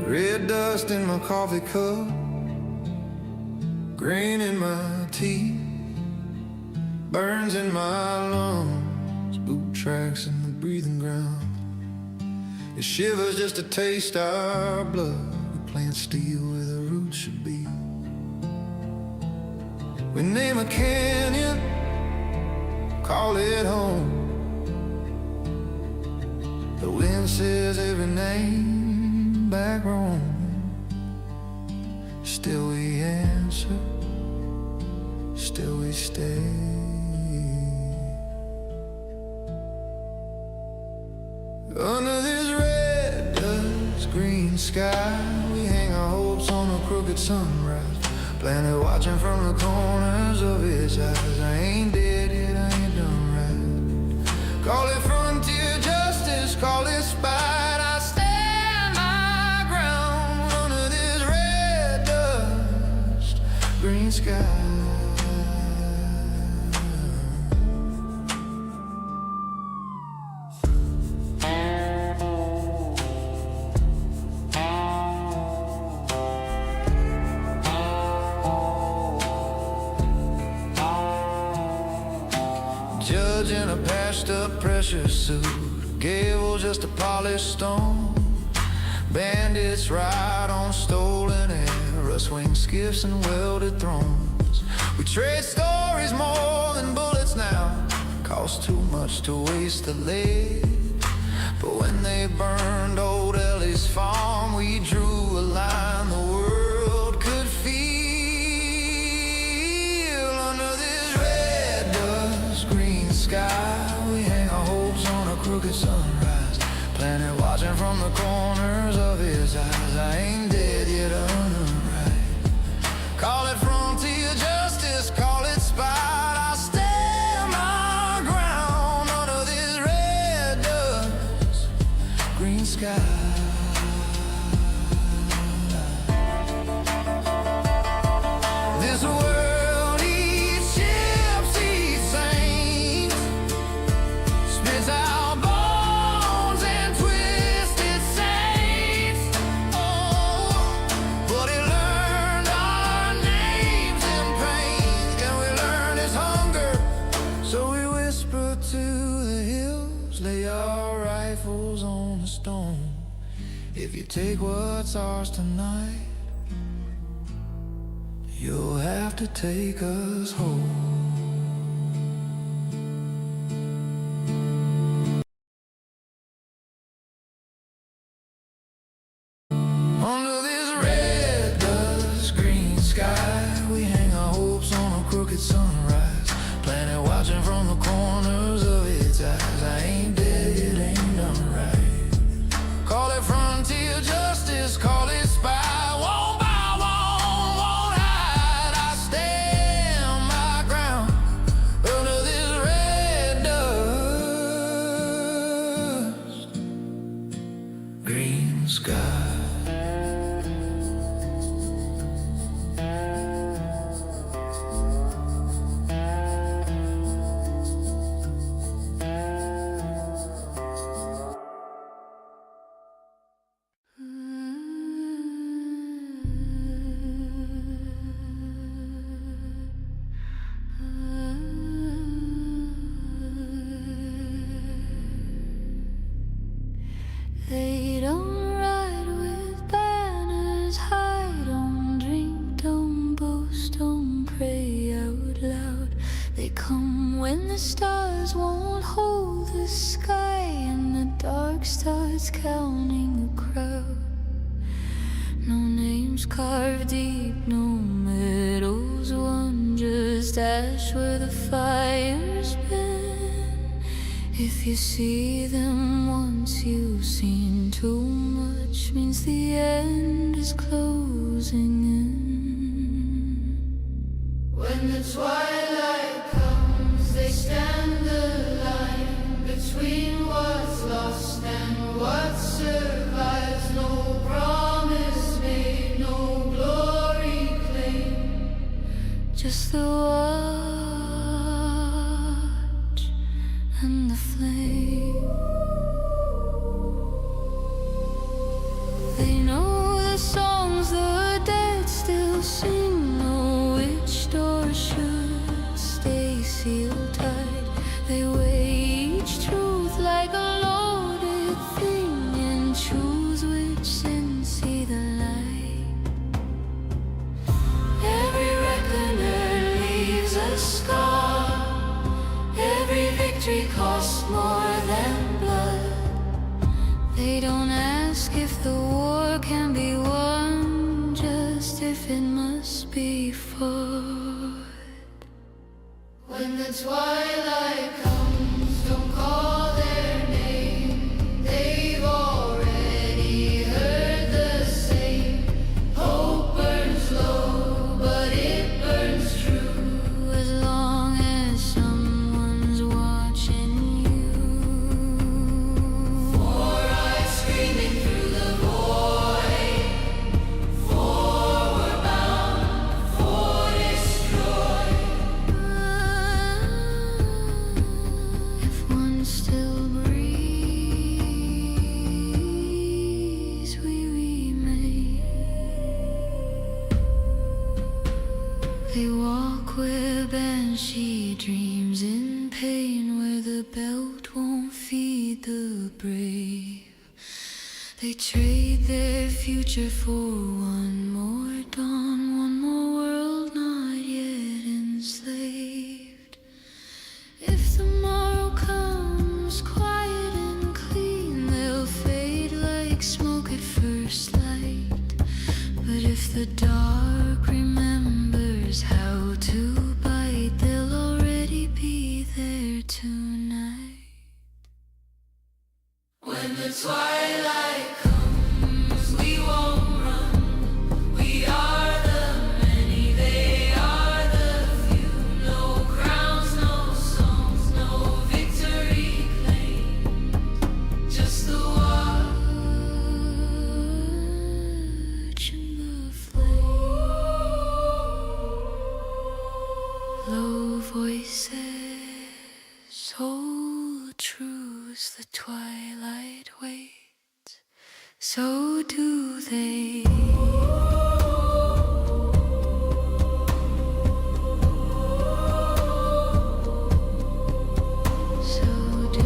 Red dust in my coffee cup, green in my teeth, burns in my lungs, boot tracks in the breathing ground. It shivers just to taste our blood. We plant steel where the roots should be. We name a canyon, call it home. The wind says every name back home. Still we answer, still we stay. Under this red dust, green sky, we hang our hopes on a crooked sunrise. Planet watching from the corners of its eyes. I ain't dead yet, I ain't done right. Call it frontier justice, call it spite. I stand my ground under this red dust, green sky. Judge in a patched up pressure suit, gavel just a polished stone. Bandits ride on stolen air, rust-wing skiffs and welded thrones. We trade stories more than bullets now, cost too much to waste the lead. But when they burned old Ellie's farm, we drew a line the world could feel. Under this red dust, green sky, we hang our hopes on a crooked sunrise. Planet watching from the corners of his eyes. I ain't dead yet, I'm right. Call it frontier justice, call it spite. I stand my ground under this red dust, green sky. This world eats ships, eats saints, spits out bones and twisted saints. Oh, but it learned our names in pain, and we learned its hunger. So we whisper to the hills, lay our rifles on the stone. If you take what's ours tonight, you'll have to take us home. Under this red dust, green sky, we hang our hopes on a crooked sunrise. Planet watching from the corners of its eyes. I ain't dead yet, ain't done right. Call it frontier justice, call it spite. Won't bow, won't hide. I stand my ground under this red dust, green sky. They don't ride with banners high, don't drink, don't boast, don't pray out loud. They come when the stars won't hold the sky and the dark starts counting the crowd. No names carved deep, no medals won, just ash where the fire's been. If you see them once, you've seen too much, means the end is closing in. When the twilight comes, they stand the line between what's lost and what survives. No promise made, no glory claimed, just the watch and the flame. They know victory costs more than blood. They don't ask if the war can be won, just if it must be fought. When the twilight comes, don't call their name. They've already heard the same. Hope burns low, but it burns true, as long as someone's watching you. Four eyes screaming through the void. Forward bound, for destroy. If one still breathes, we remain. They walk where Banshee dreams, in pain where the belt won't feed the brave. They trade their future for one more dawn, one more world not yet enslaved. If tomorrow comes quiet and clean, they'll fade like smoke at first light. But if the dark remembers how to bite, they'll already be there tonight. When the twilight comes, we won't run. We are the many, they are the few. No crowns, no songs, no victory claimed. Just the watch and the flame. Low voices hold true as the twilight waits. So do they. So do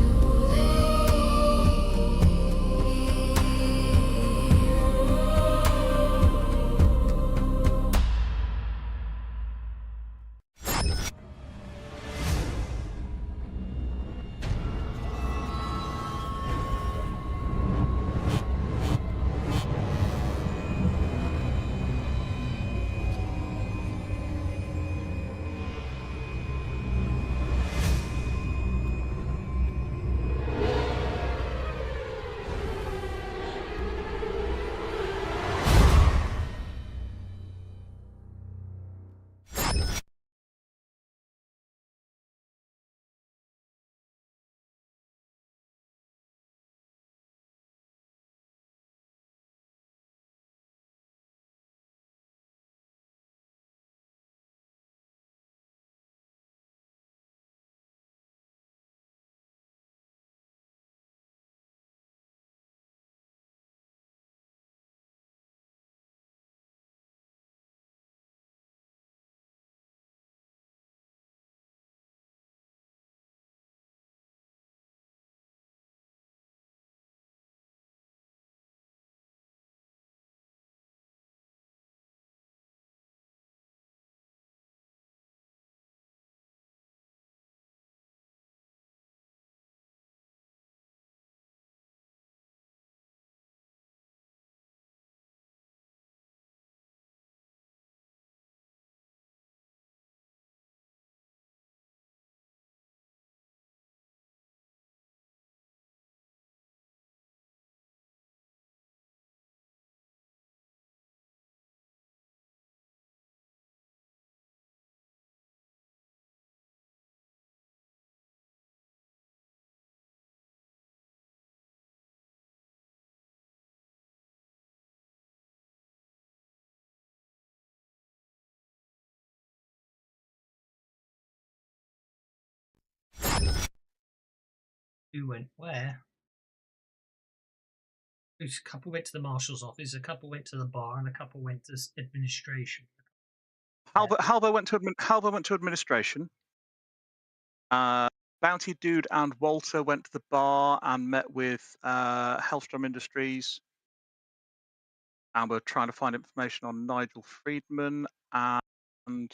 Who went where? A couple went to the marshal's office, a couple went to the bar, and a couple went to administration. Halber went to administration. Bounty Dude and Walter went to the bar and met with Hellstrom Industries, and we're trying to find information on Nigel Friedman. And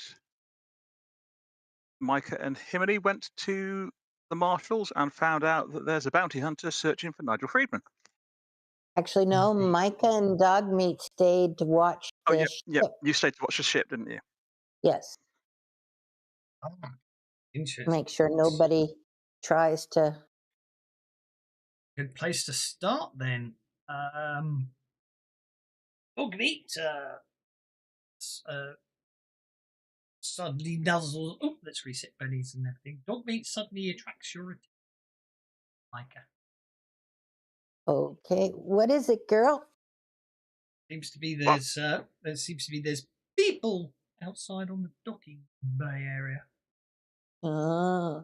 Micah and Himony went to the marshals and found out that there's a bounty hunter searching for Nigel Friedman. Actually, no, Indeed. Micah and Dogmeat stayed to watch Oh, the yeah, yeah. ship. You stayed to watch the ship, didn't you? Yes, Ah, interesting. make sure nobody tries to. Good place to start then. Dogmeat suddenly nuzzles. Oh, let's reset bellies and everything. Dogmeat suddenly attracts your attention, Micah. Okay, what is it, girl? Seems to be Well, there's people outside on the docking bay area. Oh,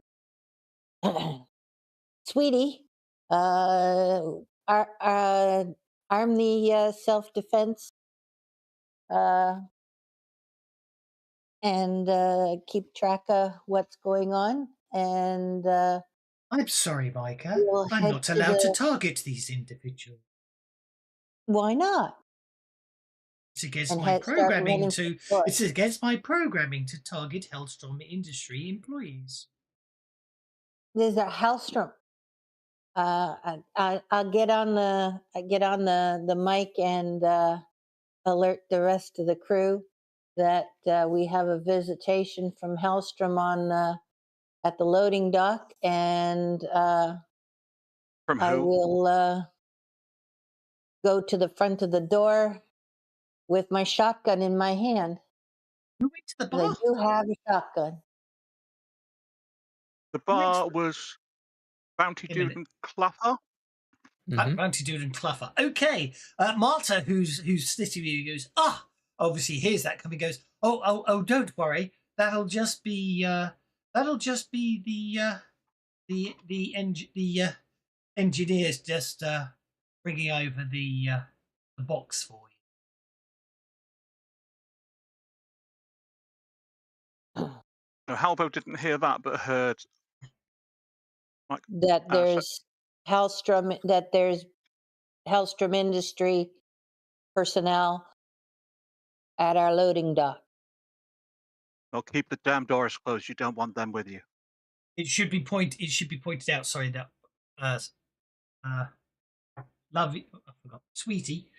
sweetie, arm the self-defense and keep track of what's going on, and I'm sorry, Micah. we'll I'm head not to allowed to the. target these individuals. Why not? It's against And my start programming running to. for it. It's against my programming to target Hellstrom Industry employees. There's a Hellstrom. I'll get on the mic and alert the rest of the crew that we have a visitation from Hellstrom on at the loading dock, and from I who? will go to the front of the door with my shotgun in my hand. You went to the 'Cause I bar. do have a shotgun. The You went to bar the. was Bounty Wait a Dude minute. and Cluffer. Bounty Dude and Cluffer. Okay, Marta, who's sitting with you, goes, obviously hears that coming. Goes, oh, don't worry. That'll just be the engineers just bringing over the box for you. No, Halbo didn't hear that, but heard like That there's Hellstrom Industry personnel at our loading dock. well, keep the damn doors closed. You don't want them with you. It should be pointed out. Sorry, that uh, lovely. I forgot, sweetie.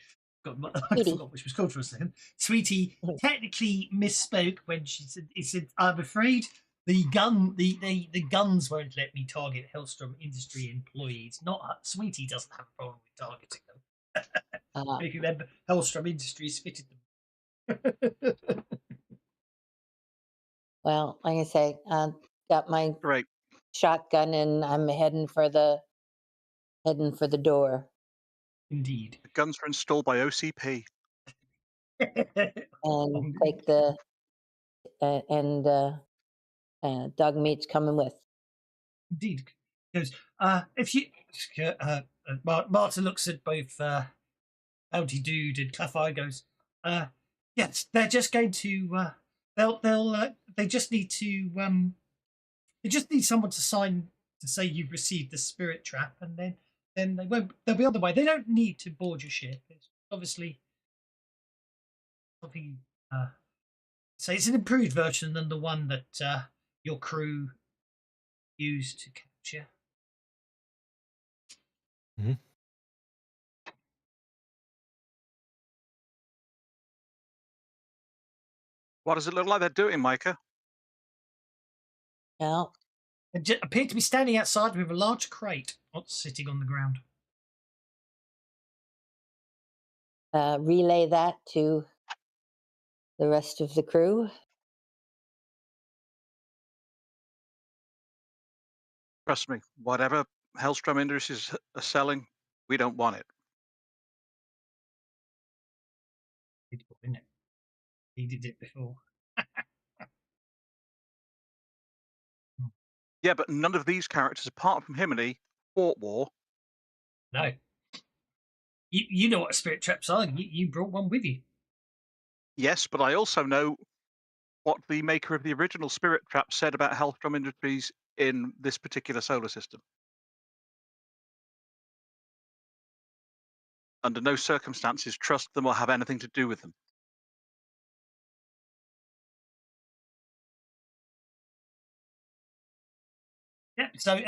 I Sweetie. forgot which was called for a second. Sweetie technically misspoke when she said, "It said I'm afraid the guns won't let me target Hellstrom Industry employees. Not Sweetie doesn't have a problem with targeting them. If you remember, Hellstrom Industries fitted them." Well, like I say, got my Great. shotgun and I'm heading for the door. Indeed. The guns are installed by OCP. And take the and dog meat's coming with. Indeed. He goes, if you Marta looks at both Bounty Dude and Tough Eye, goes, yes, they're just going to they just need to they just need someone to sign to say you've received the spirit trap, and then they'll be on the way. They don't need to board your ship. It's obviously something so it's an improved version than the one that your crew used to capture. What does it look like they're doing, Micah? Well, And appeared to be standing outside with a large crate sitting on the ground. relay that to the rest of the crew. Trust me, whatever Hellstrom Industries are selling, we don't want it. Isn't it? He did it before. Yeah, but none of these characters, apart from Himini, fought war. No. You know what spirit traps are. You brought one with you. Yes, but I also know what the maker of the original Spirit Trap said about Hellstrom Industries in this particular solar system. Under no circumstances trust them or have anything to do with them. Yeah, So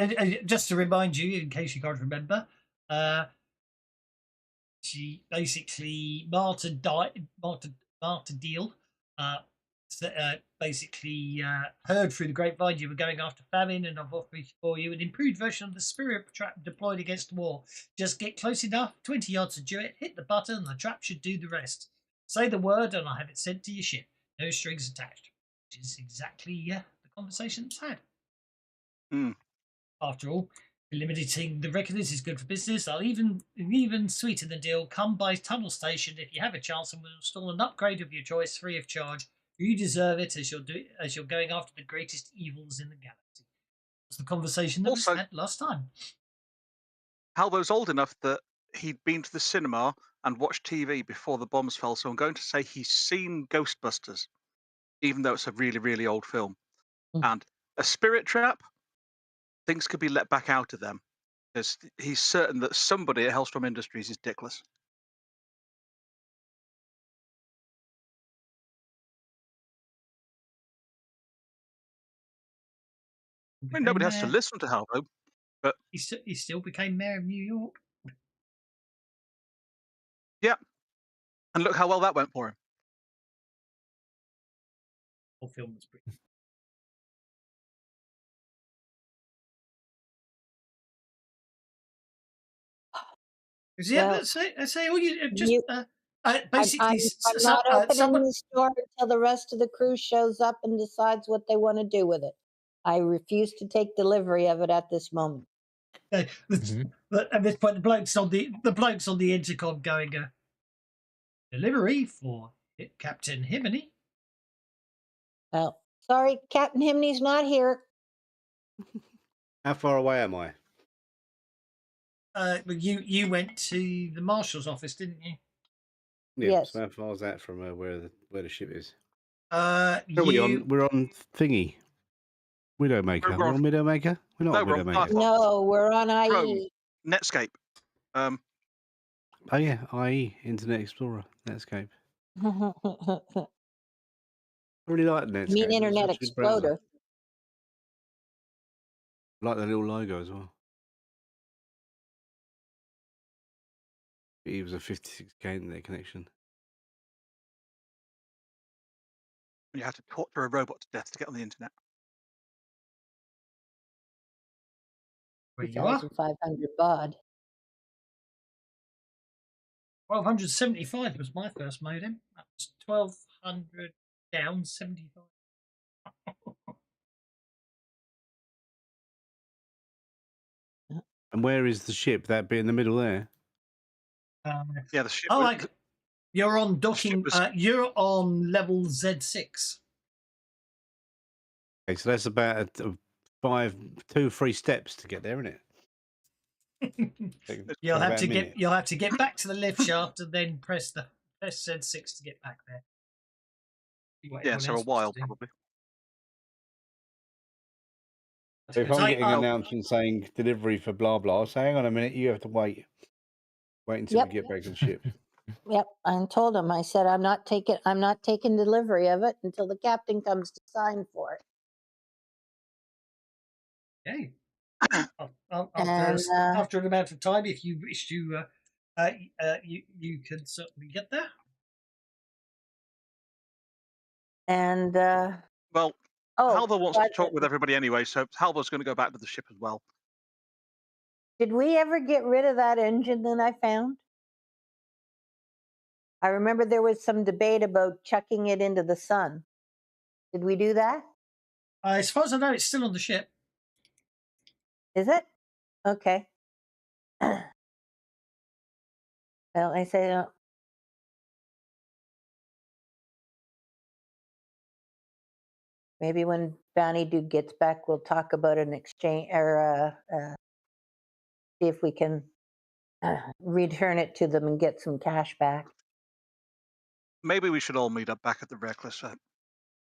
just to remind you, in case you can't remember, she basically Marta died. Marta Deal basically heard through the grapevine you were going after famine, and I've offered for you an improved version of the spirit trap deployed against war. Just get close enough, 20 yards to do it, hit the button, and the trap should do the rest. Say the word, and I'll have it sent to your ship. No strings attached. Which is exactly the conversation that's had. After all, eliminating the reckoners is good for business. I'll even sweeten the deal. Come by tunnel station if you have a chance, and we'll install an upgrade of your choice free of charge. You deserve it, as you're going after the greatest evils in the galaxy. That's the conversation that was had last time. Halvo's old enough that he'd been to the cinema and watched TV before the bombs fell, so I'm going to say he's seen Ghostbusters, even though it's a really, really old film. And a spirit trap, things could be let back out of them, because he's certain that somebody at Hellstrom Industries is dickless. I mean, nobody has to listen to Halvo, but he still became mayor of New York. Yeah, and look how well that went for him. The film was pretty. Yeah, let's say all you just basically. I'm not opening the store until the rest of the crew shows up and decides what they want to do with it. I refuse to take delivery of it at this moment. At this point, the blokes on the intercom going, delivery for Captain Himony. Well, sorry, Captain Himony's not here. How far away am I? You went to the marshal's office, didn't you? Yeah, yes. So how far is that from where the ship is? We're on thingy. Widowmaker. We're on Widowmaker. We're not on Widowmaker. No, we're on IE. Netscape. Oh yeah, IE Internet Explorer, Netscape. I really like Netscape. You mean Internet Explorer? I like the little logo as well. It was a 56K internet connection. You have to torture a robot to death to get on the internet. 2,500 baud. 1,275 was my first modem. That was 1,200 down 75. And where is the ship? That bit in the middle there? Yeah, the ship. You're on docking. You're on level Z6. Okay, so that's about 2-3 steps to get there, isn't it? You'll have to get back to the lift shaft and then press Z6 to get back there. Yeah, so a while probably. So if I'm getting an announcement saying delivery for blah blah, I'll say, hang on a minute, you have to wait until we get back to the ship. Yep, I told him. I said I'm not taking delivery of it until the captain comes to sign for it. Okay. After an amount of time, if you wish to, you can certainly get there. And Halvo wants to talk with everybody anyway, so Halvo's going to go back to the ship as well. Did we ever get rid of that engine that I found? I remember there was some debate about chucking it into the sun. Did we do that? As far as I know, it's still on the ship. Is it? Okay. Well, I say maybe when Bounty Dude gets back, we'll talk about an exchange or see if we can return it to them and get some cash back. Maybe we should all meet up back at the Reckless.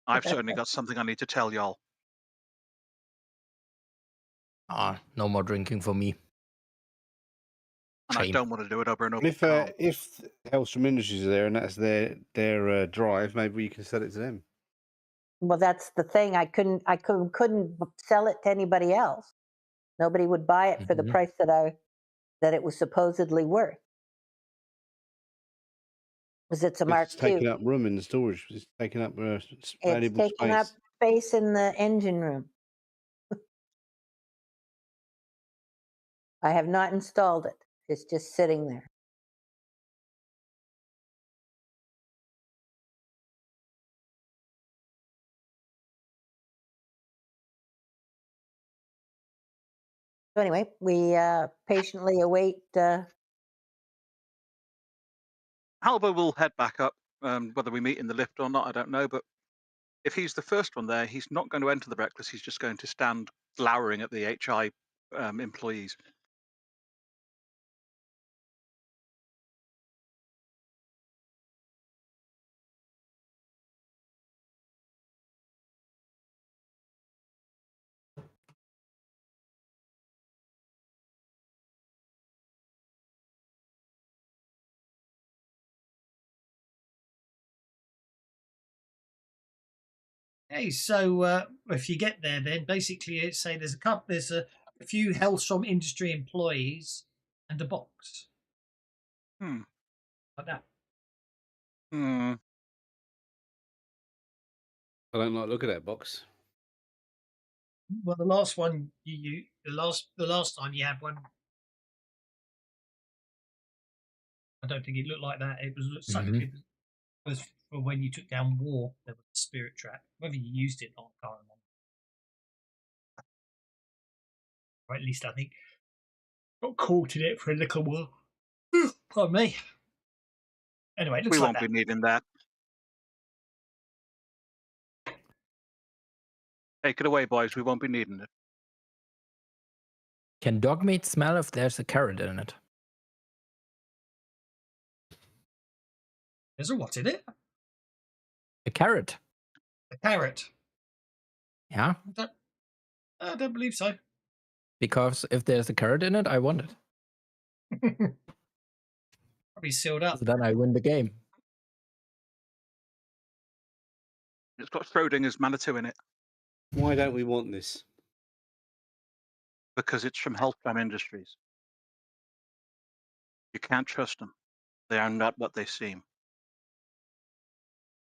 I've certainly got something I need to tell y'all. No more drinking for me. And I don't want to do it over and over. If Hellstrom Industries are there and that's their drive, maybe you can sell it to them. Well, that's the thing. I couldn't sell it to anybody else. Nobody would buy it for the Mhm. price that it was supposedly worth. Because it's a Mark It's II. taking up room in the storage. It's taking up It's valuable taking up space. space in the engine room. I have not installed it. It's just sitting there. So anyway, we patiently await. Halvo will head back up. Whether we meet in the lift or not, I don't know. But if he's the first one there, he's not going to enter the reckless. He's just going to stand glowering at the HI employees. Hey, so if you get there, then basically it's saying there's a few Hellstrom Industry employees and a box Hmm. like that. Hmm. I don't like look at that box. Well, the last one the last time you had one, I don't think it looked like that. It Mhm. it was for when you took down War. There was a spirit trap. Whether you used it or not, I can't remember. Or at least I think got caught in it for a little while. Pardon me. Anyway, it looks We like won't that. be needing that. Take it away, boys. We won't be needing it. Can dog meat smell if there's a carrot in it? There's a what in it? A carrot. A carrot. Yeah. I don't believe so. Because if there's a carrot in it, I want it. Probably sealed up. So then I win the game. It's got Schrodinger's Manitou in it Why don't we want this? because it's from Hellstrom Industries. You can't trust them. They are not what they seem.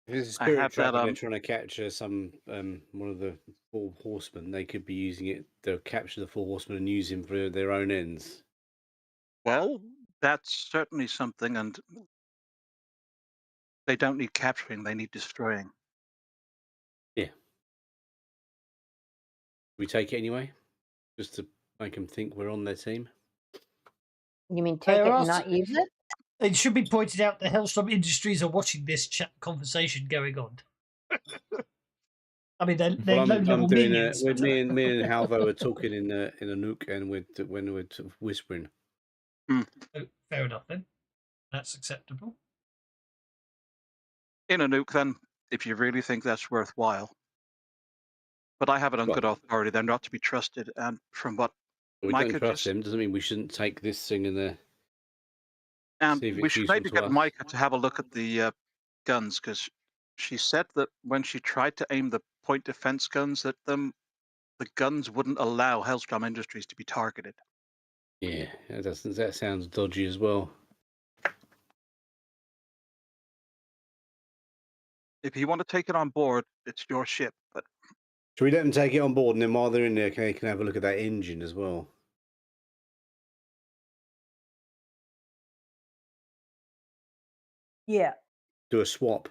If it's a I spirit have trap that, and they're trying to capture some one of the four horsemen, they could be using it. They'll capture the four horsemen and use him for their own ends. Well, that's certainly something, and they don't need capturing, they need destroying. Yeah. We take it anyway, just to make them think we're on their team. You mean take it and not use it? It should be pointed out that Hellstrom Industries are watching this conversation going on. I mean, they're Well, low-level I'm doing minions. me and Halvo are talking in a Nook, and when we're whispering. Oh, fair enough then. That's acceptable. In a nuke, then, if you really think that's worthwhile. But I have it on good authority. They're not to be trusted, and from what We Micah don't trust them. Doesn't mean we shouldn't take this thing in there. And See if we it's should useful maybe to get us. Micah to have a look at the guns, because she said that when she tried to aim the point defense guns at them, the guns wouldn't allow Hellstrom Industries to be targeted. Yeah, that sounds dodgy as well. If you want to take it on board, it's your ship. But should we let them take it on board, and then while they're in there, they can have a look at that engine as well? Yeah. Do a swap.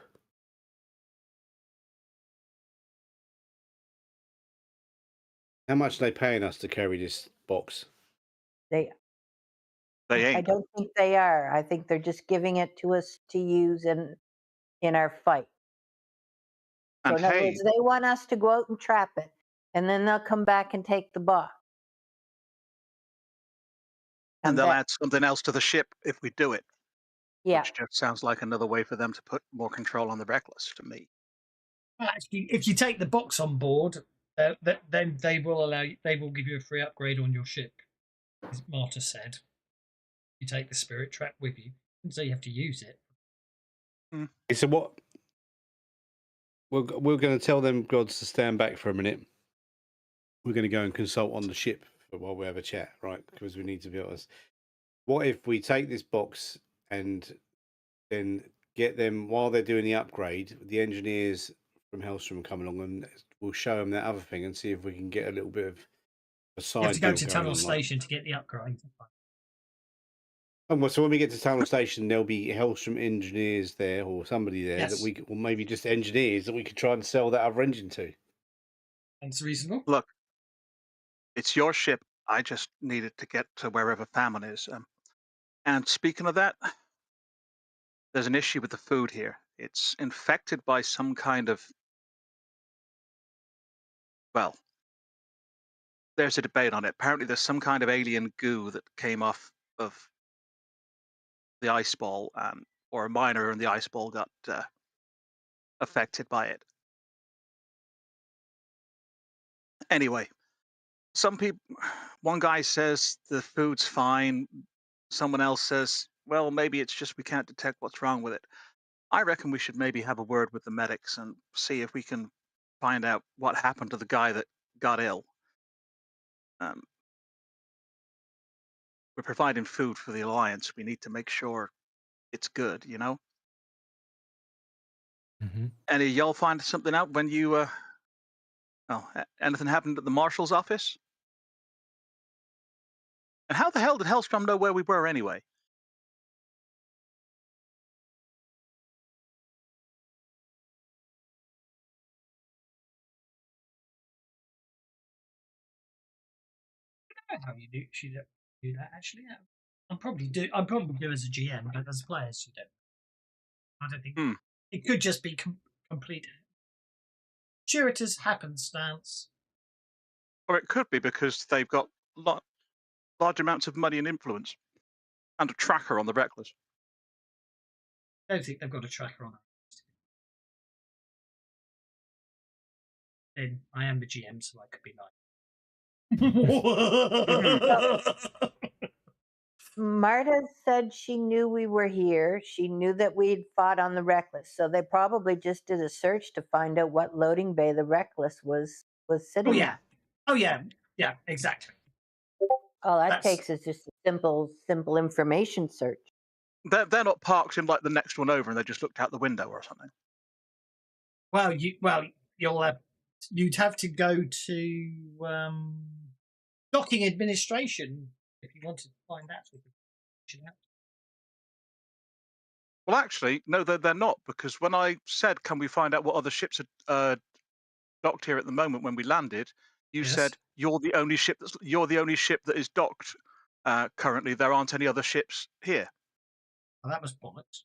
How much are they paying us to carry this box? they I ain't. don't think they are. I think they're just giving it to us to use in our fight. So And in other hey, words, they want us to go out and trap it, and then they'll come back and take the box. and they'll that- add something else to the ship if we do it. Yeah. Which just sounds like another way for them to put more control on the Reckless to me. Actually, if you take the box on board, then they will allow you. They will give you a free upgrade on your ship, as Marta said. You take the spirit trap with you, so you have to use it. So what? We're going to tell them gods to stand back for a minute. We're going to go and consult on the ship while we have a chat, right? Because we need to be honest. What if we take this box and then get them while they're doing the upgrade? The engineers from Hellstrom come along and we'll show them that other thing and see if we can get a little bit of a side. You have to go deal to going Tunnel on, Station to get the upgrade. So when we get to Tunnel Station, there'll be Hellstrom engineers there or somebody there that we, or maybe just engineers that we could try and sell that other engine to. That's reasonable. Look, it's your ship. I just needed to get to wherever famine is. And speaking of that, there's an issue with the food here. It's infected by some kind of, well, there's a debate on it. Apparently, there's some kind of alien goo that came off of the ice ball, or a miner in the ice ball got affected by it. Anyway, one guy says the food's fine. Someone else says, well, maybe it's just we can't detect what's wrong with it. I reckon we should maybe have a word with the medics and see if we can find out what happened to the guy that got ill. We're providing food for the Alliance. We need to make sure it's good, you know? Any of y'all find something out when you, anything happened at the Marshal's office? And how the hell did Hellstrom know where we were anyway? I don't know how you do that actually. Yeah. I'm probably do as a GM, but as players you don't. I don't think it could just be complete fortuitous happenstance. Or it could be because they've got large amounts of money and influence, and a tracker on the Reckless. I don't think they've got a tracker on it. Then I am the GM, so I could be nice. Marta said she knew we were here. She knew that we'd fought on the Reckless, so they probably just did a search to find out what loading bay the Reckless was sitting in. Oh yeah, exactly. All that takes is just a simple information search. They're not parked in like the next one over, and they just looked out the window or something. Well, you'd have to go to docking administration if you wanted to find that sort of information out. Well, actually, no, they're not, because when I said, "Can we find out what other ships are docked here at the moment?" when we landed, you said you're the only ship that is docked currently. There aren't any other ships here. Well, that was bollocks.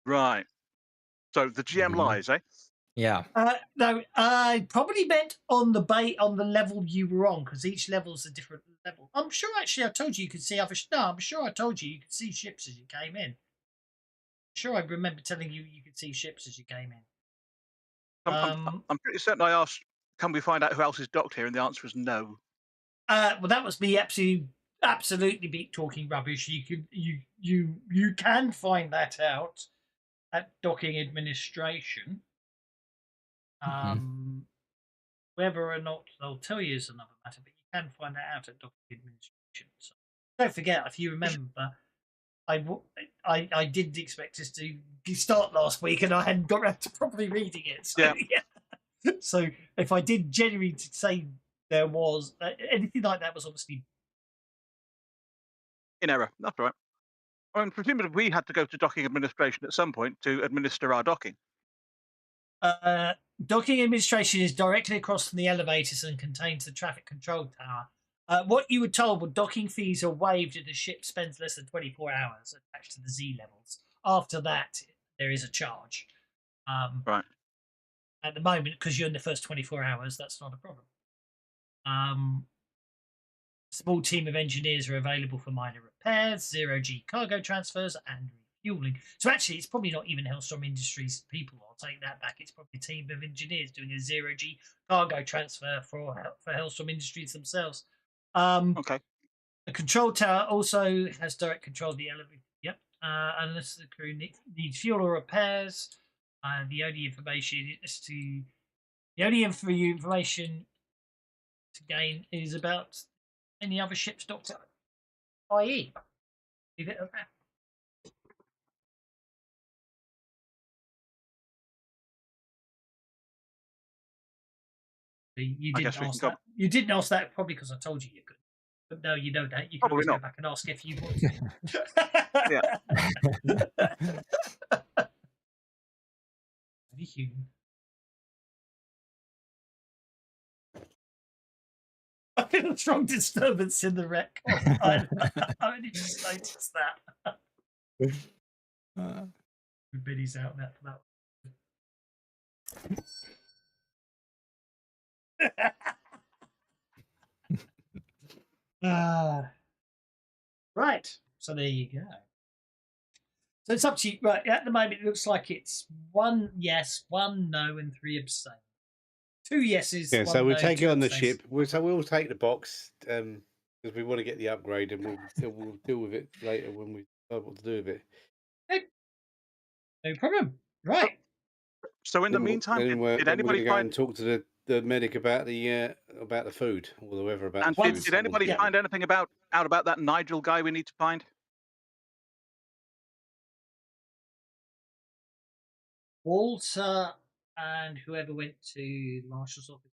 Right. So the GM lies, eh? Yeah. No, I probably meant on the level you were on, because each level's a different level. I'm sure actually I told you could see other. No, I'm sure I told you could see ships as you came in. Sure, I remember telling you could see ships as you came in. I'm pretty certain I asked, "Can we find out who else is docked here?" and the answer was no. Well, that was me absolutely be talking rubbish. You can find that out at docking administration. Whether or not they'll tell you is another matter, but you can find that out at docking administration. So don't forget, if you remember, I didn't expect us to start last week, and I hadn't got around to properly reading it. So, yeah. So if I did genuinely say there was anything like that, was obviously in error. That's all right. I mean, presumably we had to go to docking administration at some point to administer our docking. Docking administration is directly across from the elevators and contains the traffic control tower. What you were told were docking fees are waived if the ship spends less than 24 hours attached to the Z levels. After that, there is a charge. Right. At the moment, because you're in the first 24 hours, that's not a problem. A small team of engineers are available for minor repairs, zero-G cargo transfers, and refueling. So actually, it's probably not even Hellstrom Industries people. I'll take that back. It's probably a team of engineers doing a zero-G cargo transfer for Hellstrom Industries themselves. Okay. The control tower also has direct control of the elevator. Yep. Unless the crew needs fuel or repairs, the only information again is about any other ships docked at IE. Leave it at that. You I didn't guess we can ask go. that. You didn't ask that probably because I told you you could. But no, you know that. You can Probably always go not. back and ask if you want. Yeah. Very human. I feel a strong disturbance in the wreck. I only just noticed that. Everybody's out there for that. Right. So there you go. So it's up to you. Right. At the moment, it looks like it's 1 yes, 1 no, and 3 abstain. 2 yeses. Yeah, 1 so we'll no, take 2 it on the abstains. ship. So we'll take the box because we want to get the upgrade, and we'll deal with it later when we decide what to do with it. No problem. Right. So in the Then meantime, then did we're going anybody to go find and talk to the medic about the food or whoever about and the did, food. did anybody Yeah. find anything out about that Nigel guy we need to find? Walter and whoever went to the marshal's office.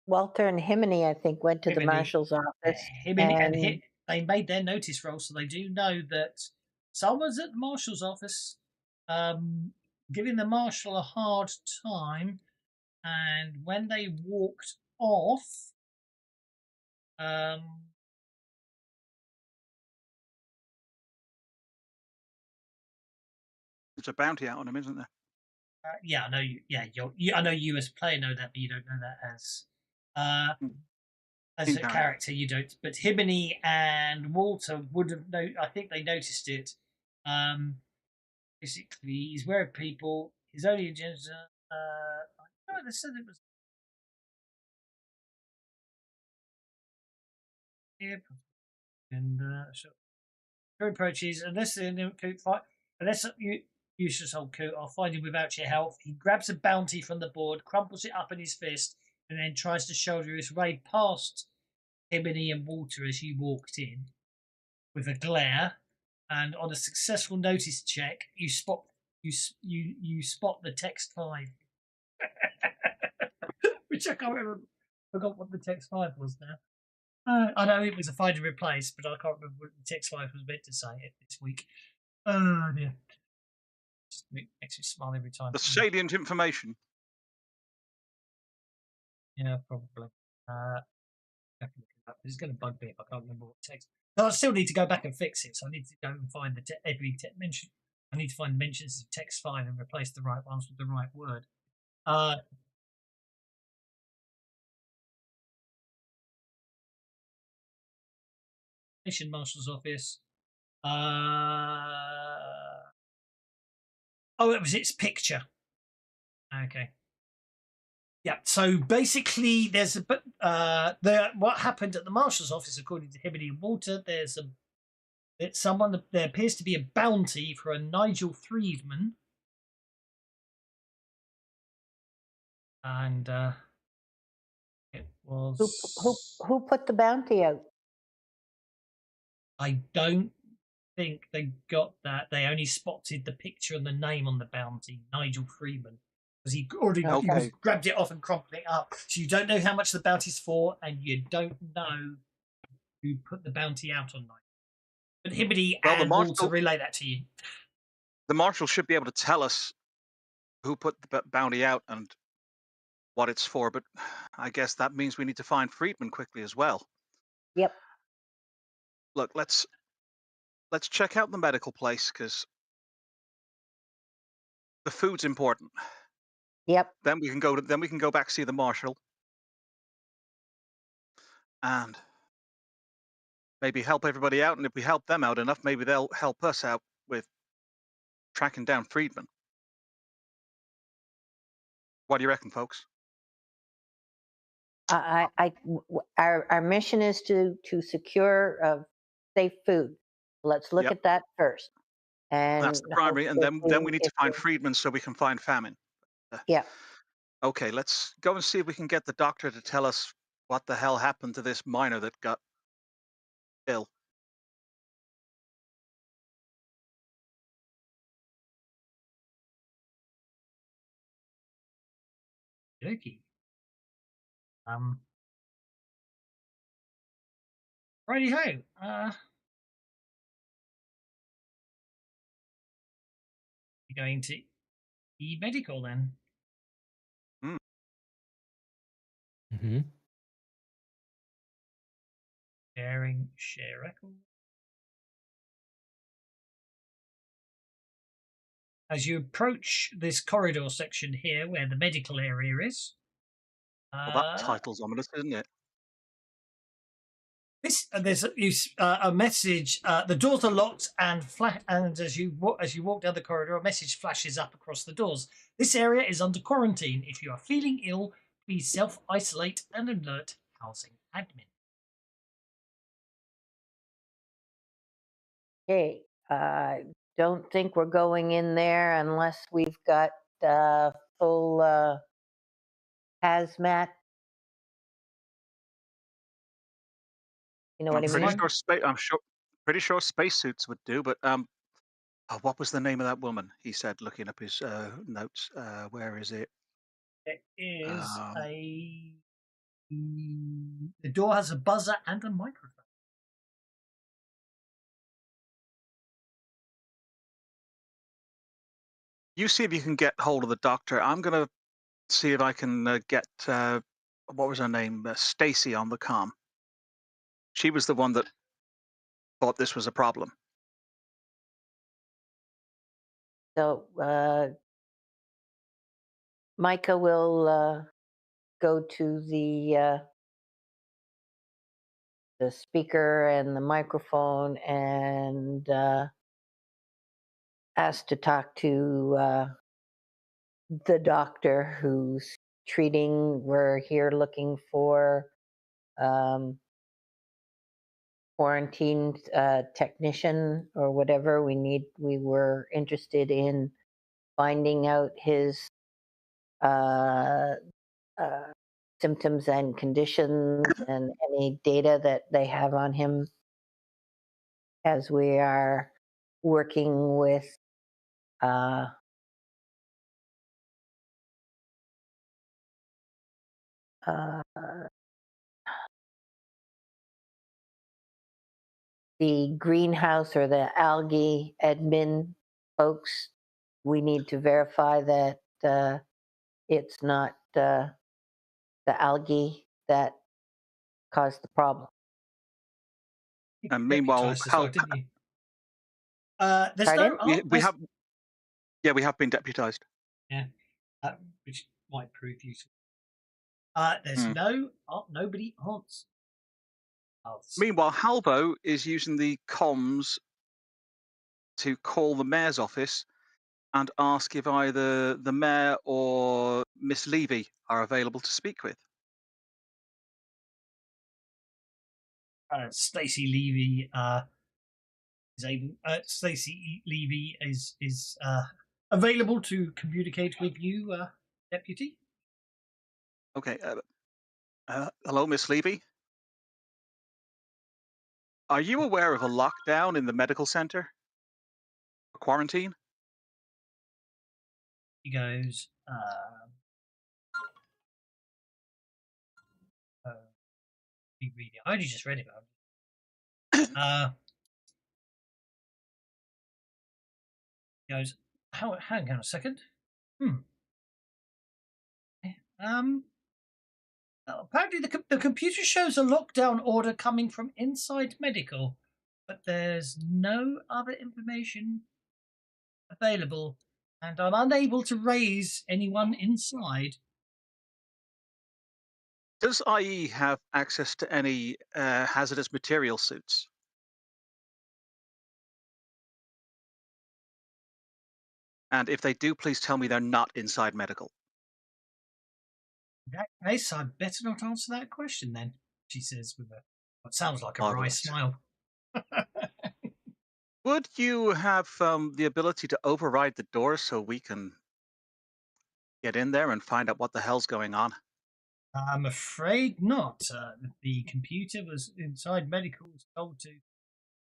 Walter and Himini, I think, went to the Himini. marshal's office. And they made their notice roll, so they do know that someone's at the marshal's office, giving the marshal a hard time. And when they walked off, There's a bounty out on him, isn't there? yeah, I know you. Yeah, I know you as a player know that, but you don't know that as a character. You don't. But Hibini and Walter would have known. I think they noticed it. Basically, he's aware of people. His only agenda. I know they said it was. And so approaches unless you use this whole coat, I'll find him without your help. He grabs a bounty from the board, crumples it up in his fist, and then tries to shoulder his way past Ebony and Walter as you walked in with a glare. And on a successful notice check, you spot the text 5. Which I can't remember. I forgot what the text 5 was now. I know it was a find and replace, but I can't remember what the text 5 was meant to say this week. Oh dear. Just makes me smile every time. The salient information. Yeah, probably. It's going to bug me if I can't remember what text. No, I still need to go back and fix it, so I need to go and find every mention. I need to find mentions of text 5 and replace the right ones with the right word. Mission Marshal's office. Oh, it was its picture. Okay. Yeah. So basically, there's what happened at the marshal's office, according to Hibby and Walter. There appears to be a bounty for a Nigel Friedman, and it was Who put the bounty out? I don't think they got that. They only spotted the picture and the name on the bounty, Nigel Freeman, because he already grabbed it off and crumpled it up. So you don't know how much the bounty's for, and you don't know who put the bounty out on Nigel. But Hibbity and Walter relay that to you. The marshal should be able to tell us who put the bounty out and what it's for, but I guess that means we need to find Friedman quickly as well. Yep. Look, let's check out the medical place because the food's important. Yep. Then we can go back see the marshal and maybe help everybody out. And if we help them out enough, maybe they'll help us out with tracking down Friedman. What do you reckon, folks? Our mission is to secure safe food. Let's look at that first. And that's the primary, and then we need to find Friedman so we can find famine. Yeah. Okay, let's go and see if we can get the doctor to tell us what the hell happened to this miner that got ill. Okey. Um, righty ho. You're going to medical then. Hmm. Hmm. Share record. As you approach this corridor section here, where the medical area is, Well, that title's ominous, isn't it? there's a message. The doors are locked, and as you walk down the corridor, a message flashes up across the doors. This area is under quarantine. If you are feeling ill, please self-isolate and alert housing admin. Okay, I don't think we're going in there unless we've got full hazmat. You know what I That's mean? fine. Pretty sure spacesuits would do. But what was the name of that woman? He said, looking up his notes. Where is it? It is Um, the door has a buzzer and a microphone. you see if you can get hold of the doctor. I'm gonna see if I can get what was her name, Stacy, on the comm. She was the one that thought this was a problem. So Micah will go to the speaker and the microphone and ask to talk to the doctor who's treating. We're here looking for quarantined technician or whatever we were interested in finding out his uh, symptoms and conditions and any data that they have on him, as we are working with uh, uh, the greenhouse or the algae admin folks. We need to verify that it's not the algae that caused the problem. And meanwhile, Deputised as well, how didn't you? There's Pardon? we have we have been deputized. Yeah, which might prove useful. There's Hmm. nobody answers. Meanwhile, Halvo is using the comms to call the mayor's office and ask if either the mayor or Miss Levy are available to speak with. Stacey Levy is able. Stacey Levy is available to communicate with you, deputy. Okay. Hello, Miss Levy. Are you aware of a lockdown in the medical center? A quarantine? He goes. Reading. I only just read it. He goes. Hang on a second. Apparently, the computer shows a lockdown order coming from inside medical, but there's no other information available, and I'm unable to raise anyone inside. Does IE have access to any hazardous material suits? And if they do, please tell me they're not inside medical. In that case, I'd better not answer that question then, she says with what sounds like a wry Marvelous. smile. Would you have the ability to override the door so we can get in there and find out what the hell's going on? I'm afraid not. The computer was inside medical, was told to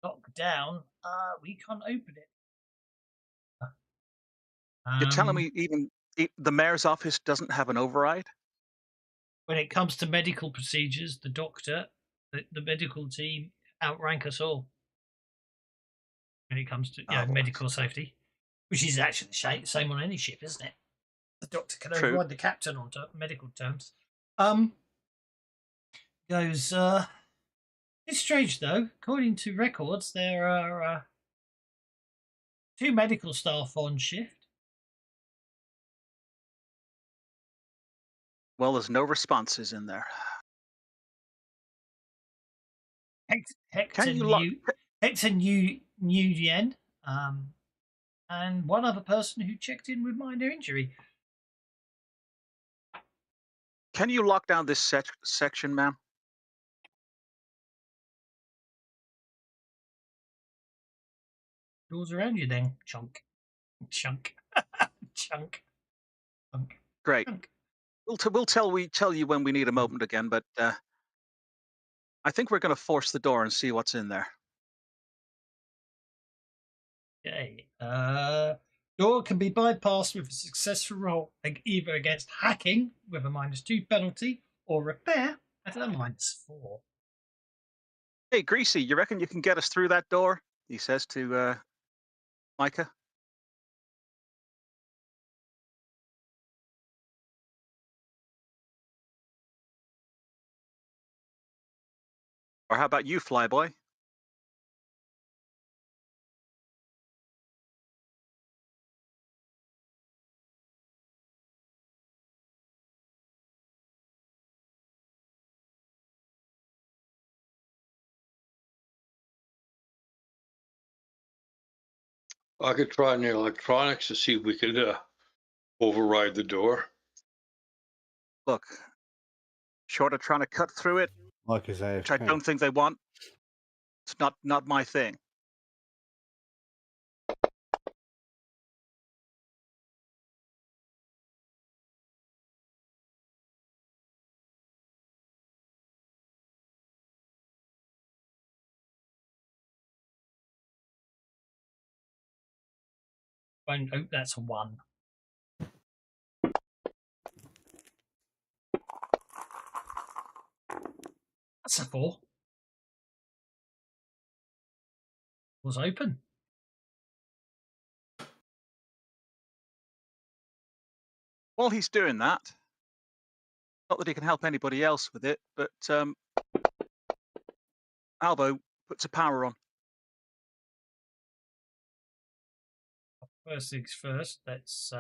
lock down. We can't open it. You're telling Um, me even the mayor's office doesn't have an override? when it comes to medical procedures, the doctor, the medical team outrank us all. When it comes to Oh, medical safety, which is actually the same on any ship, isn't it? The doctor can True. override the captain on medical terms. Goes. It's strange though. According to records, there are 2 medical staff on shift. Well, there's no responses in there. Hector Nguyen, and one other person who checked in with minor injury. Can you lock down this section, ma'am? Doors around you then, chunk, chunk, chunk, chunk. Great. Chunk. We'll tell you when we need a moment again, but I think we're going to force the door and see what's in there. Okay. Door can be bypassed with a successful roll, either against hacking with a -2 penalty or repair at a -4. Hey, Greasy, you reckon you can get us through that door? He says to Micah. Or how about you, Flyboy? I could try in the electronics to see if we could override the door. Look, short of trying to cut through it, Like I say, which I don't think they want, it's not my thing. Oh, that's a 1. That's a 4. Was open. While he's doing that, not that he can help anybody else with it, but Albo puts a power on. First things first, let's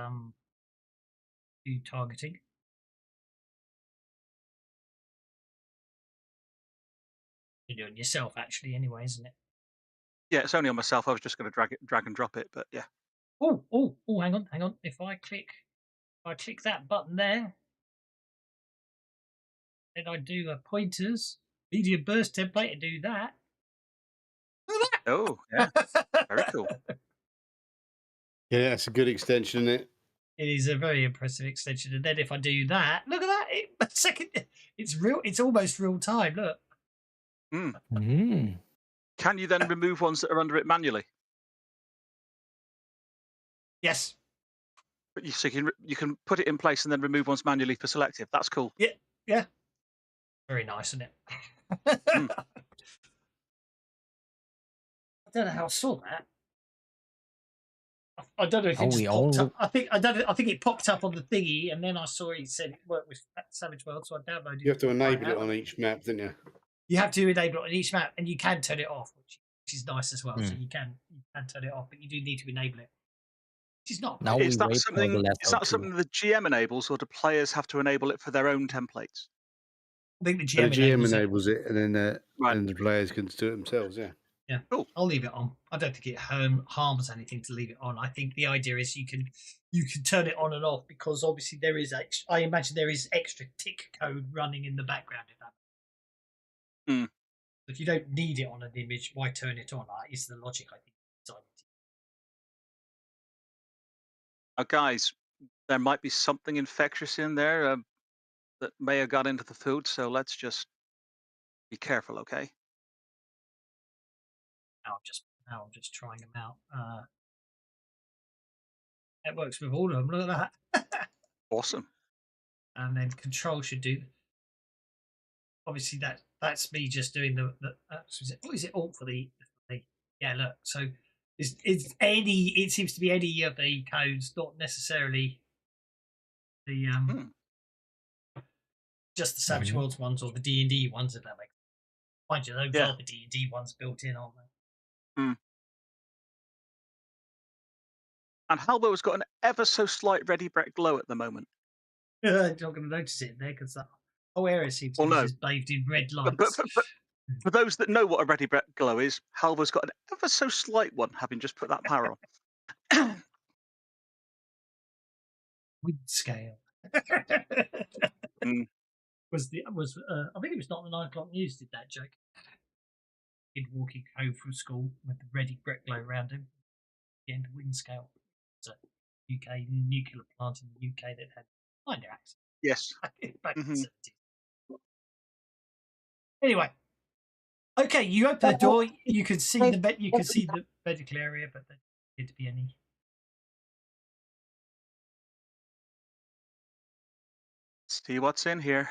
do targeting. You're doing yourself actually anyway, isn't it? Yeah, it's only on myself. I was just going to drag and drop it, but yeah. Oh, hang on. If I click that button there, then I do a pointers, medium burst template and do that. Oh, yeah. Very cool. Yeah, that's a good extension, isn't it? It is a very impressive extension. And then if I do that, look at that. It's real. It's almost real time. Look. Can you then remove ones that are under it manually? Yes. But so you can put it in place and then remove ones manually for selective. That's cool. Yeah. Very nice, isn't it? Mm. I don't know how I saw that. I don't know if it just popped up. I think it popped up on the thingy, and then I saw it said it worked with Savage World, so I downloaded it. You have to enable it on each map, don't you? You have to enable it on each map, and you can turn it off, which is nice as well. So you can turn it off, but you do need to enable it. Which is not. Now Is we that wait for the something? last Is that something the GM enables, or do players have to enable it for their own templates? I think the So GM, the GM enables enables it, and then Right. and the players can do it themselves. Yeah. Yeah, cool. I'll leave it on. I don't think it harms anything to leave it on. I think the idea is you can turn it on and off because obviously there is. I imagine there is extra tick code running in the background. If you don't need it on an image, why turn it on? Is the logic I think. Guys, there might be something infectious in there that may have got into the food. So let's just be careful, okay? Now I'm just trying them out. It works with all of them. Look at that. Awesome. And then control should do. Obviously, that's me just doing the. What is it? Alt for the. Yeah, look. So it's any. It seems to be any of the codes, not necessarily the just the Savage Worlds ones or the D&D ones. If that makes. Mind you, those Yeah. are the D&D ones built in, aren't they? And Halbo's got an ever so slight ready Brett glow at the moment. You're not going to notice it there because that whole area seems to be just bathed in red lights. But for those that know what a ready Brett glow is, Halbo's got an ever so slight one, having just put that power on. Wind scale. Was I think it was not the 9 o'clock news did that joke. Kid walking home from school with the ready Brett glow around him. The end of wind scale. It's a UK nuclear plant in the UK that had kind of accident. Yes. Back in the 70s. Anyway. Okay, you open the door, you can see the medical area, but there doesn't appear to be any. See what's in here.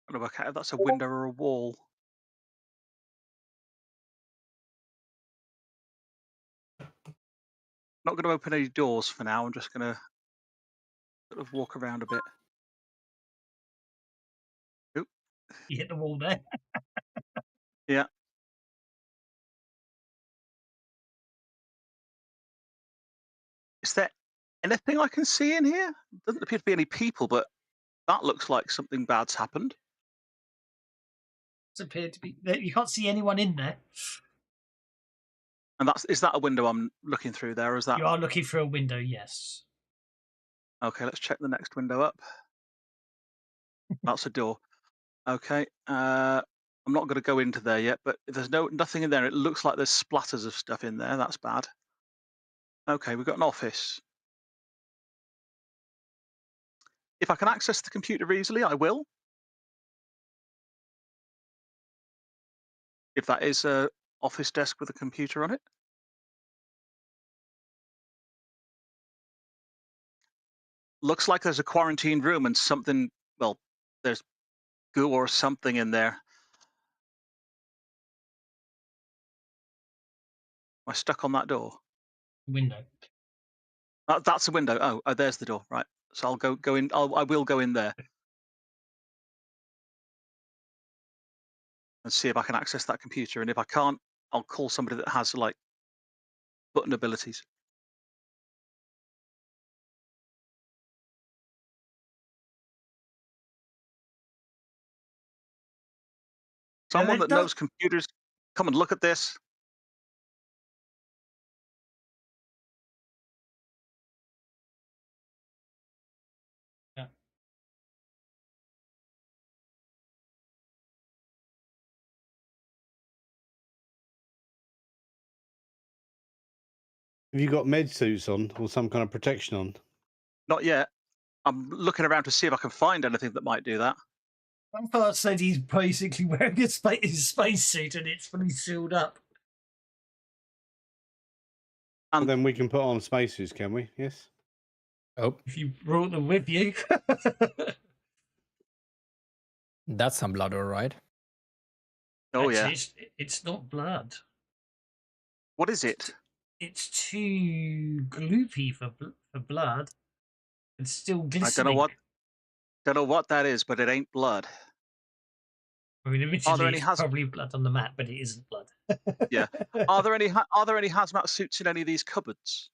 I'm gonna work out if that's a window or a wall. Not going to open any doors for now. I'm just going to sort of walk around a bit. Oop. You hit the wall there. Yeah. Is there anything I can see in here? Doesn't appear to be any people, but that looks like something bad's happened. Doesn't appear to be. You can't see anyone in there. And is that a window I'm looking through there, or is that? You are looking through a window, yes. Okay, let's check the next window up. That's a door. Okay. I'm not going to go into there yet, but if there's nothing in there, it looks like there's splatters of stuff in there. That's bad. Okay, we've got an office. If I can access the computer easily, I will. If that is a office desk with a computer on it. Looks like there's a quarantine room and something, well, there's goo or something in there. Am I stuck on that door? Window. That's a window. Oh, there's the door. Right. So I'll go in. I will go in there and see if I can access that computer. And if I can't, I'll call somebody that has like button abilities. Someone that knows computers, come and look at this. Yeah. Have you got med suits on or some kind of protection on? Not yet. I'm looking around to see if I can find anything that might do that. One part said he's basically wearing his spacesuit and it's fully sealed up. And then we can put on spacesuits, can we? Yes. Oh, if you brought them with you. That's some blood, all right. Oh, actually, yeah. It's not blood. What is it? It's too gloopy for blood. It's still glistening. Don't know what that is, but it ain't blood. I mean, originally it's probably blood on the map, but it isn't blood. Yeah. Are there any hazmat suits in any of these cupboards?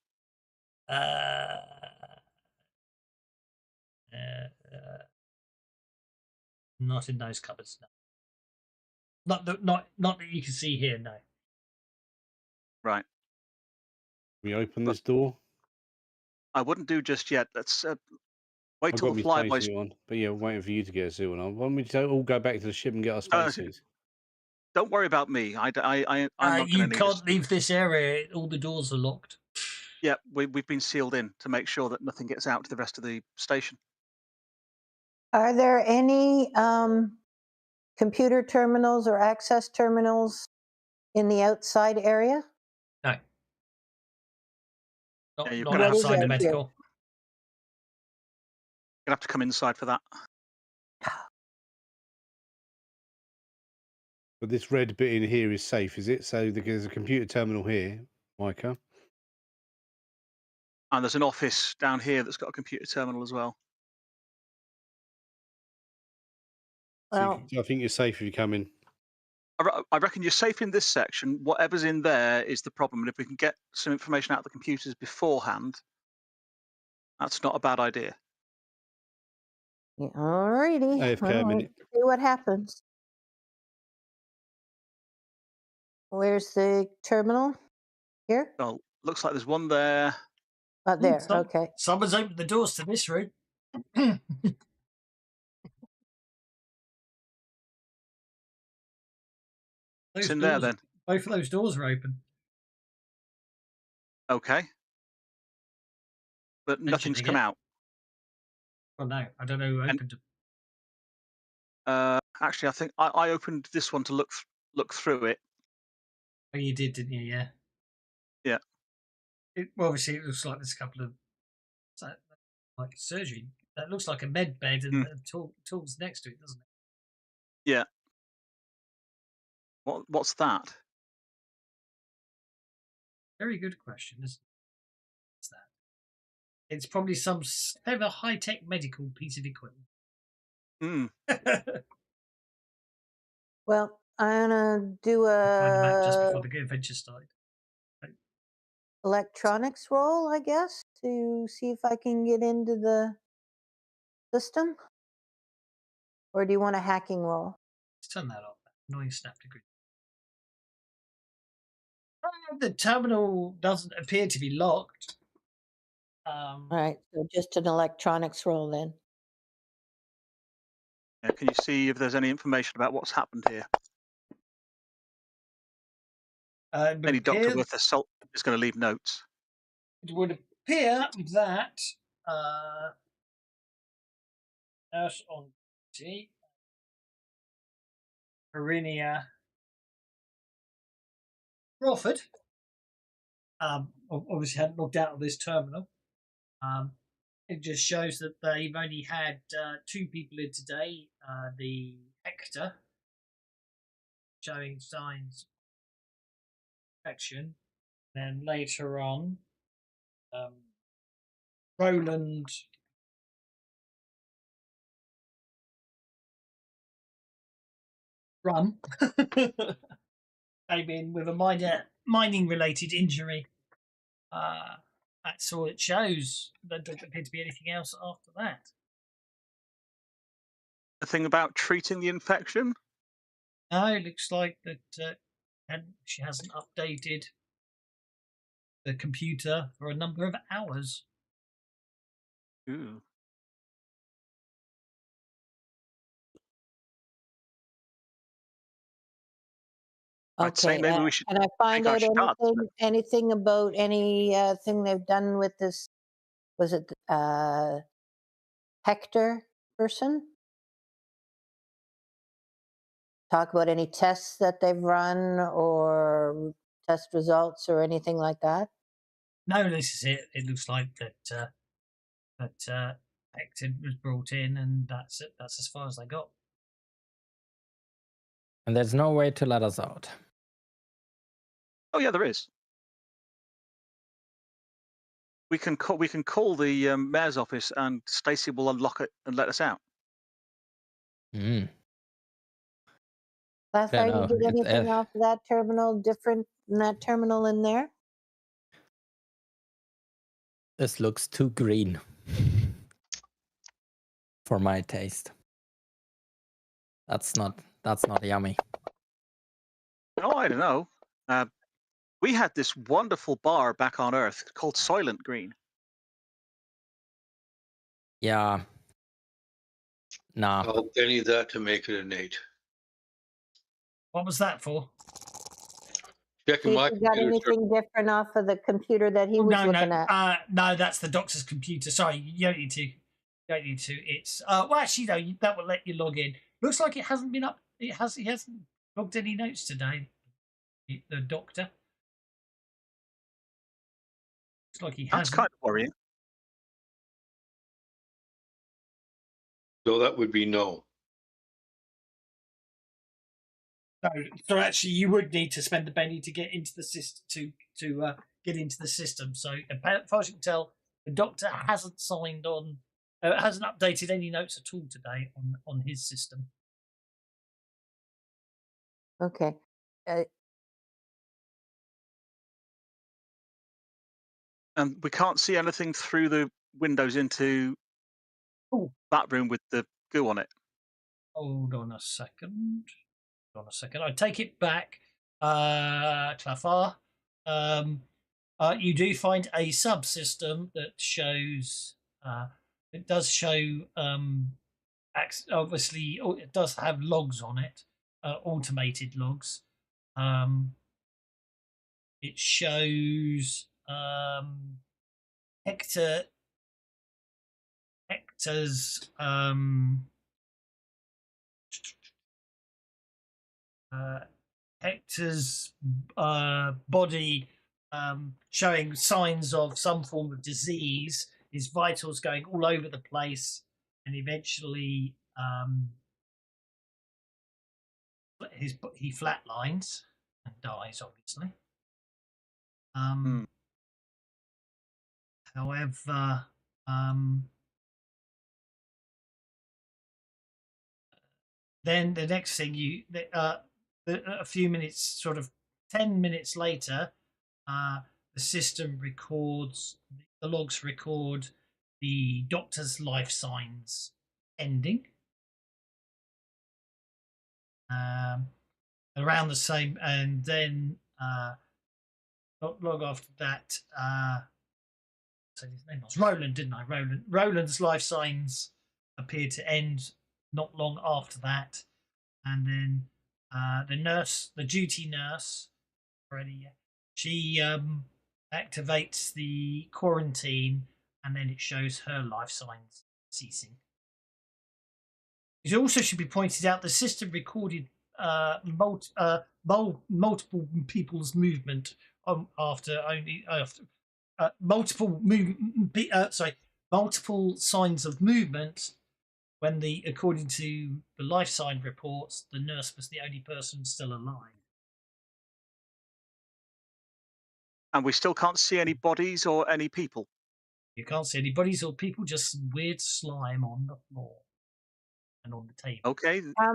Not in those cupboards. No. Not that you can see here. No. Right. We open this door. I wouldn't do just yet. Let's wait I've till got the my flyboys. spacesuit on, but yeah, waiting for you to get a suit on. Why don't we all go back to the ship and get our spacesuits? Don't worry about me. I'm not You going to need can't this. leave this area. All the doors are locked. Yeah, we've been sealed in to make sure that nothing gets out to the rest of the station. Are there any computer terminals or access terminals in the outside area? No. Not, Yeah, you're not gonna have outside the to- medical. You're gonna have to come inside for that. But this red bit in here is safe, is it? So there's a computer terminal here, Micah. And there's an office down here that's got a computer terminal as well. Well, So I think you're safe if you come in. I reckon you're safe in this section. Whatever's in there is the problem. And if we can get some information out of the computers beforehand, that's not a bad idea. yeah, all righty. AFK a minute. See what happens. Where's the terminal? Here? Well, looks like there's one there. Oh, there. Some- Okay. Someone's opened the doors to this room. It's in there then. Both of those doors are open. Okay. But nothing's Mentioning come it. out. Well, no, I don't know who opened them. Actually, I think I opened this one to look through it. Oh, you did, didn't you? Yeah. Yeah. Well, obviously, it looks like there's a couple of like surgery. That looks like a med bed and tools next to it, doesn't it? Yeah. What's that? Very good question, isn't it? What's that? It's probably some clever high-tech medical piece of equipment. Hmm. Well, I'm gonna do Find them out just a before the adventure started. electronics roll, I guess, to see if I can get into the system. Or do you want a hacking roll? Let's turn that off. Annoying snap to grid. The terminal doesn't appear to be locked. All right, so just an electronics roll then. Yeah, can you see if there's any information about what's happened here? Any doctor worth their salt is going to leave notes. It would appear that nurse on duty, Perinia Crawford, obviously hadn't logged out of this terminal. It just shows that they've only had 2 people in today. The Hector showing signs of infection. Then later on, Roland Rum came in with a mining related injury. That's all it shows. There doesn't appear to be anything else after that. The thing about treating the infection? No, it looks like that she hasn't updated the computer for a number of hours. Ooh. I'd say Okay, maybe we should and I find take our out shots. anything about any thing they've done with this? Was it Hector person? Talk about any tests that they've run or test results or anything like that? No, this is it. It looks like that Hector was brought in, and that's it. That's as far as they got. And there's no way to let us out. Oh yeah, there is. We can call the mayor's office, and Stacey will unlock it and let us out. Mm. Last Don't night, you know. did anything off of that terminal different than that terminal in there? This looks too green for my taste. That's not yummy. Oh, I don't know. We had this wonderful bar back on Earth called Soylent Green. Yeah. Nah. I'll penny that to make it an 8. What was that for? Checking See if my you got computer. anything different off of the computer that he Oh, was no, looking no, at. no, that's the doctor's computer. Sorry, you don't need to. You don't need to. It's well, actually, no, that will let you log in. Looks like it hasn't been up. He hasn't logged any notes today. The doctor. Looks like he That's hasn't. kind of worrying. So that would be no. So actually, you would need to spend the penny to get into the system to get into the system. So as far as you can tell, the doctor hasn't signed on, hasn't updated any notes at all today on his system. Okay. And we can't see anything through the windows into that room with the goo on it. Hold on a second. Hold on a second. I take it back. Clafar. You do find a subsystem that shows. It does show. Obviously, it does have logs on it, automated logs. It shows Hector's Hector's body showing signs of some form of disease, his vitals going all over the place, and eventually he flatlines and dies, obviously. However, then the next thing a few minutes, sort of 10 minutes later, the system records, the logs record the doctor's life signs ending. Around the same, and then log after that, so his name was Roland, didn't I? Roland's life signs appeared to end not long after that, and then the duty nurse, Freddie, she activates the quarantine, and then it shows her life signs ceasing. It also should be pointed out the system recorded multiple people's movement multiple signs of movement. When according to the life sign reports, the nurse was the only person still alive. And we still can't see any bodies or any people. You can't see any bodies or people, just some weird slime on the floor and on the table. Okay. How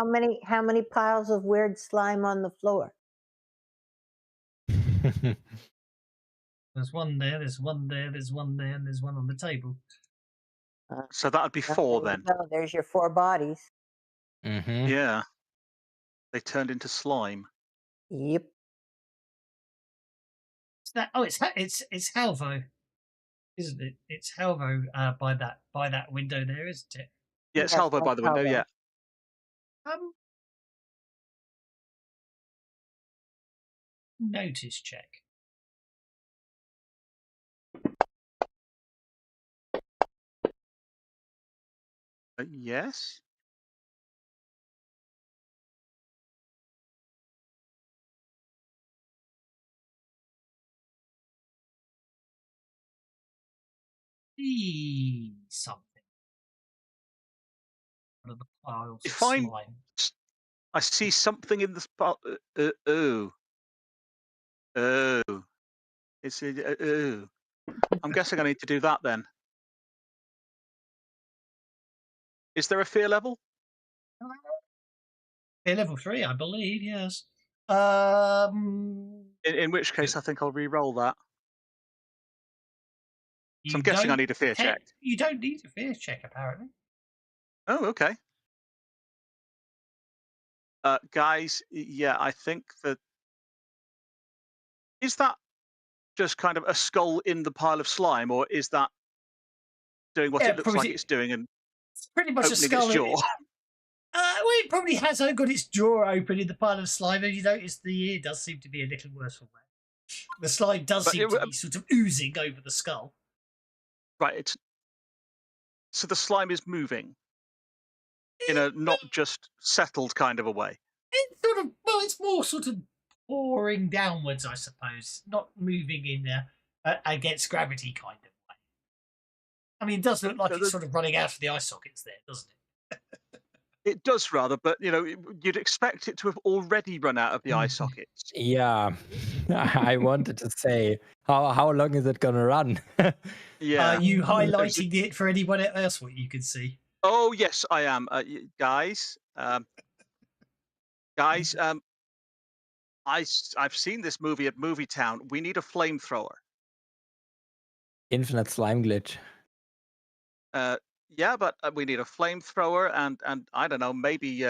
many piles of weird slime on the floor? There's one there, there's one there, there's one there, and there's one on the table. So that would be 4 then. So there's your 4 bodies. Mm-hmm. Yeah. They turned into slime. Yep. It's Halvo, isn't it? It's Halvo by that window there, isn't it? Yeah, it's Yes, Halvo by the window. Halvo. Yeah. Notice check. Yes. See something. One of the piles If of slime. I see something in the spot. Oh. It's I'm guessing I need to do that then. Is there a fear level? Fear level 3, I believe. Yes. In which case, I think I'll re-roll that. So I'm You guessing I don't need a fear check. You don't need a fear check, apparently. Oh, okay. Guys, yeah, I think that is that just kind of a skull in the pile of slime, or is that doing what Yeah, it looks like probably it's doing and it's pretty much a opening its skull. jaw? Well, it probably has got its jaw open in the pile of slime, and you notice the ear does seem to be a little worse for wear. The slime does But seem to be sort of oozing over the skull. right, so the slime is moving in It, a not just settled kind of a way. it's sort of well, it's more sort of pouring downwards, I suppose, not moving in against gravity kind of way. I mean, it does look like it's sort of running out of the eye sockets there, doesn't it? It does rather, but you'd expect it to have already run out of the eye sockets. Yeah, I wanted to say, how long is it gonna run? Yeah. Are you Is highlighting it for anyone else what you can see? Oh yes, I am, guys. Guys, I've seen this movie at Movie Town. We need a flamethrower. Infinite slime glitch. Uh, yeah, but we need a flamethrower and I don't know, maybe.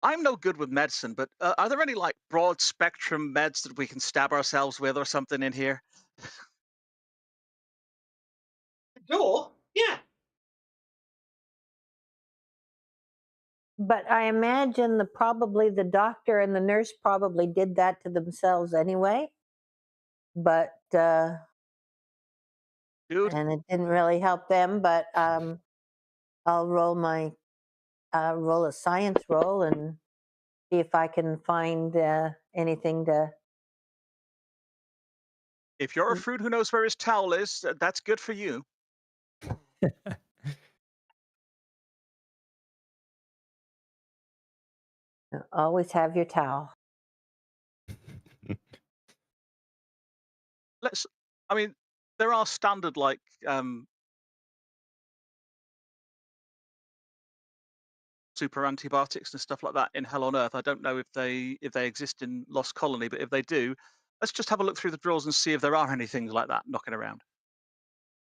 I'm no good with medicine, but are there any like broad spectrum meds that we can stab ourselves with or something in here? Door? Yeah. But I imagine probably the doctor and the nurse probably did that to themselves anyway. But Dude, and it didn't really help them. But I'll roll a science roll and see if I can find anything to. if you're a fruit who knows where his towel is, that's good for you. Always have your towel. I mean, there are standard like super antibiotics and stuff like that in Hell on Earth. I don't know if they exist in Lost Colony, but if they do, let's just have a look through the drawers and see if there are any things like that knocking around,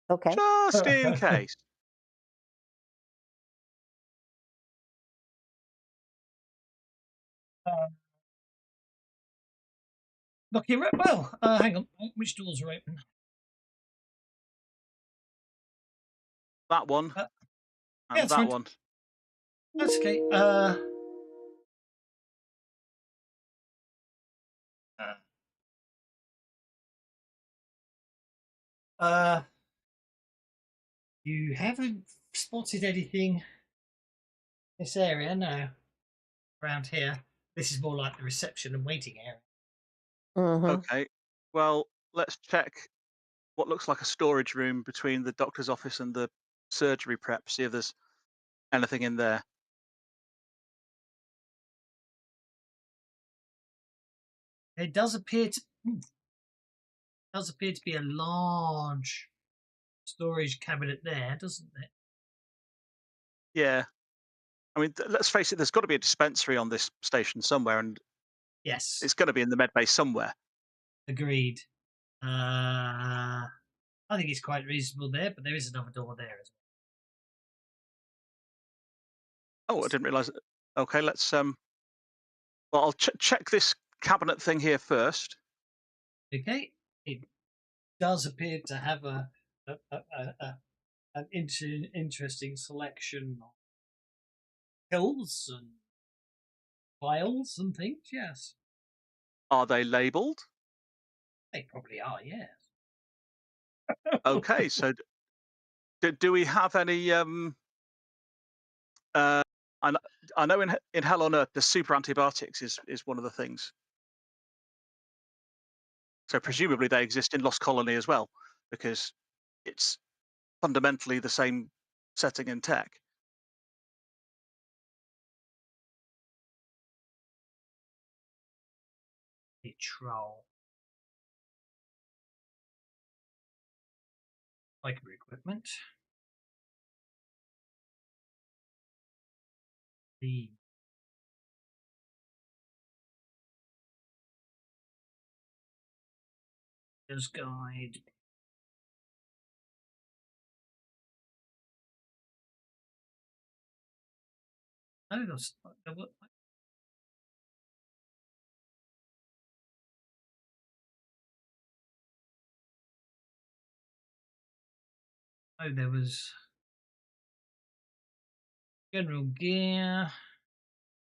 Okay. just in case. Looking well. Hang on. Which doors are open? That one Yeah, and that's that fine. one. That's okay. You haven't spotted anything in this area, no. Around here. This is more like the reception and waiting area. Mm-hmm. Okay, well, let's check what looks like a storage room between the doctor's office and the surgery prep. See if there's anything in there. It does appear to be a large storage cabinet there, doesn't it? Yeah, I mean, let's face it. There's got to be a dispensary on this station somewhere, and Yes. it's going to be in the med bay somewhere. Agreed. I think it's quite reasonable there, but there is another door there as Oh, I didn't realize. Okay, let's well, I'll check this cabinet thing here first. well. Okay. It does appear to have an interesting selection of pills and vials and things. Yes, Are they labelled? they probably are. Yes. Okay, so do we have any? Uh, I, I know in Hell on Earth, the super antibiotics is one of the things. So presumably they exist in Lost Colony as well, because it's fundamentally the same setting and tech. The troll. Biker equipment. The guide. No, there were, oh, there was general gear,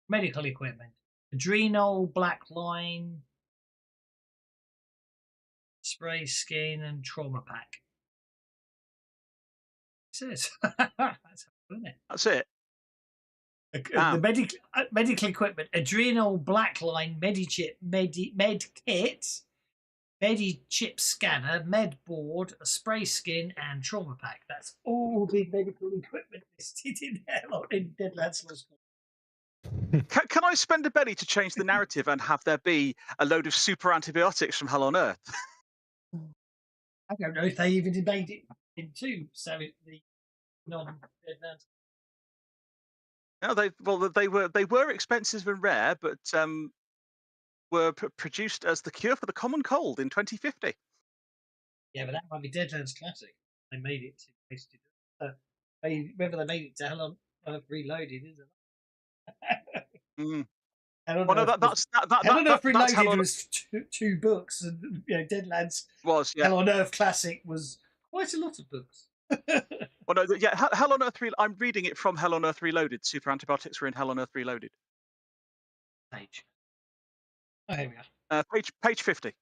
medical equipment, adrenal, black line, spray skin, and trauma pack. It says that's how, isn't it? That's it. The Damn. medical equipment, adrenal, black line, medichip, med kit, medichip scanner, med board, a spray skin, and trauma pack. That's all the medical equipment listed in there in Deadlands Law School. Can I spend a penny to change the narrative and have there be a load of super antibiotics from Hell on Earth? I don't know if they even made it into the non-Deadlands. No, they were expensive and rare, but were produced as the cure for the common cold in 2050. Yeah, but that might be Deadlands Classic. They made it to basically. Whether they made it to Hell on Earth Reloaded, isn't it? Mm. Hell on Well, no, Earth that's Reloaded Hell on was two books, and Deadlands was, yeah. Hell on Earth Classic was quite a lot of books. Well, no, yeah, Hell on Earth. I'm reading it from Hell on Earth Reloaded. Super antibiotics were in Hell on Earth Reloaded. Page. Oh, here we are. Page 50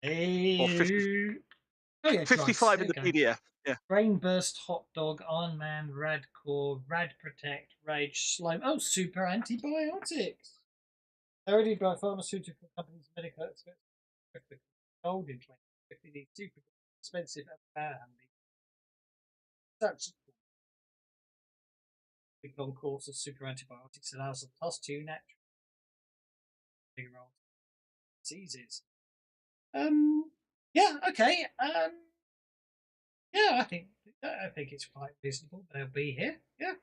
or 50, Oh yeah, 55 in the PDF. Yeah. Brain Burst, Hot Dog, Iron Man, Radcore, Rad Protect, Rage, Slime. Oh, super antibiotics. Already by pharmaceutical companies, medical experts, gold in 2050. These super expensive and power handy. Such a big long course of super antibiotics allows a +2 natural big role diseases. Yeah, okay. Yeah, I think it's quite reasonable. They'll be here. Yeah.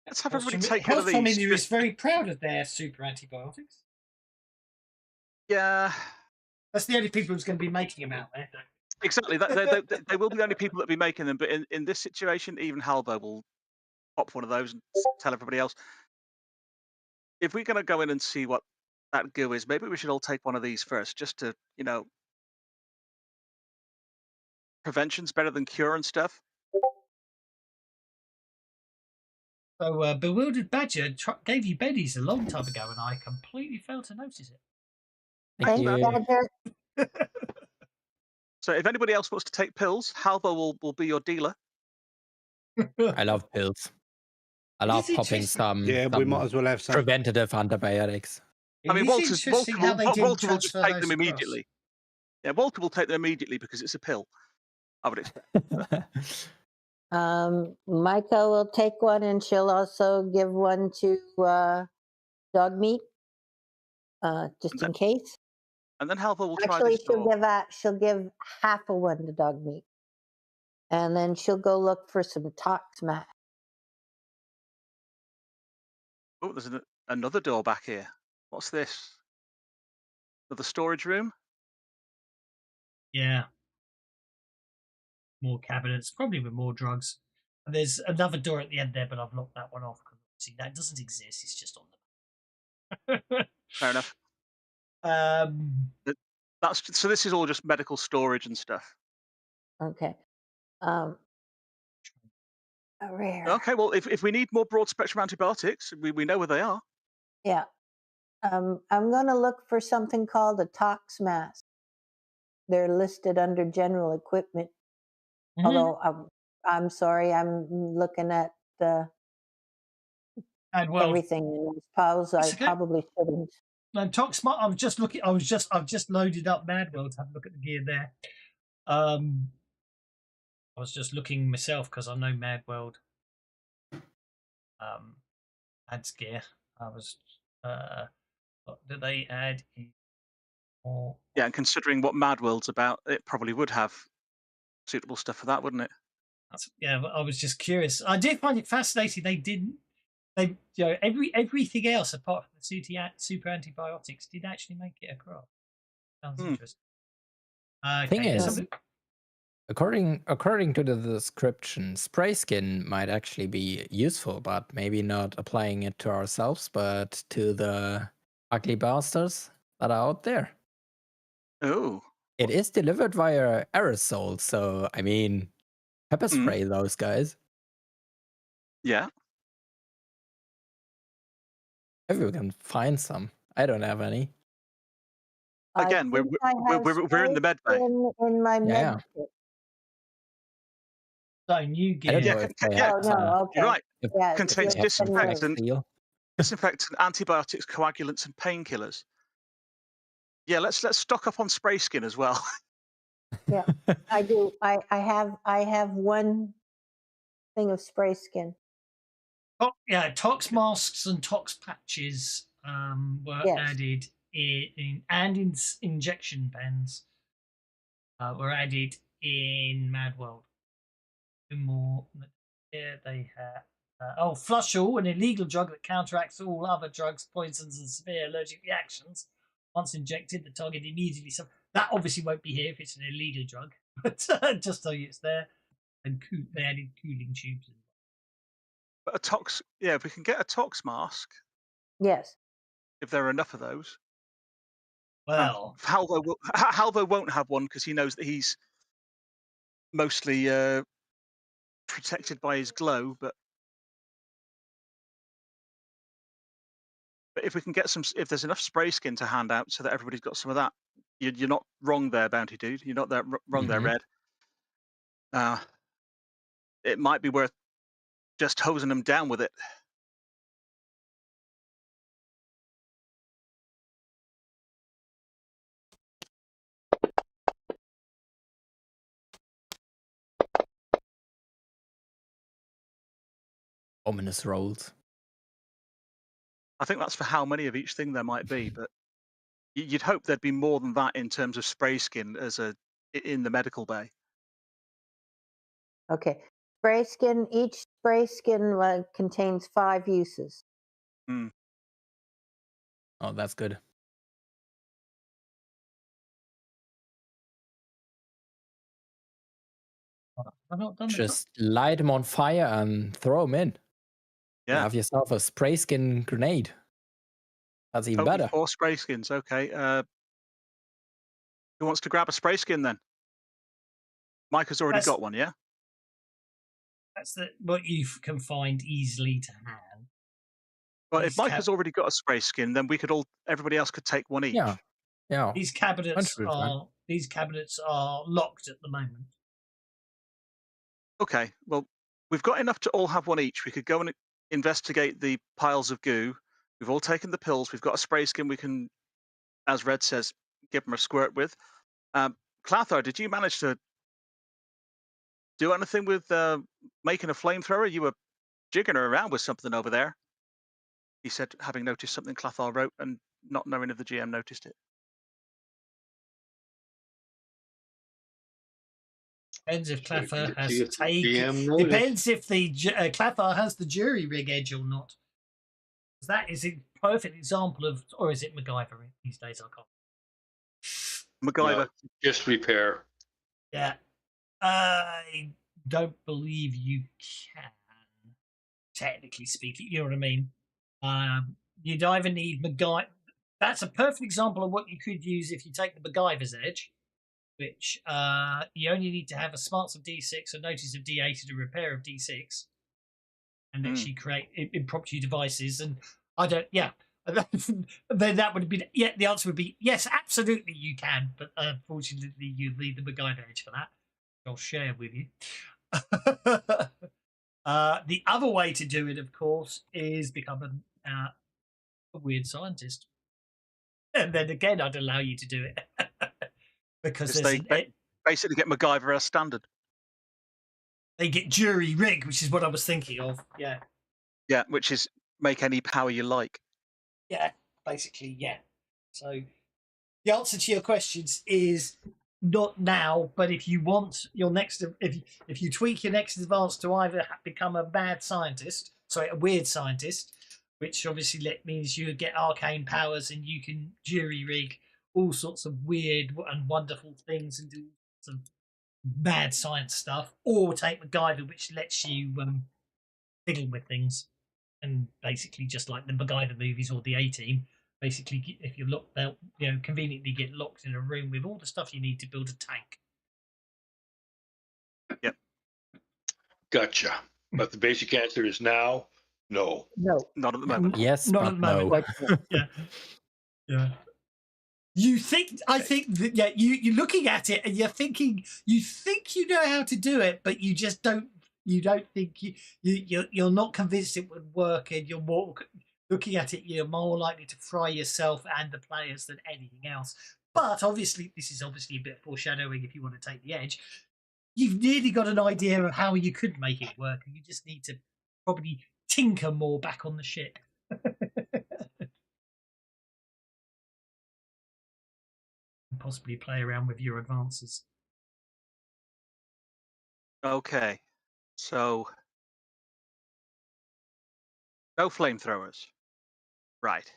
Let's have everybody take one of Health these. India is very proud of their super antibiotics. Yeah. That's the only people who's going to be making them out there. Exactly. They will be the only people that be making them. But in this situation, even Halbo will pop one of those and tell everybody else. If we're going to go in and see what that goo is, maybe we should all take one of these first, just to, prevention's better than cure and stuff. So, Bewildered Badger gave you Beddies a long time ago, and I completely failed to notice it. Thank you. Badger. So if anybody else wants to take pills, Halbo will be your dealer. I love pills. I love popping some. Yeah, we might as well have some. Preventative antibiotics. I mean, Walter will just take them across. immediately. Yeah, Walter will take them immediately because it's a pill. I would expect. Micah will take one, and she'll also give one to dog meat, just in case. And then Halvo will try Actually, this door. she'll give half of one to dog meat, and then she'll go look for some tox mat. Oh, there's another door back here. What's this? Another storage room? Yeah. More cabinets, probably with more drugs. And there's another door at the end there, but I've locked that one off because see that doesn't exist. It's just on the. Fair enough. So this is all just medical storage and stuff. Okay. Rare. Okay, well, if we need more broad spectrum antibiotics, we know where they are. Yeah. I'm going to look for something called a tox mask. They're listed under general equipment. Mhm. Although I'm sorry, I'm looking at everything in these piles. I probably shouldn't. No, Toxmart. I've just loaded up Madworld to have a look at the gear there. I was just looking myself because I know Madworld adds gear. I was what do they add in? Yeah, and considering what Madworld's about, it probably would have suitable stuff for that, wouldn't it? I was just curious. I did find it fascinating. They everything else apart from the super antibiotics did actually make it across. Sounds interesting. Thing is, According to the description, spray skin might actually be useful, but maybe not applying it to ourselves, but to the ugly bastards that are out there. Oh, It is delivered via aerosol, so I mean, pepper spray those guys. yeah. Maybe we can find some. I don't have any. Again, I think I have we're in the med bay. in my med Yeah. kit. So new I don't gear. know if they yeah. Oh have. no, okay. You're right. Yeah, Contains yeah, disinfectant, Steel. antibiotics, coagulants, and painkillers. Yeah, let's stock up on spray skin as well. Yeah, I do. I have one thing of spray skin. Yeah, tox masks and tox patches were Yes. added in injection pens were added in Mad World. Two more. Here they have. Flush All, an illegal drug that counteracts all other drugs, poisons, and severe allergic reactions. Once injected, the target immediately suffers. That obviously won't be here if it's an illegal drug, but just tell you it's there. And they added cooling tubes. But if we can get a tox mask, Yes. if there are enough of those. Well, Halvo won't have one because he knows that he's mostly protected by his glow, but if we can get if there's enough spray skin to hand out so that everybody's got some of that, you're not wrong there, Bounty Dude. You're not wrong there, Red. It might be worth just hosing them down with it. Ominous rolls. I think that's for how many of each thing there might be, but you'd hope there'd be more than that in terms of spray skin in the medical bay. Okay. Spray skin. Each spray skin contains 5 uses. Oh, that's good. I've not done Just light them on fire and throw them in. Yeah. Have yourself a spray skin grenade. That's even better. 4 spray skins. Okay. Who wants to grab a spray skin then? Mike has already got one, yeah? That's what you can find easily to hand. Well, if Mike has already got a spray skin, then everybody else could take one each. Yeah. Yeah. These cabinets 100%. are locked at the moment. Okay. Well, we've got enough to all have one each. We could go and investigate the piles of goo. We've all taken the pills. We've got a spray skin we can, as Red says, give them a squirt with. Clathar, did you manage to do anything with making a flamethrower? You were jigging around with something over there. He said, having noticed something Clathar wrote and not knowing if the GM noticed it. Depends if Clathar has See if the taken. GM noticed. Depends if the Clathar has the jury rig edge or not. That is a perfect example of, or is it MacGyver these days? I can't. MacGyver. No, just repair. Yeah, I don't believe you can. Technically speaking, you know what I mean. You'd either need MacGyver. That's a perfect example of what you could use if you take the MacGyver's edge, which you only need to have a smarts of D6, a notice of D8, and a repair of D6, and actually create impromptu devices. And I don't, yeah. Then that would be, yeah, the answer would be yes, absolutely you can, but unfortunately you need the MacGyver edge for that. I'll share with you. The other way to do it, of course, is become a weird scientist. And then again, I'd allow you to do it. Because they basically get MacGyver as standard. They get jury rig, which is what I was thinking of. Yeah. Yeah, which is make any power you like. Yeah, basically, yeah. So the answer to your questions is not now, but if you want your next, if you tweak your next advance to either become a a weird scientist, which obviously means you get arcane powers and you can jury rig all sorts of weird and wonderful things and do some mad science stuff, or take MacGyver, which lets you fiddle with things, and basically just like the MacGyver movies or the A-Team. Basically, if you're locked, they'll conveniently get locked in a room with all the stuff you need to build a tank. Yep. Gotcha. But the basic answer is now, no. No. Not at the moment. Yes, Not but at the moment. no. Yeah, yeah. I think that you're looking at it and you're thinking you think you know how to do it, but you just don't. You don't think you're not convinced it would work, and you're more looking at it. You're more likely to fry yourself and the players than anything else. But obviously, this is obviously a bit of foreshadowing. If you want to take the edge, you've nearly got an idea of how you could make it work, and you just need to probably tinker more back on the ship. And possibly play around with your advances. Okay. So no flamethrowers. Right.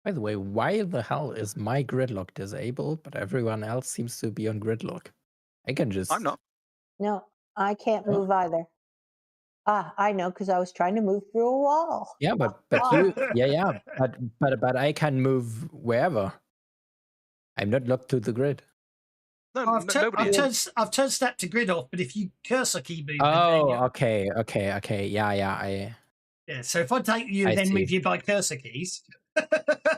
By the way, why the hell is my gridlock disabled, but everyone else seems to be on gridlock? I can just. I'm not. No, I can't Oh. move either. Ah, I know, because I was trying to move through a wall. Yeah, but you, yeah, but I can move wherever. I'm not locked to the grid. No, I've nobody is. turned snap to grid off, but if you cursor key move, Oh, okay. Yeah. Yeah, so if I take you and I then move see. you by cursor keys.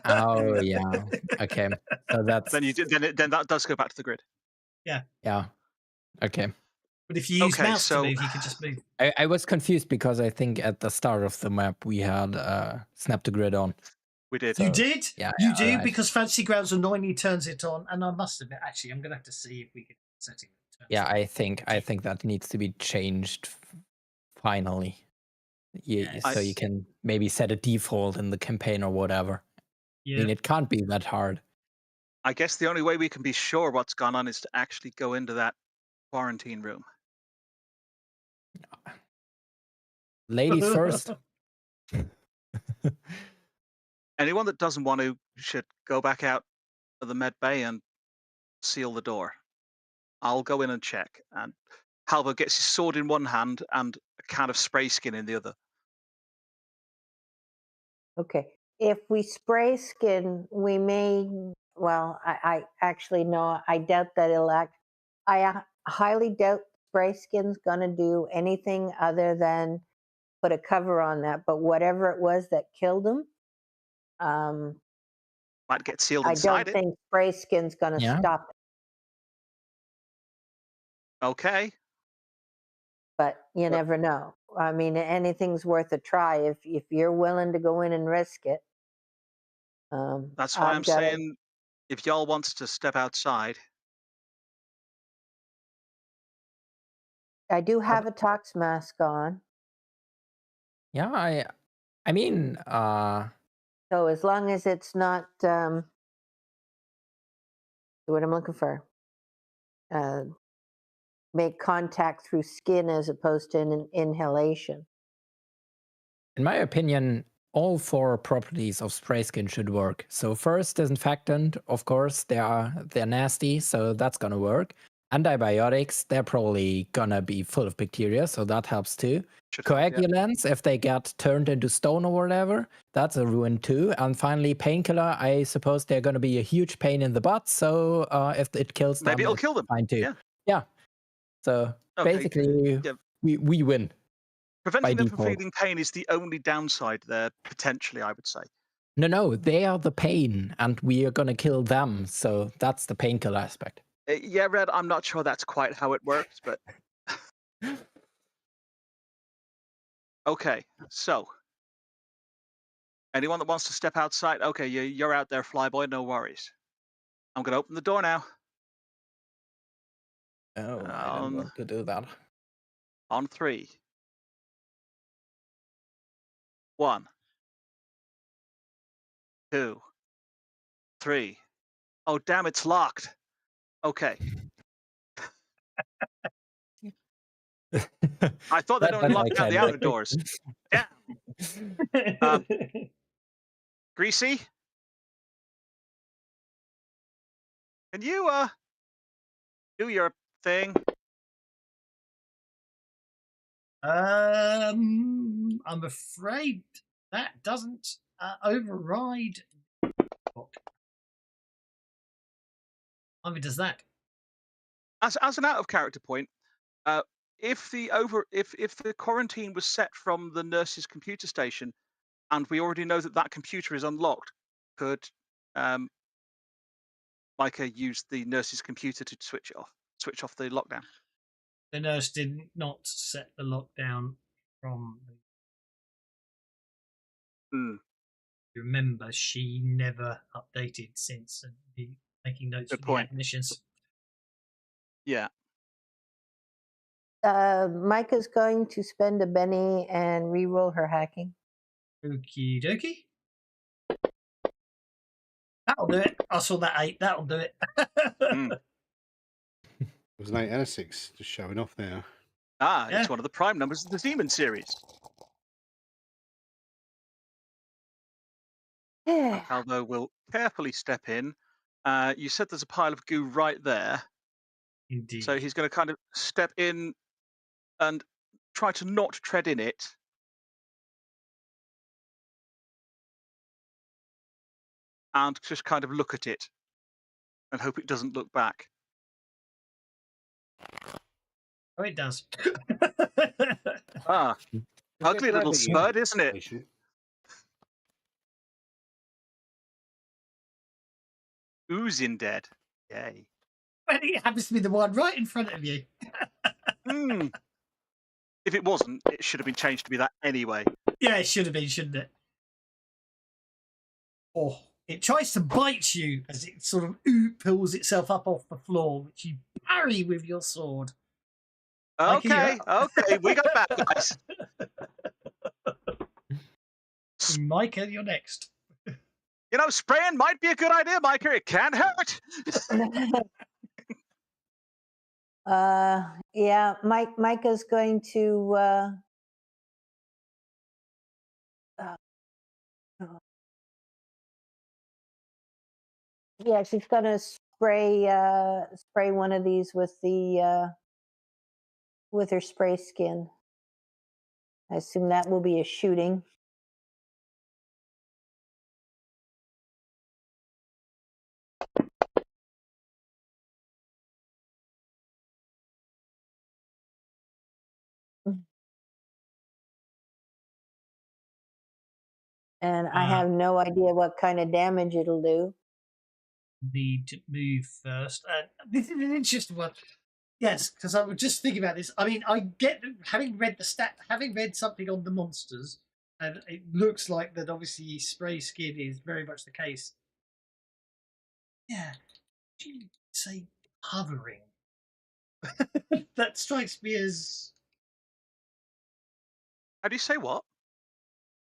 Oh, yeah. Okay. So that's. Then that does go back to the grid. Yeah. Okay. But if you use Okay, mouse so- to move, you can just move. I was confused because I think at the start of the map we had snap to grid on. We did. So- You did? yeah, you yeah, do, alright. because Fancy Grounds annoyingly turns it on. And I must admit, actually, I'm going to have to see if we can setting that turns Yeah, on. I think that needs to be changed finally. Yes. So you can maybe set a default in the campaign or whatever. I Yeah. mean, it can't be that hard. I guess the only way we can be sure what's gone on is to actually go into that quarantine room. Ladies first. Anyone that doesn't want to should go back out of the med bay and seal the door. I'll go in and check. And Halvo gets his sword in one hand and a can of spray skin in the other. Okay. If we spray skin, we may, well, I actually no, I doubt that it'll act. I highly doubt spray skin's going to do anything other than put a cover on that. But whatever it was that killed him, Might get sealed I inside don't it. think spray skin's going to Yeah. stop it. Okay. But you never know. I mean, anything's worth a try if you're willing to go in and risk it. That's why I'm I've got a- saying if y'all wants to step outside, I do have a tox mask on, Yeah, I mean, so as long as it's not what I'm looking for, make contact through skin as opposed to an inhalation. in my opinion, all 4 properties of spray skin should work. So first, disinfectant, of course, they're nasty, so that's gonna work. Antibiotics, they're probably gonna be full of bacteria, so that helps too. should help, yeah. Coagulants, if they get turned into stone or whatever, that's a ruin too. And finally, painkiller, I suppose they're gonna be a huge pain in the butt, so if it kills them, Maybe it'll it's kill them. fine too. Yeah. Yeah. So Okay. basically, Yeah. we win. Preventing them from default. feeling pain is the only downside there, potentially, I would say. No, they are the pain, and we are gonna kill them. So that's the painkiller aspect. Yeah, Red, I'm not sure that's quite how it works, but okay. So, anyone that wants to step outside, okay, you're out there, Flyboy, no worries. I'm going to open the door now. Oh, I don't want to do that. On 3. 1, 2, 3. Oh, damn, it's locked. Okay. I thought they'd That only I locked down the can outer do. doors. Yeah. Greasy? Can you do your thing? I'm afraid that doesn't override. Neither does that. As an out of character point, if the quarantine was set from the nurse's computer station, and we already know that that computer is unlocked, could Micah use the nurse's computer to switch off the lockdown? The nurse did not set the lockdown from. Remember, she never updated since making notes Good for point. the admissions. Yeah. Micah's going to spend a Benny and re-roll her hacking. Okie dokie. That'll do it. I saw that 8. That'll do it. It was an 8 and a 6, just showing off there. It's one of the prime numbers of the Demon series. Alvo will carefully step in. You said there's a pile of goo right there. Indeed. So he's going to kind of step in and try to not tread in it. And just kind of look at it and hope it doesn't look back. Oh, it does. Ugly little spud, isn't it? Oozing dead. Yay. Well, it happens to be the one right in front of you. If it wasn't, it should have been changed to be that anyway. Yeah, it should have been, shouldn't it? Oh, it tries to bite you as it sort of pulls itself up off the floor, which you parry with your sword. Okay, we got bad guys. Micah, you're next. You know, spraying might be a good idea, Micah. It can't hurt. Yeah, Micah's going to yeah, she's gonna spray one of these with the with her spray skin. I assume that will be a shooting. And I have no idea what kind of damage it'll do. Need to move first. This is an interesting one. Yes, because I was just thinking about this. I mean, I get having read something on the monsters, and it looks like that. Obviously, spray skin is very much the case. Yeah, you say hovering. That strikes me as. How do you say what?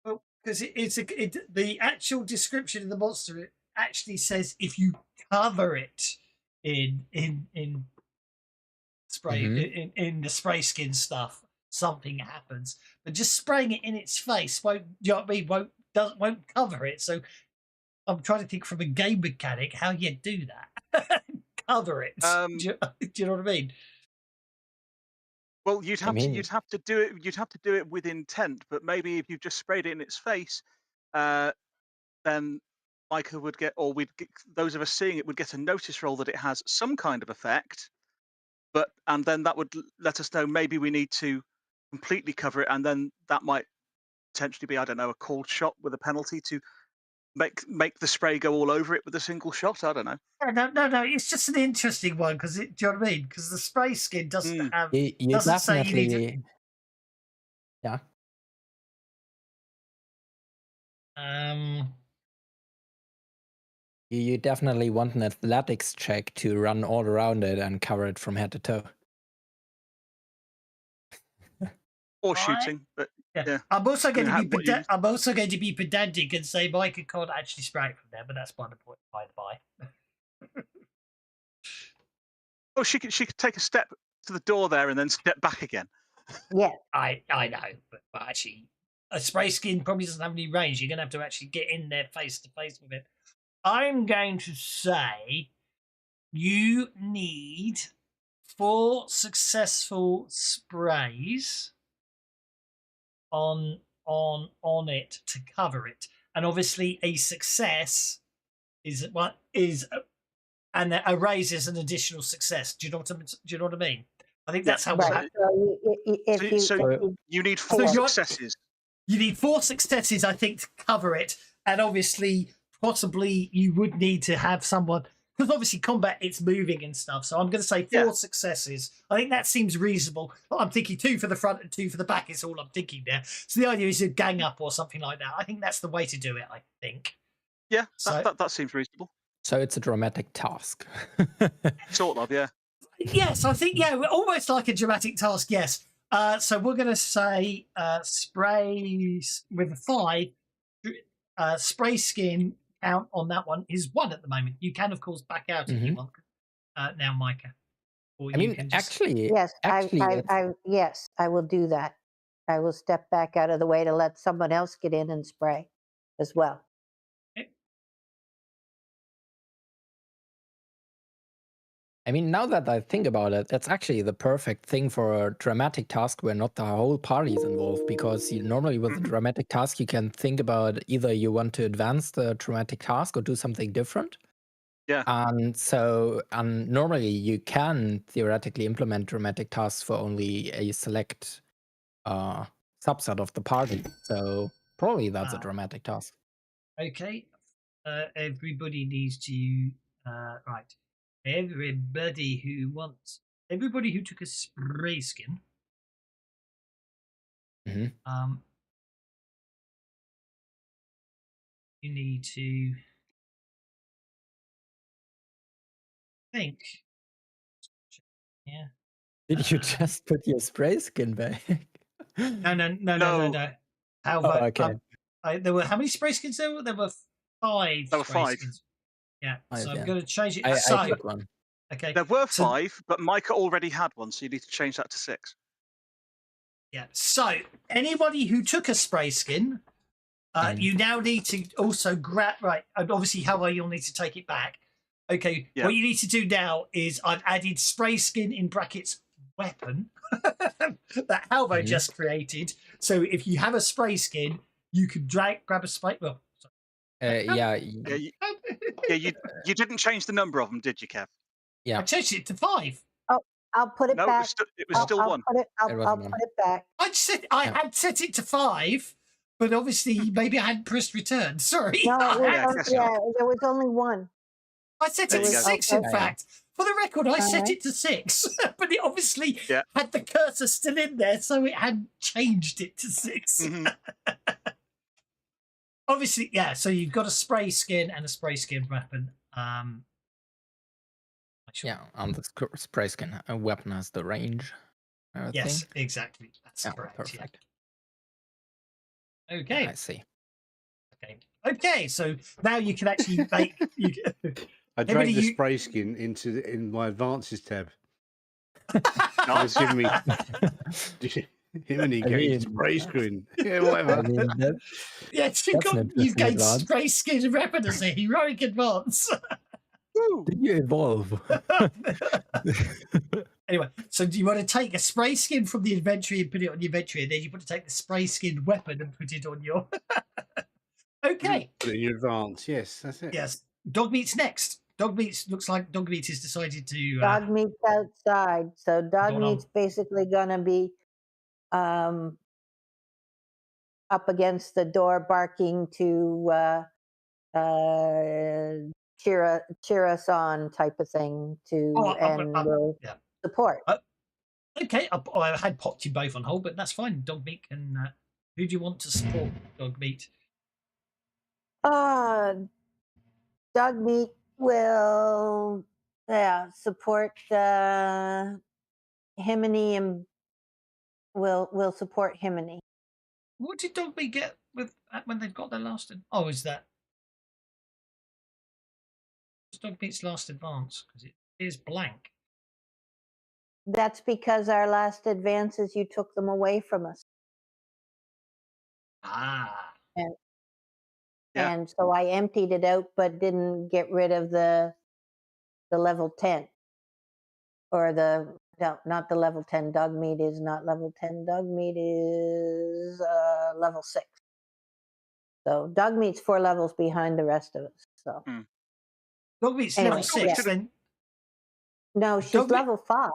Well, because the actual description of the monster, it actually says if you cover it in spray in the spray skin stuff, something happens. But just spraying it in its face won't, you know what I mean, won't cover it. So I'm trying to think from a game mechanic how you do that. Cover it. Do you know what I mean? Well, you'd have to do it. You'd have to do it with intent. But maybe if you just sprayed it in its face, then Micah would get, or those of us seeing it would get a notice roll that it has some kind of effect. And then that would let us know maybe we need to completely cover it, and then that might potentially be, I don't know, a cold shot with a penalty to make the spray go all over it with a single shot. I don't know. No. It's just an interesting one because do you know what I mean? Because the spray skin doesn't have. You doesn't definitely. say you need to... Yeah. You definitely want an athletics check to run all around it and cover it from head to toe. Or shooting, but yeah. I'm also going to be pedantic and say Micah can't actually spray it from there, but that's by the point, by the by. Oh, she could take a step to the door there and then step back again. Yeah, I know, but actually, a spray skin probably doesn't have any range. You're going to have to actually get in there face to face with it. I'm going to say you need 4 successful sprays on it to cover it, and obviously a success is what is, and a raise is an additional success. Do you know what I mean? I think that's how. Right. So if you, So if you you need So 4 you're- successes. You need 4 successes, I think, to cover it, and obviously, possibly, you would need to have someone, because obviously combat, it's moving and stuff. So I'm going to say 4 Yeah. successes. I think that seems reasonable. I'm thinking 2 for the front and 2 for the back is all I'm thinking there. So the idea is to gang up or something like that. I think that's the way to do it, I think. Yeah, So- that seems reasonable. So it's a dramatic task. Sort of, yeah. Yes, I think, yeah, almost like a dramatic task, yes. So we're going to say sprays with a 5. Spray skin count on that one is 1 at the moment. You can, of course, back out if you want now, Micah. Or I you mean, can just... actually, yes, it's- yes, I will do that. I will step back out of the way to let someone else get in and spray as well. I mean, now that I think about it, that's actually the perfect thing for a dramatic task where not the whole party is involved. Because normally with a dramatic task, you can think about either you want to advance the dramatic task or do something different. Yeah. And so, normally you can theoretically implement dramatic tasks for only a select subset of the party. So probably that's a dramatic task. Okay. Everybody needs to... right. Everybody who took a spray skin. Mhm. You need to think. Yeah. Did you just put your spray skin back? No. How Oh, about okay. there were how many spray skins there were? There were 5 There were spray 5. skins. Yeah. 5, So I'm yeah. going to change it. I So took one. okay. There were So- 5, but Micah already had one, so you need to change that to 6. Yeah. So anybody who took a spray skin, you now need to also grab, right, and obviously however you'll need to take it back. Okay, Yeah. what you need to do now is I've added spray skin in brackets weapon that Halvo just created. So if you have a spray skin, you can grab a spray. Well, Yeah. You didn't change the number of them, did you, Kev? Yeah. I changed it to 5. I'll put it No, back. it was still I'll 1. Put it, It was I'll 1. put it back. I had set it to 5, but obviously maybe I hadn't pressed return. Sorry. No, Yeah, guess not. there was only 1. I set There it to you go. 6, in Okay. fact. For the record, I set Alright. it to 6, but it obviously Yeah. had the cursor still in there, so it had changed it to 6. Mhm. Obviously, yeah, so you've got a spray skin and a spray skin weapon. Yeah, on the spray skin, a weapon has the range. Yes, Thing. exactly. That's Yeah, correct. perfect. Yeah. Okay. I see. Okay. So now you can actually make. I Everybody dragged the you- spray skin in my advances tab. Nice. It's giving me him and he I getting mean- spray screen. Yeah, I whatever. mean, that, Yes, That's an you've interesting gained advance. spray skin weapon as a heroic advance. Woo. did you evolve? Anyway, so do you want to take a spray skin from the inventory and put it on your inventory, and then you want to take the spray skin weapon and put it on your... Okay. Put it in your advance. Yes, that's it. Yes. Dog meat's next. Dog meat's looks like dog meat has decided to... Dog meat's outside. So dog Hold on. meat's basically going to be up against the door barking to cheer us on type of thing will yeah. support. Okay, I had popped you both on hold, but that's fine. Dog meat can... who do you want to support dog meat? Dog meat will support Himini and will support Himini. What did dog meat get with when they've got their last... Oh, is that... It's dog meat's last advance, because it is blank. That's because our last advances you took them away from us. Ah. Yeah. And so I emptied it out but didn't get rid of the the level 10. Or no, not the level 10. Dog meat is not level 10. Dog meat is level 6. So dog meat's 4 levels behind the rest of us. So Dog meat's Anyway, level Probably 6. should Then no, she's Dog meat- level 5.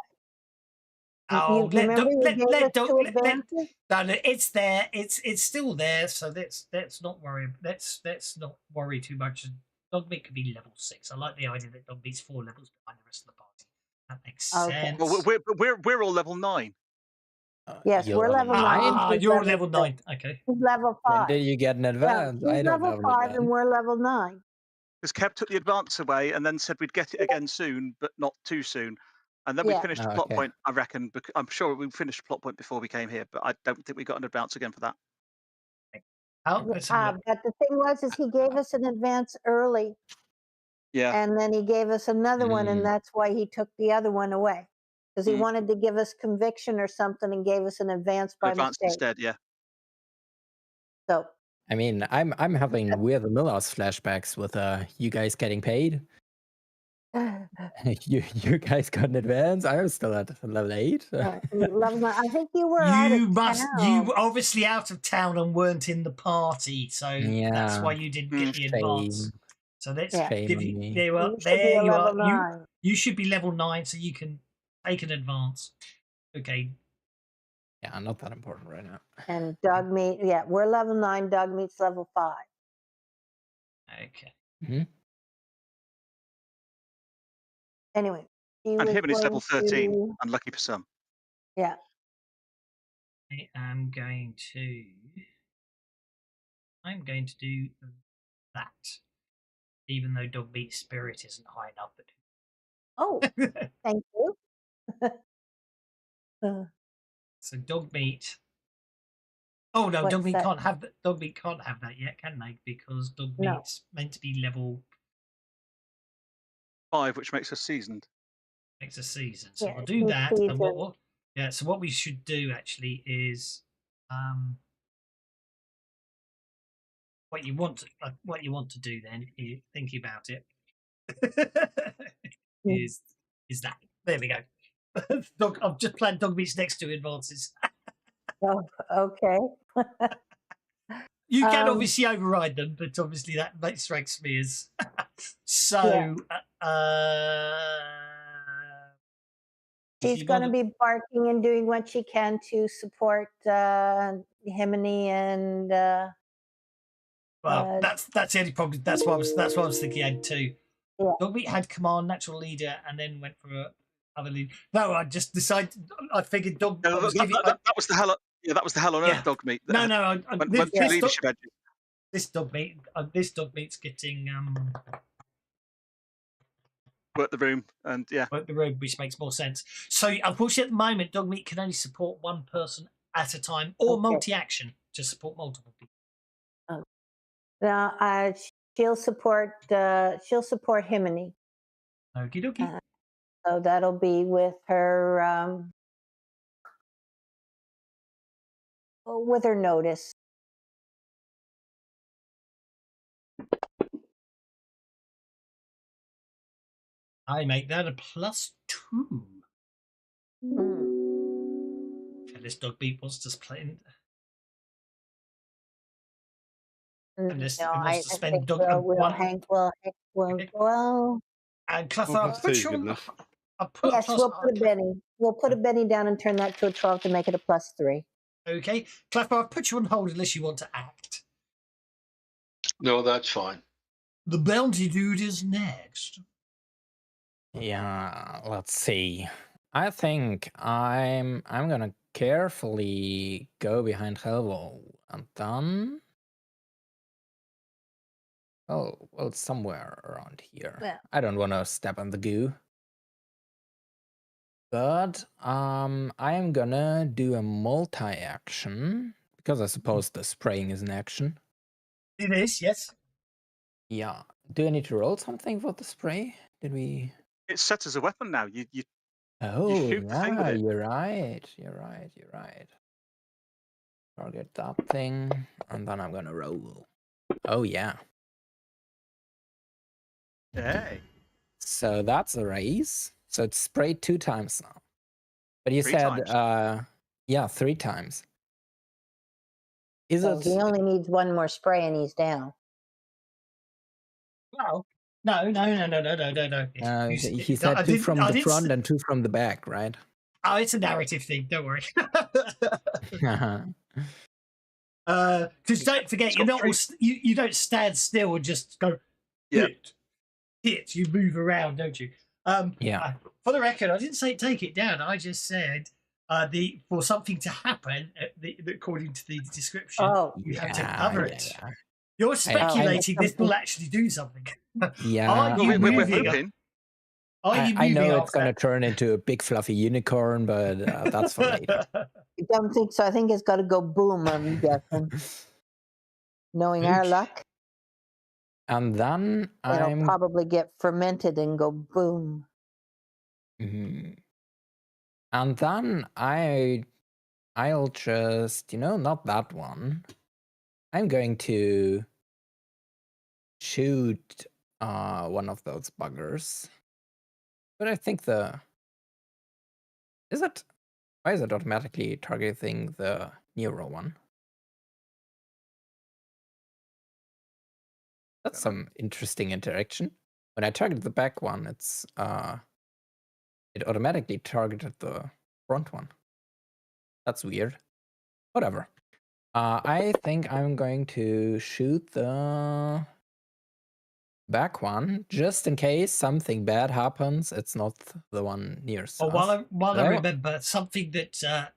oh, You remember you gave us 2 advances? no, it's there. It's still there. So let's not worry. Let's not worry too much. Dog meat could be level 6. I like the idea that dog meat's 4 levels behind the rest of the party. That makes Okay. sense. Well, we're all level 9. Yes, You're we're level 9. Ah, she's you're level 9. 6. Okay. She's level When 5. did you get an Yeah, advance? she's I don't level have an 5 and advance. we're level 9. Because Kev took the advance away and then said we'd get it again soon, but not too soon. And then we Yeah. finished the Oh, plot okay. point, I reckon. I'm sure we finished the plot point before we came here, but I don't think we got an advance again for that. Let's have a look. But the thing was, is he gave us an advance early, Yeah. and then he gave us another one, and Mm. that's why he took the other one away, because he Mm. wanted to give us conviction or something, and gave us an advance by Advance mistake. instead, yeah. So I mean, I'm having We're the Millers flashbacks with you guys getting paid. you guys got an advance. I was still at level 8. level 9. I think you were out of town. You were obviously out of town and weren't in the party, so that's Yeah. why you didn't get the advance. Shame. So let's Yeah. Shame give on you. me. There, You should be there a you level are. 9. You should be level 9, so you can take an advance. Okay. Yeah, not that important right now. And dog meat, yeah, we're level 9. Dog meat's level 5. Okay. Mhm. Anyway, he And was him and he's level going 13. to- Unlucky for some. Yeah. I am going to. I'm going to do that, even though dog meat spirit isn't high enough. Oh, thank you. So dog meat. Oh no, dog What's meat that? can't have that. Dog meat can't have that yet, can they? Because dog No. meat's meant to be level 5, which makes us seasoned. next a season. So Yeah, we'll do she's that. And seasoned. yeah. So what we should do actually is what you want to do then, thinking about it, is that. There we go. I've just planned dog meats next to advances. Oh, okay. You can obviously override them, but obviously that strikes me as so. She's going to be barking and doing what she can to support Himini and. Well, that's the only problem. That's what I was thinking. Ed too. Yeah. Dogmeat had command, natural leader, and then went for other lead. No, I just decided. I figured dog. No, that was the hell. That was the hell on earth dog meat. No. This dog meat's getting work the room and work the room, which makes more sense. So unfortunately, at the moment, dog meat can only support one person at a time, or multi-action to support multiple people. Now she'll support Himini. Okie dokie. So that'll be with her notice. I make that a +2. This dog meat wants to play. Unless No, it wants I to spend think dog Hank will. Well. And Clef, Well, I'll put +2 you good on. enough. Yes, we'll put a Benny. We'll put a Benny down and turn that to a 12 to make it a +3. Okay, Clef, I'll put you on hold unless you want to act. No, that's fine. The bounty dude is next. Yeah, let's see. I think I'm gonna carefully go behind Helvo and then. Oh, well, somewhere around here. Yeah. I don't want to step on the goo. But I am gonna do a multi-action because I suppose the spraying is an action. It is, yes. Yeah. Do I need to roll something for the spray? Did we? it's set as a weapon now. You Oh, shoot the thing with yeah, it. you're right. You're right. Target that thing, and then I'm gonna roll. Oh yeah. Hey. So that's a raise. So it's sprayed 2 times now. But you 3 said, times. yeah, 3 times. Is So it? he only needs one more spray and he's down. No. No. He said 2 from the front and 2 from the back, right? Oh, it's a narrative thing. Don't worry. Uh-huh. Because don't forget, you're not all, you don't stand still and just go hit. You move around, don't you? Yeah. For the record, I didn't say take it down. I just said for something to happen, according to the description, you have to cover it. Yeah. You're speculating this will actually do something. Yeah. Are you We're moving? hoping. I know it's going to turn into a big fluffy unicorn, but that's for later. I don't think so. I think it's got to go boom, I'm guessing. Knowing our luck, And then it'll probably get fermented and go boom. Mhm. And then I'll just, not that one. I'm going to shoot one of those buggers. But I think why is it automatically targeting the neuro one? That's some interesting interaction. When I target the back one, it automatically targeted the front one. That's weird. Whatever. I think I'm going to shoot the back one just in case something bad happens. It's not the one near us. While I remember something that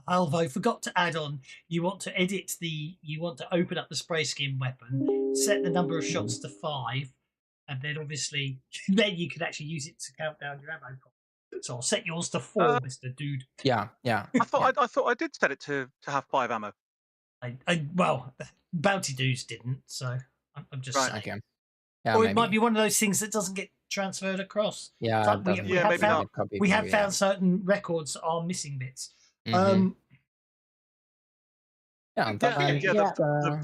Alvo forgot to add on, you want to open up the spray skin weapon, set the number of shots to 5, and then obviously then you can actually use it to count down your ammo. So I'll set yours to 4, Mr. Dude. Yeah. I thought I did set it to have 5 ammo. Well, bounty dudes didn't, so I'm just saying. Okay. Yeah, Or it might be one of those things that doesn't get transferred across. Yeah, we have found certain records are missing bits. The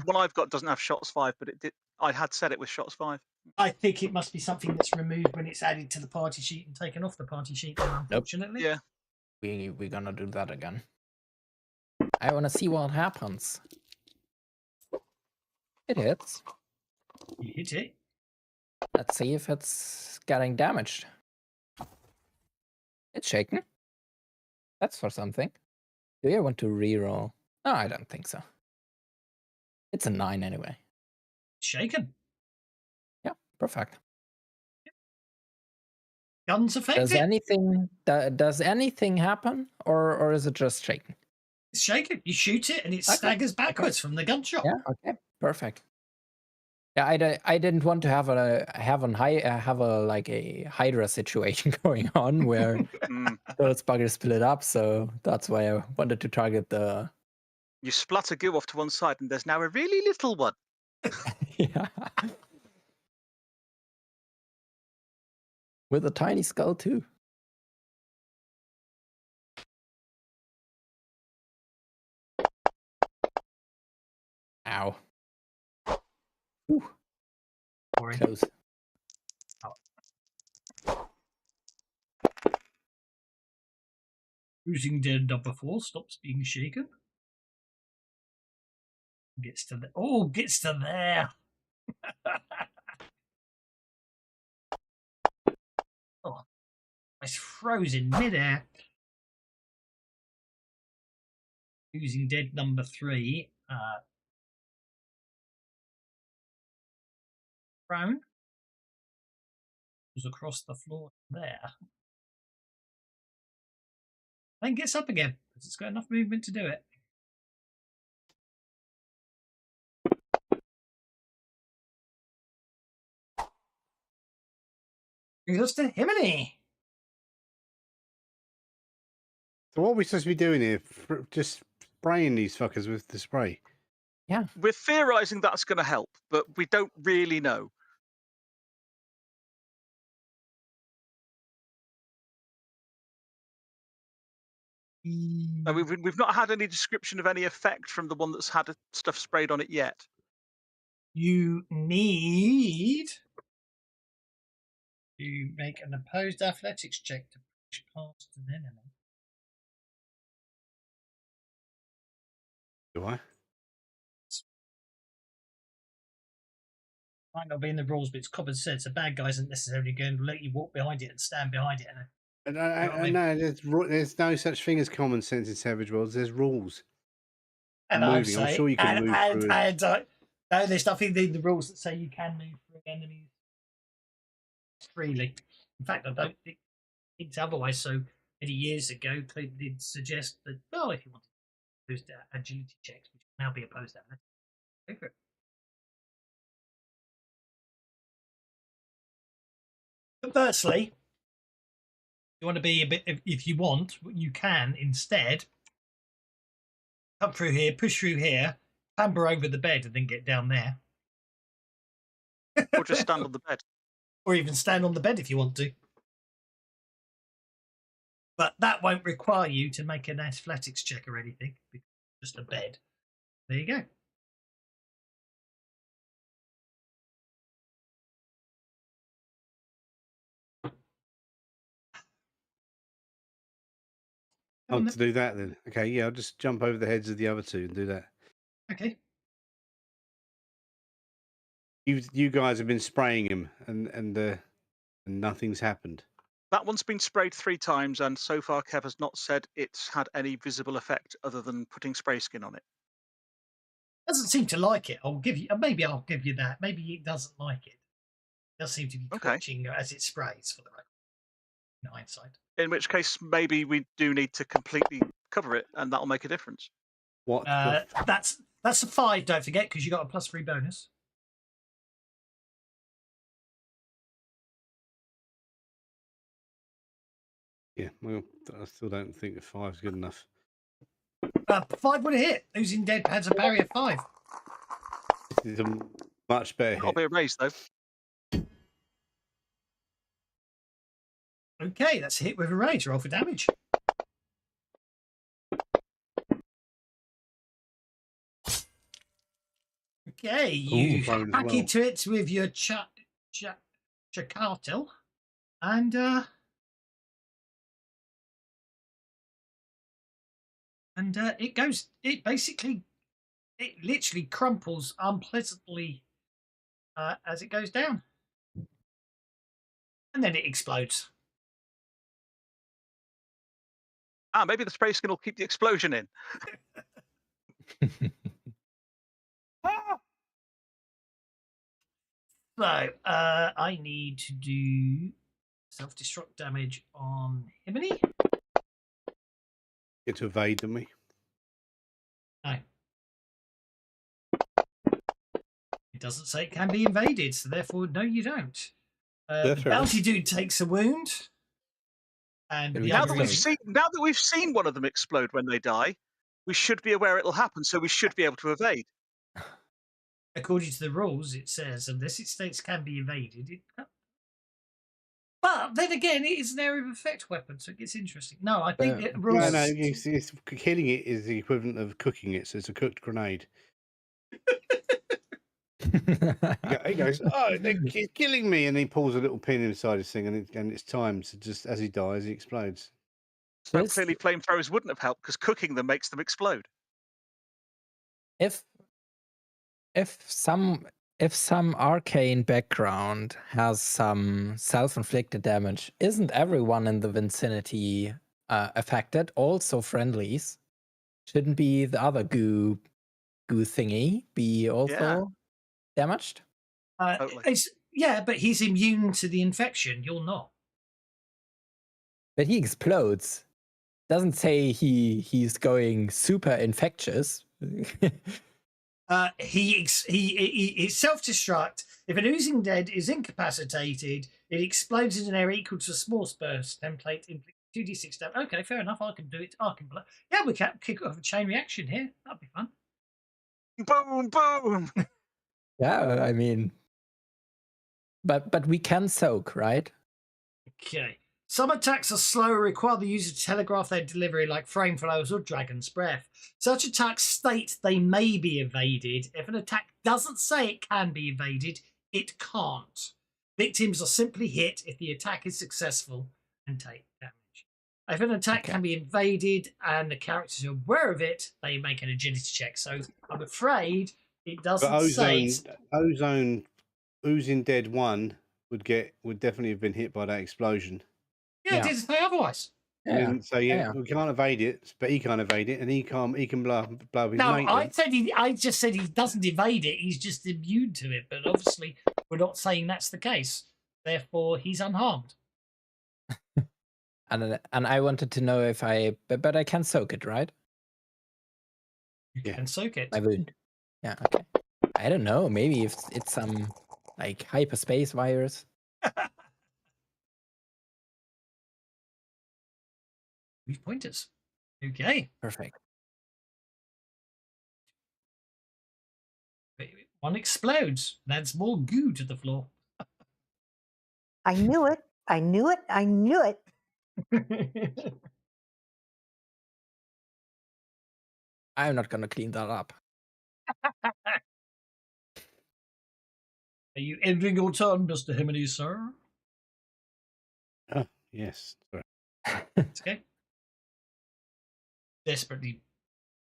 one I've got doesn't have shots 5, but it did. I had set it with shots 5. I think it must be something that's removed when it's added to the party sheet and taken off the party sheet. Unfortunately, yeah, we're gonna do that again. I want to see what happens. It hits. You hit it. Let's see if it's getting damaged. It's shaking. That's for something. Do you want to reroll? No, I don't think so. It's a 9 anyway. Shaken. Yeah, perfect. Guns effective. Does anything happen, or is it just shaking? It's shaken. You shoot it and it staggers backwards from the gunshot. Yeah. Okay. Perfect. Yeah, I didn't want to have a Hydra situation going on where those buggers split up, so that's why I wanted to target the. You splatter goo off to one side, and there's now a really little one. Yeah. With a tiny skull too. Ow. Whew. Close. Using dead number 4 stops being shaken. Gets to there. Oh, it's frozen midair. Using dead number 3. Brown goes across the floor there. Then gets up again because it's got enough movement to do it. Brings us to Himini. So what are we supposed to be doing here? Just spraying these fuckers with the spray? Yeah. We're theorising that's going to help, but we don't really know. We've not had any description of any effect from the one that's had stuff sprayed on it yet. You need You make an opposed athletics check to push past an enemy. Do I? Might not be in the rules, but it's common sense. A bad guy isn't necessarily going to let you walk behind it and stand behind it. I know there's no such thing as common sense in Savage Worlds. There's rules. And Moving. I'm sure you can move through. No, there's nothing in the rules that say you can move through enemies freely. In fact, I don't think it's otherwise. So many years ago, Clinton did suggest that, well, if you want to use agility checks, which can now be opposed to, go for it. Conversely, you want to be a bit, if you want, you can instead come through here, push through here, clamber over the bed, and then get down there. Or just stand on the bed. Or even stand on the bed if you want to. But that won't require you to make an athletics check or anything, because it's just a bed. There you go. Oh, to do that then. Okay, yeah, I'll just jump over the heads of the other two and do that. Okay. You guys have been spraying him, and nothing's happened. That one's been sprayed 3 times, and so far Kev has not said it's had any visible effect other than putting spray skin on it. Doesn't seem to like it. Maybe I'll give you that. Maybe it doesn't like it. It does seem to be twitching as it sprays, for the record. In hindsight. In which case, maybe we do need to completely cover it, and that'll make a difference. What? That's a 5. Don't forget, because you got a +3 bonus. Yeah, well, I still don't think a 5 is good enough. 5 would have hit. Losing Dead has a barrier 5. This is a much better hit. I'll be a raise though. Okay, that's a hit with a rage. Roll for damage. Okay, you hack into it with your chakartil, and it goes. It literally crumples unpleasantly as it goes down, and then it explodes. Maybe the spray skin will keep the explosion in. So, I need to do self-destruct damage on Himini. Get to evade, don't we? No. It doesn't say it can be invaded, so therefore, no, you don't. The bounty dude takes a wound. And now that we've seen one of them explode when they die, we should be aware it'll happen, so we should be able to evade. According to the rules, it says unless it states can be evaded, it can't. But then again, it is an area of effect weapon, so it gets interesting. No, I think the rules. No, it's killing it is the equivalent of cooking it, so it's a cooked grenade. He goes, "Oh, they're killing me," and he pulls a little pin inside his thing, and it's timed. So just as he dies, he explodes. So clearly, flamethrowers wouldn't have helped because cooking them makes them explode. If some arcane background has some self-inflicted damage, isn't everyone in the vicinity affected? Also friendlies. Shouldn't be the other goo thingy be also damaged? Totally. But he's immune to the infection. You're not. But he explodes. Doesn't say he's going super infectious. He self-destruct. If an oozing dead is incapacitated, it explodes in an area equal to a small burst template inflict 2d6 damage. Okay, fair enough. I can do it. Yeah, we can kick off a chain reaction here. That'd be fun. Boom, boom. Yeah, I mean, but we can soak, right? Okay. Some attacks are slow and require the user to telegraph their delivery, like flame flows or dragon's breath. Such attacks state they may be evaded. If an attack doesn't say it can be evaded, it can't. Victims are simply hit if the attack is successful and take damage. If an attack can be invaded and the characters are aware of it, they make an agility check. So I'm afraid it doesn't But say. Ozone, Oozing Dead 1 would definitely have been hit by that explosion. Yeah, it didn't say otherwise. It didn't say we can't evade it, but he can't evade it, and he can blow his No, mate. I just said he doesn't evade it. He's just immune to it. But obviously, we're not saying that's the case. Therefore, he's unharmed. And I wanted to know if but I can soak it, right? You can soak it. My wound. Yeah. Okay. I don't know. Maybe if it's some like hyperspace virus. We've pointers. Okay. Perfect. One explodes. Adds more goo to the floor. I knew it. I knew it. I knew it. I'm not gonna clean that up. Are you ending your turn, Mr. Himini, sir? Oh, yes. Sorry. It's okay. Desperately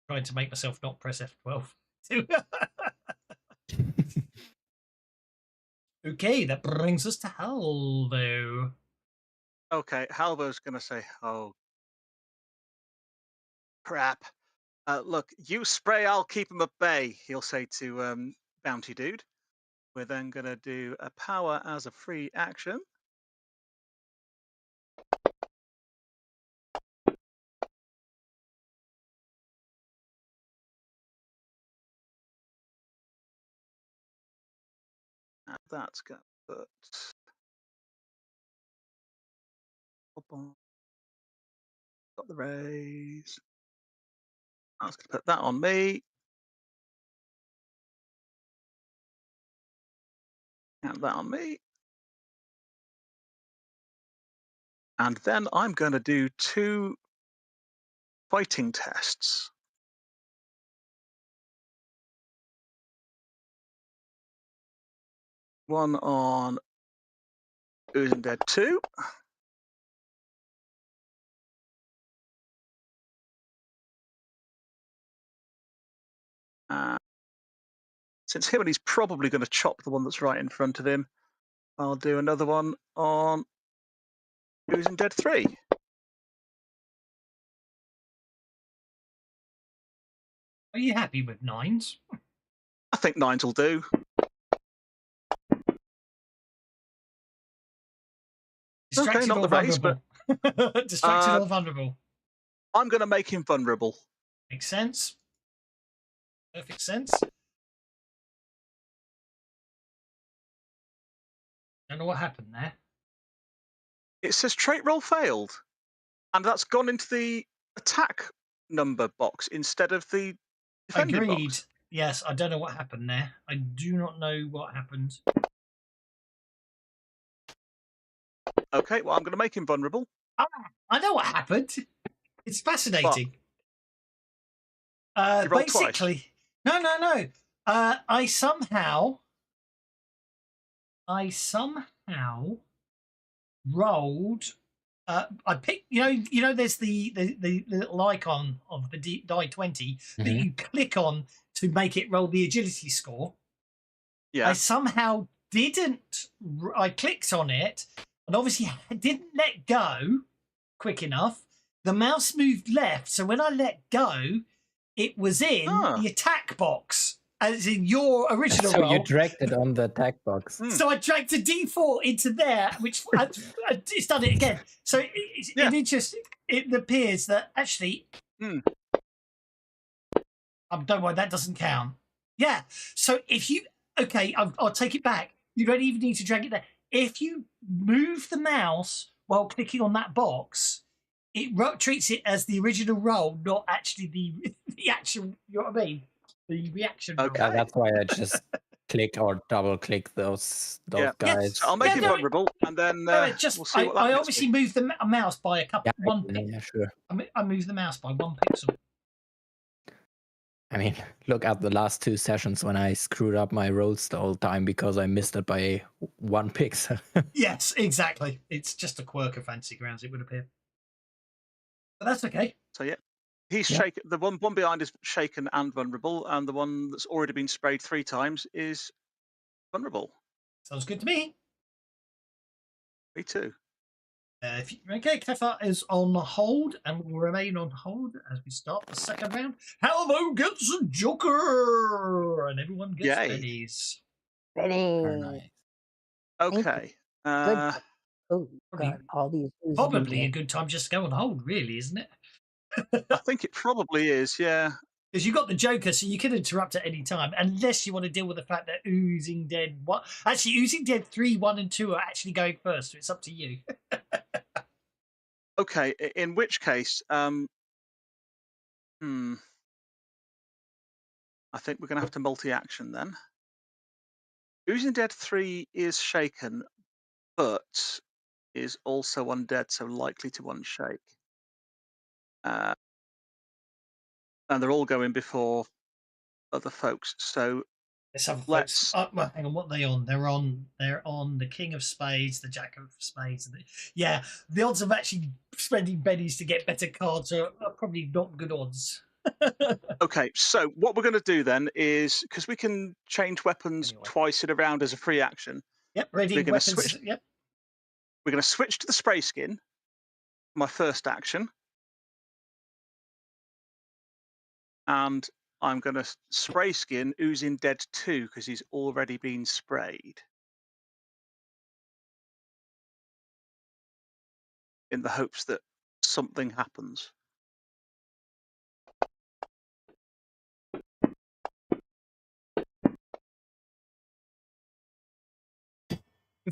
trying to make myself not press F12. Okay, that brings us to Halvo. Okay, Halvo's going to say, oh, crap. Look, you spray, I'll keep him at bay, he'll say to Bounty Dude. We're then going to do a power as a free action. And that's going to put... Got the raise. I was going to put that on me. And that on me. And then I'm going to do 2 fighting tests. One on Oozing Dead 2. Since Himini's probably going to chop the one that's right in front of him, I'll do another one on Oozing Dead 3. Are you happy with 9s? I think 9s will do. Distracted not or the race, vulnerable? Distracted or vulnerable? I'm going to make him vulnerable. Makes sense. Perfect sense. Don't know what happened there. It says trait roll failed, and that's gone into the attack number box instead of the defending Agreed. box. Yes, I don't know what happened there. I do not know what happened. Okay, well, I'm going to make him vulnerable. I know what happened. It's fascinating. You rolled Basically, no. I somehow rolled. I picked. You know. There's the little icon of the die 20 that you click on to make it roll the agility score. Yeah. I somehow didn't. I clicked on it, and obviously I didn't let go quick enough. The mouse moved left, so when I let go, it was in the attack box, as in your original roll. So you dragged it on the attack box. So I dragged a D4 into there, which it's done it again. So it appears that actually, don't worry, that doesn't count. Yeah. So if you, I'll take it back. You don't even need to drag it there. If you move the mouse while clicking on that box, it treats it as the original roll, not actually the actual. You know what I mean? The reaction. Okay, roll. That's why I just click or double click those guys. Yes. So I'll make him vulnerable, and then we'll see what that I gets obviously me. moved the mouse by a couple. Yeah, sure. I moved the mouse by 1 pixel. I mean, look at the last 2 sessions when I screwed up my rolls the whole time because I missed it by 1 pixel. Yes, exactly. It's just a quirk of Fantasy Grounds, it would appear. But that's okay. So yeah, he's Yeah. shaken. The one behind is shaken and vulnerable, and the one that's already been sprayed 3 times is vulnerable. Sounds good to me. Me too. Okay, Cleffa is on hold and will remain on hold as we start the second round. Halvo gets a joker, and everyone gets Yay. pennies. Very Benny. nice. Thank you. Okay. Good. Oh Probably- God, all these. Probably a good time just to go on hold, really, isn't it? I think it probably is. Yeah. Because you've got the Joker, so you can interrupt at any time, unless you want to deal with the fact that Oozing Dead... Actually, Oozing Dead 3, 1 and 2 are actually going first, so it's up to you. Okay. In which case, I think we're going to have to multi-action then. Oozing Dead 3 is shaken, but is also undead, so likely to unshake. And they're all going before other folks. So Let's have a let's. well, hang on, what are they on? They're on the King of Spades, the Jack of Spades, and the odds of actually spending pennies to get better cards are probably not good odds. Okay, so what we're going to do then is, because we can change weapons Anyway. twice in a round as a free action, Yep, ready We're gonna weapons. switch- Yep. we're going to switch to the spray skin. My first action. And I'm going to spray skin Oozing Dead 2 because he's already been sprayed. In the hopes that something happens.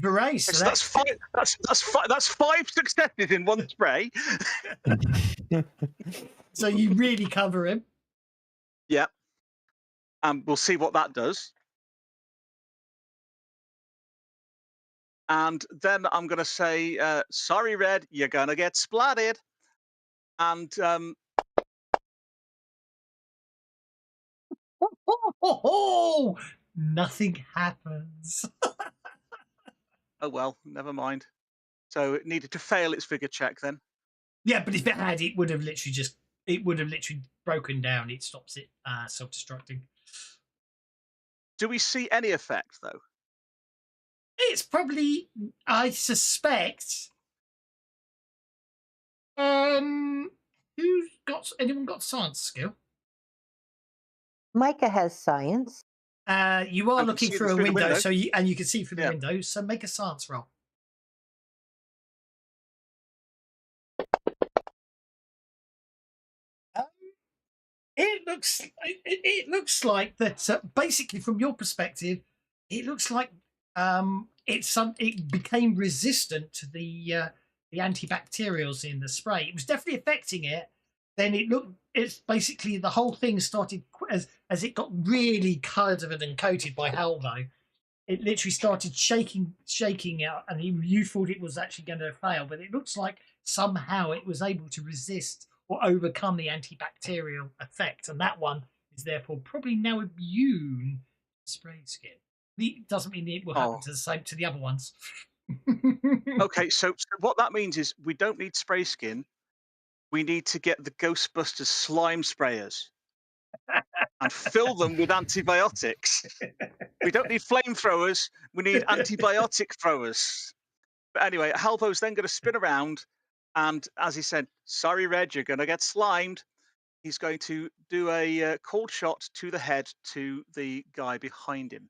Hooray! So So that's 5. That's 5 successes in one spray. so you really cover him. Yeah. And we'll see what that does. And then I'm going to say, sorry, Red, you're going to get splatted. And Nothing happens. oh well, never mind. So it needed to fail its figure check then. Yeah, but if it had, it would have literally broken down. It stops it self-destructing. Do we see any effect though? It's probably, I suspect. Anyone got science skill? Micah has science. You are I can looking see through a through the window, window. so you can see through the Yeah. window. So make a science roll. It looks like that. Basically, from your perspective, it looks like it became resistant to the antibacterials in the spray. It was definitely affecting it. Then it's basically the whole thing started as it got really covered and coated by Halvo. It literally started shaking out, and you thought it was actually going to fail, but it looks like somehow it was able to resist or overcome the antibacterial effect, and that one is therefore probably now immune to spray skin. It doesn't mean it will happen to the other ones. Okay, so what that means is we don't need spray skin. We need to get the Ghostbusters slime sprayers and fill them with antibiotics. We don't need flamethrowers. We need antibiotic throwers. But anyway, Halvo's then going to spin around, and as he said, "Sorry, Red, you're going to get slimed." He's going to do a cold shot to the head to the guy behind him.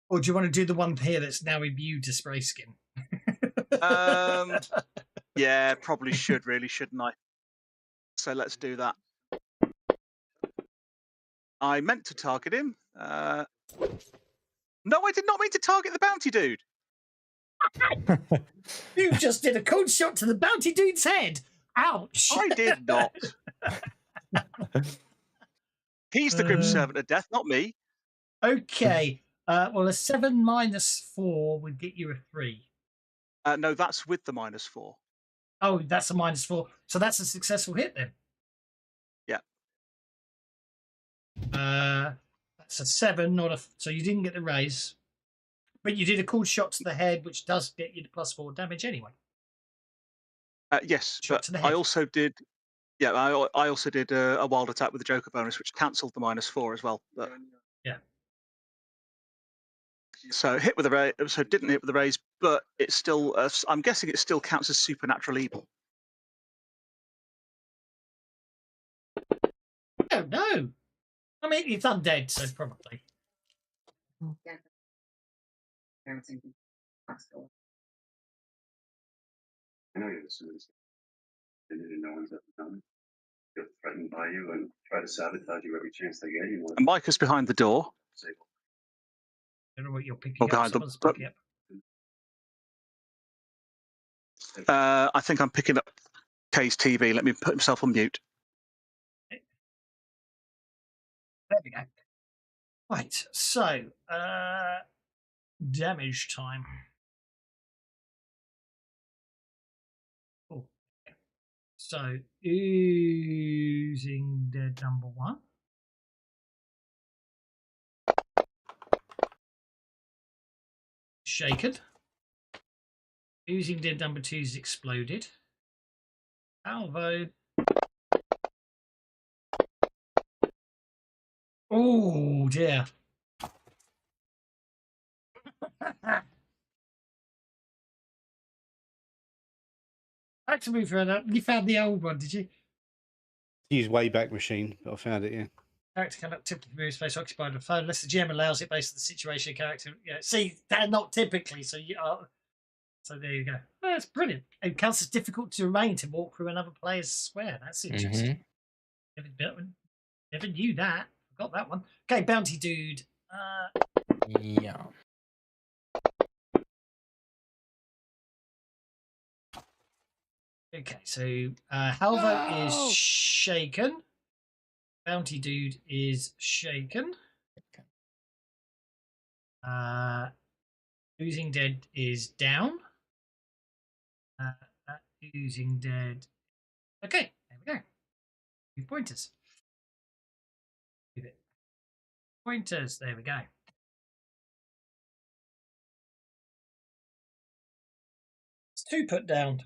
Or do you want to do the one here that's now immune to spray skin? Yeah, probably should, really, shouldn't I? So let's do that. I meant to target him. No, I did not mean to target the bounty dude. You just did a cold shot to the bounty dude's head. Ouch! I did not. He's the Grim Servant of Death, not me. Okay. Well, a 7 minus 4 would get you a 3. No, that's with the -4. Oh, that's a -4. So that's a successful hit then. Yeah. That's a 7, not a. So you didn't get the raise, but you did a cool shot to the head, which does get you the +4 damage anyway. Yes, Shot but to the I head. also did. Yeah, I also did a wild attack with the Joker bonus, which cancelled the -4 as well. But, Yeah. so hit with the raise. So didn't hit with the raise, but it's still. I'm guessing it still counts as supernatural evil. I don't know. I mean, it's undead, so probably. I know you're the suicide. And no one's ever done. Feel threatened by you and try to sabotage you every chance they get. You And Micah's behind the door, I don't know what you're or picking up. behind the. Someone's picking up. I think I'm picking up Kay's TV. Let me put himself on mute. There we go. Right, so damage time. Oh. So using dead number 1. Shaken. Using dead number 2 is exploded. Salvo. Oh dear. Actually, you found the old one, did you? Use Wayback Machine, but I found it, yeah. Character cannot typically move space occupied on the phone unless the GM allows it based on the situation of character. Yeah, see, they're not typically, so you are. So there you go. Oh, that's brilliant. It counts as difficult to remain to walk through another player's square. That's interesting. Never knew that. Forgot that one. Okay, bounty dude. Yeah. Okay, so Halvo is shaken. Bounty dude is shaken. Oozing dead is down. Oozing dead. Okay, there we go. 2 pointers. Give it pointers. There we go. It's 2 put down.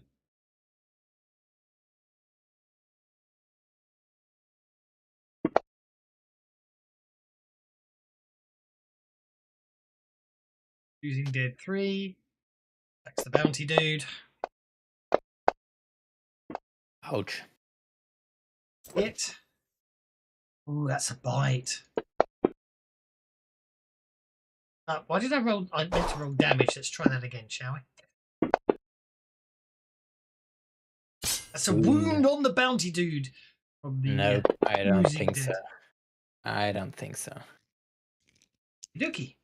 Using dead 3. That's the bounty dude. Ouch. Hit. Ooh, that's a bite. Why did I roll? I meant to roll damage. Let's try that again, shall we? That's a wound on the bounty dude. From the, no, I don't oozing think dead. so. I don't think so. Dookie.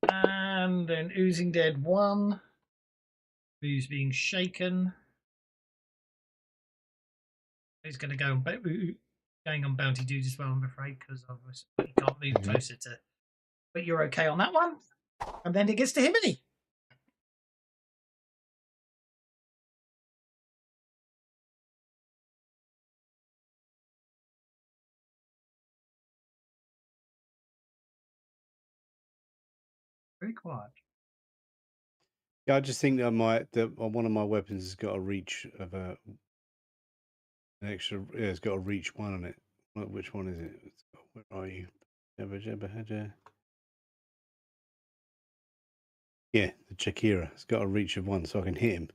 And then oozing dead 1. Who's being shaken? He's going to go going on bounty dude as well, I'm afraid, because obviously you can't move closer to. But you're okay on that one. And then it gets to Himini. Very quiet. Yeah, I just think that one of my weapons has got a reach of an extra. Yeah, it's got a reach 1 on it. Which one is it? Where are you? Yeah, the Chakira. It's got a reach of 1, so I can hit him.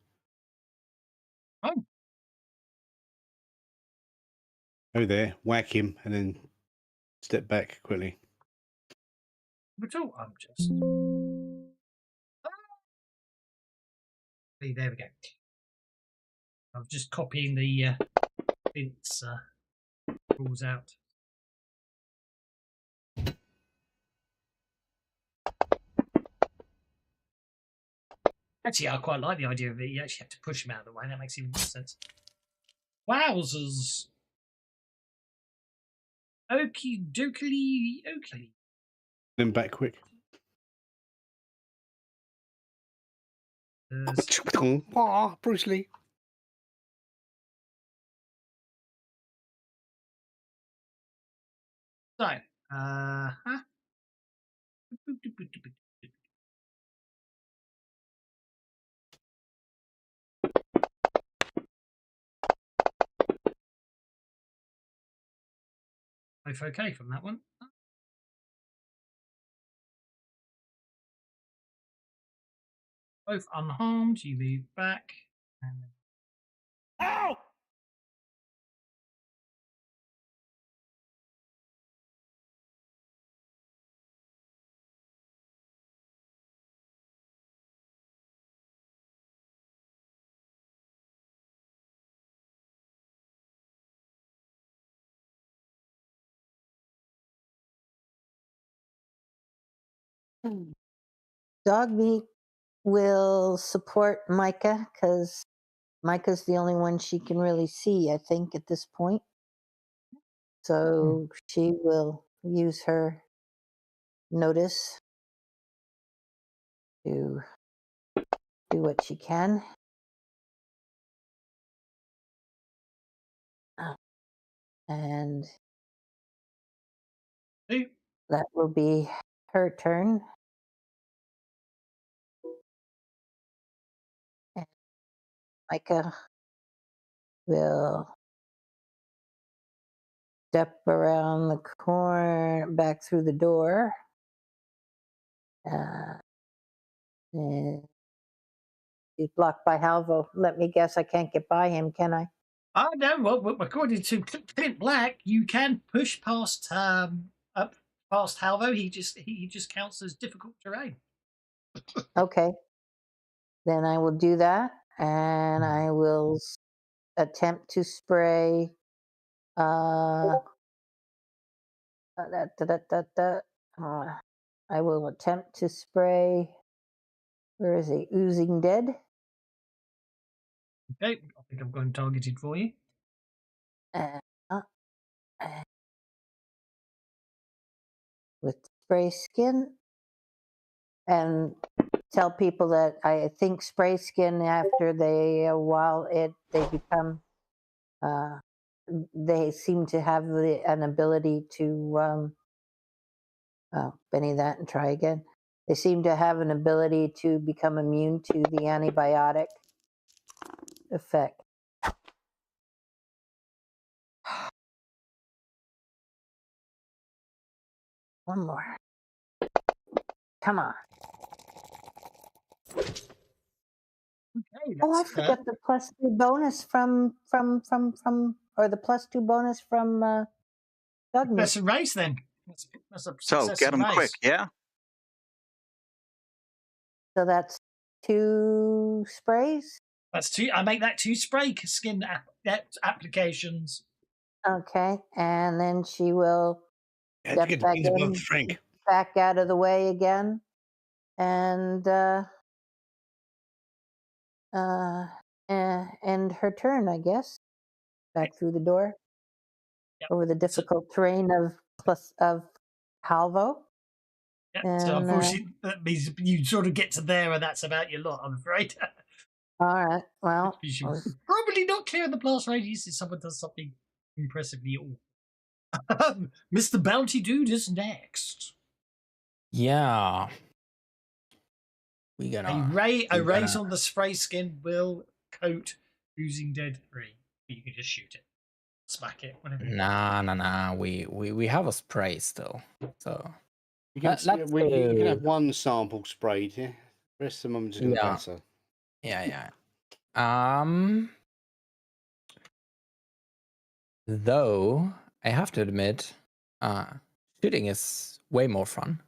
Oh. Go there, whack him, and then step back quickly. But oh, I'm just. There we go. I'm just copying the Vince rules out. Actually, I quite like the idea of it. You actually have to push him out of the way. That makes even more sense. Wowzers. Okie dokie. Then back quick. Bruce Lee. So, both okay from that one. Both unharmed. You move back. And... Ow! Dog meat will support Micah because Micah's the only one she can really see, I think, at this point. So she will use her notice to do what she can. And that will be her turn. And Micah will step around the corner, back through the door. And he's blocked by Halvo. Let me guess, I can't get by him, can I? No. Well, according to Clint Black, you can push past up past Halvo. He just counts as difficult terrain. Okay. Then I will do that, and I will attempt to spray. I will attempt to spray. Where is he? Oozing Dead. Okay, I think I've got him targeted for you. With spray skin, and tell people that I think spray skin after they become they seem to have an ability to Benny that and try again. They seem to have an ability to become immune to the antibiotic effect. One more. Come on. Okay, Oh, I forgot the +3 bonus from or the +2 bonus from Doug. That's a race then. That's a So get them quick, yeah? So that's 2 sprays? That's 2. I make that 2 spray skin applications. Okay, and then she will How'd you get the things above Frank? back out of the way again, and end her turn, I guess. Back through the door, over the difficult terrain of Halvo. Yeah, so unfortunately, that means you sort of get to there, and that's about your lot, I'm afraid. All right, well, probably not clearing the blast radius if someone does something impressively awful. Mr. Bounty Dude is next. Yeah. We gonna a race on the spray skin will coat Oozing Dead 3. You can just shoot it, smack it, whatever. Nah. We have a spray still, so you can have one sample sprayed. Yeah, the rest of them I'm just gonna batter. Yeah. Though I have to admit, shooting is way more fun.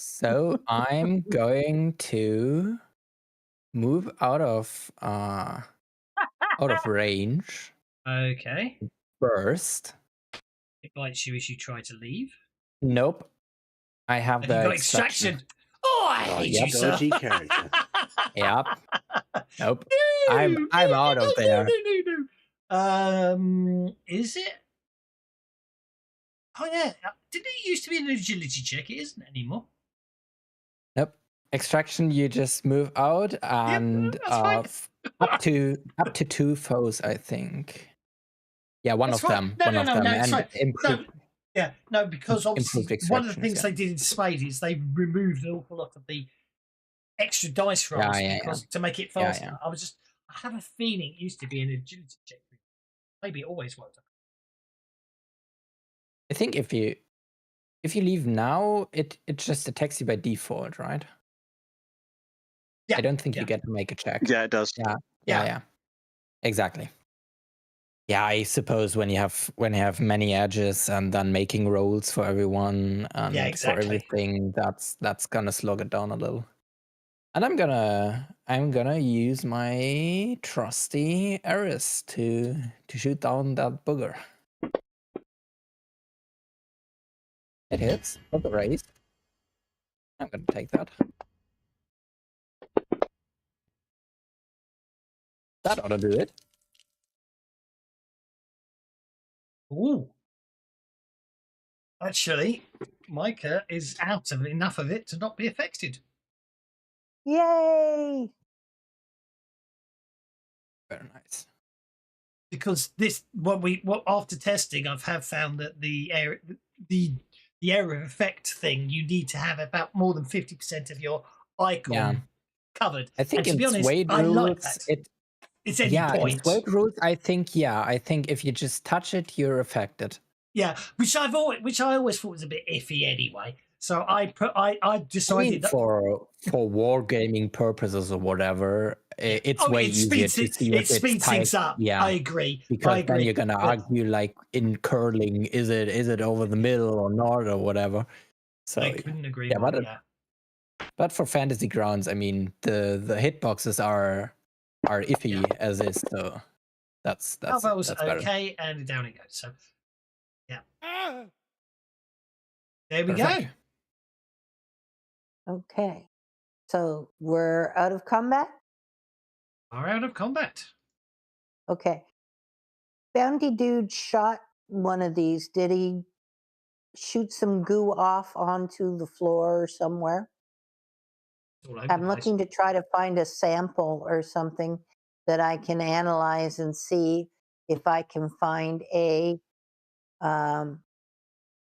So I'm going to move out of range. Okay. First. It bites you as you try to leave. Nope. I have the extraction. Oh, I hate you, sir. Dodgy character. Yep. Nope. I'm out of there. No. Is it? Oh yeah. Didn't it used to be an agility check? It isn't anymore. Nope. Extraction, you just move out and up to 2 foes, I think. Yeah, one of them. No, and improve. Yeah, no, because obviously improved one of the extractions. things Yeah. they did in Spade is they removed an awful lot of the extra dice Yeah, rolls yeah, because to make it yeah, faster. yeah. I have a feeling it used to be an agility check. Maybe it always was. I think if you leave now, it just attacks you by default, right? Yeah, I don't think yeah, you get to make a check. Yeah, it does. Yeah, Yeah. yeah, yeah. Exactly. Yeah, I suppose when you have many edges and then making rolls for everyone and Yeah, for exactly. everything, that's gonna slog it down a little. And I'm gonna use my trusty Eris to shoot down that booger. It hits for the raise. I'm gonna take that. That ought to do it. Ooh. Actually, Micah is out of enough of it to not be affected. Yay! Very nice. Because after testing, have found that the area of effect thing, you need to have about more than 50% of your icon covered. I think and to be in honest, Suede I like rules, that. It's any in point. Suede rules, I think if you just touch it, you're affected. Yeah, which I always thought was a bit iffy anyway. So I decided that for wargaming purposes or whatever, it's way it easier speeds to it, see it if it's speeds tight. things up. Yeah, I agree. because then you're gonna But argue like in curling, is it over the middle or not or whatever. So I couldn't agree yeah, more. but for fantasy grounds, I mean the hitboxes are iffy as is, so that's was better. okay, and down it goes. So yeah, there we Perfect. go. Okay, so we're out of combat. Are out of combat. Okay. Bounty dude shot one of these. Did he shoot some goo off onto the floor somewhere? I'm looking to try to find a sample or something that I can analyze and see if I can find I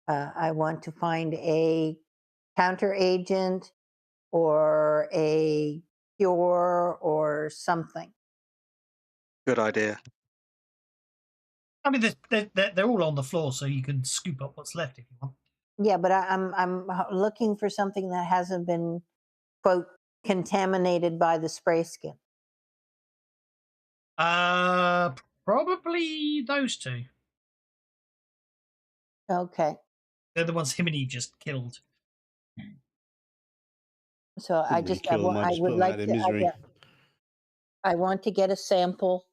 want to find a counter agent or a cure or something. Good idea. I mean, they're all on the floor, so you can scoop up what's left if you want. Yeah, but I'm looking for something that hasn't been, quote, contaminated by the spray skin. Probably those two. Okay. They're the ones him and Eve just killed. So I Didn't really just kill them, I just would put them out like of their to misery. I want to get a sample,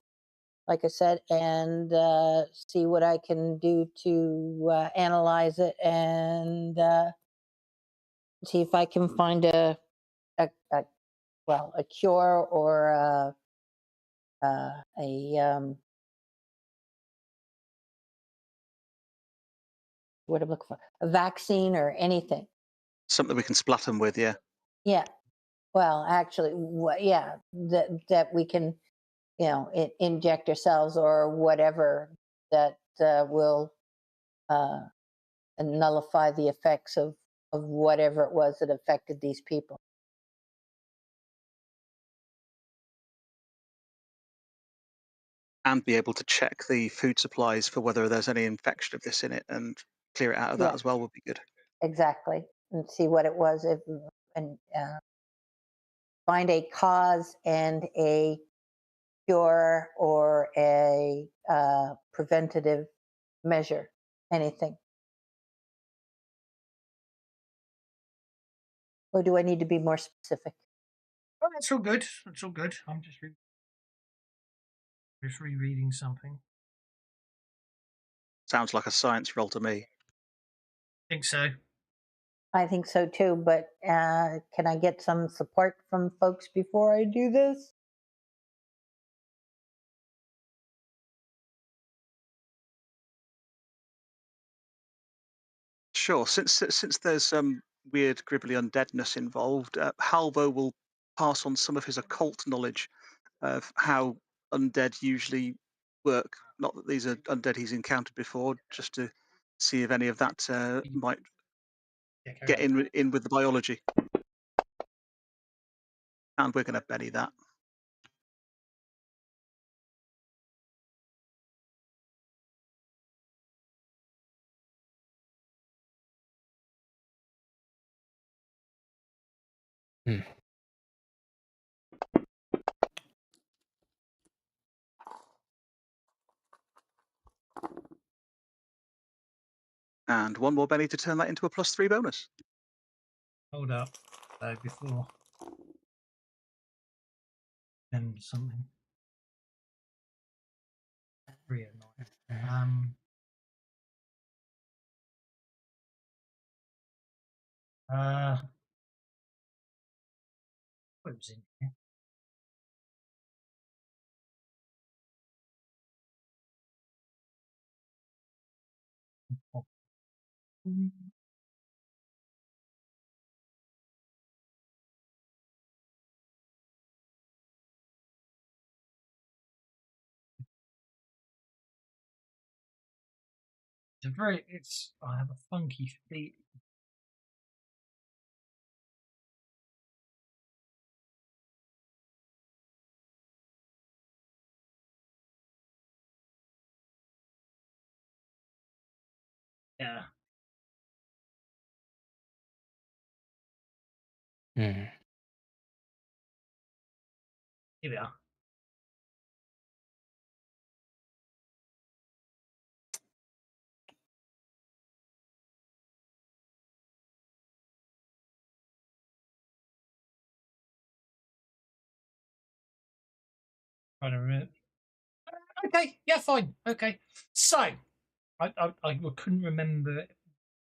like I said, and see what I can do to analyze it and see if I can find a cure or what I'm looking for, a vaccine or anything. Something we can splat them with, yeah. Yeah. Well, actually, yeah, that we can, inject ourselves or whatever that will nullify the effects of whatever it was that affected these people. And be able to check the food supplies for whether there's any infection of this in it and clear it out of that as well would be good. Exactly, and see what it was, and find a cause and a cure or a preventative measure, anything. Or do I need to be more specific? Oh, that's all good. That's all good. I'm just rereading something. Sounds like a science roll to me. I think so. I think so too, but can I get some support from folks before I do this? Sure. Since there's some weird, gribbly undeadness involved, Halvo will pass on some of his occult knowledge of how undead usually work. Not that these are undead he's encountered before, just to See if any of that might Yeah, carry get on. in with the biology. And we're going to Benny that. Hmm. And one more Benny to turn that into a +3 bonus. Hold up. So before. And something. 309. What was in here? I have a funky feet. Yeah. Hmm. Here we are. Trying to remember. Okay, yeah, fine. Okay. So I couldn't remember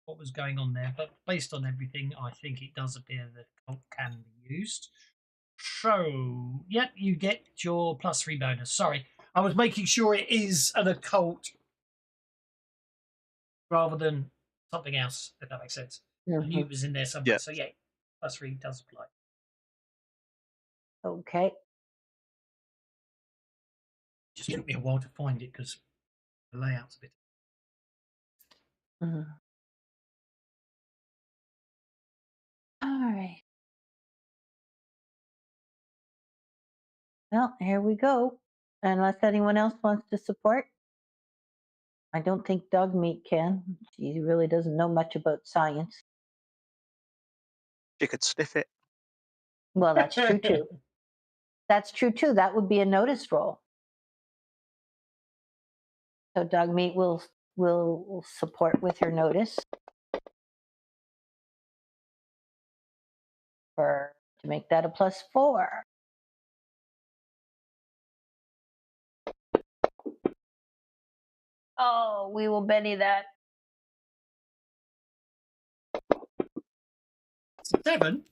what was going on there, but based on everything, I think it does appear that cult can be used. So, yep, you get your +3 bonus. Sorry, I was making sure it is an occult rather than something else, if that makes sense. I knew it was in there somewhere. Yeah. So, yeah, +3 does apply. Okay. Just took me a while to find it because the layout's a bit. Mhm. All right. Well, here we go. Unless anyone else wants to support. I don't think dog meat can. She really doesn't know much about science. You could sniff it. Well, that's true too. That's true too. That would be a notice roll. So dog meat will support with her notice for to make that a +4. Oh, we will Benny that. 7.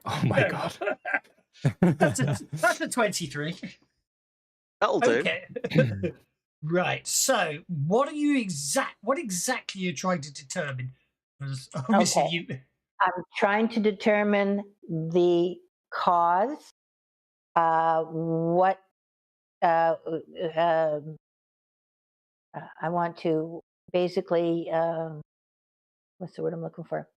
Oh my god. That's a 23. That'll do. Okay. Right. So, what exactly are you trying to determine? Because obviously Okay. you. I'm trying to determine the cause. What I want to basically, what's the word I'm looking for?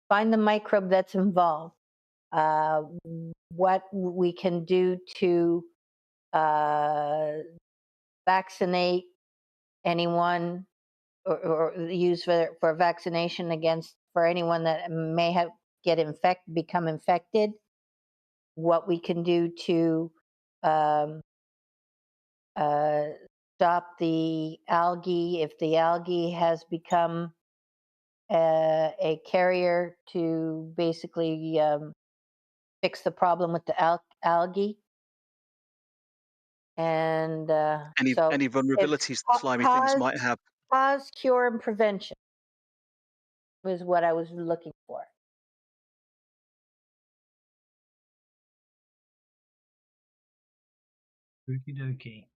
Find the microbe that's involved. What we can do to vaccinate anyone or use for vaccination against for anyone that may have become infected. What we can do to um, stop the algae if the algae has become a carrier to basically fix the problem with the algae. And so Any it's vulnerabilities that slimy things might have. cause, cure, and prevention was what I was looking for. Okie dokie.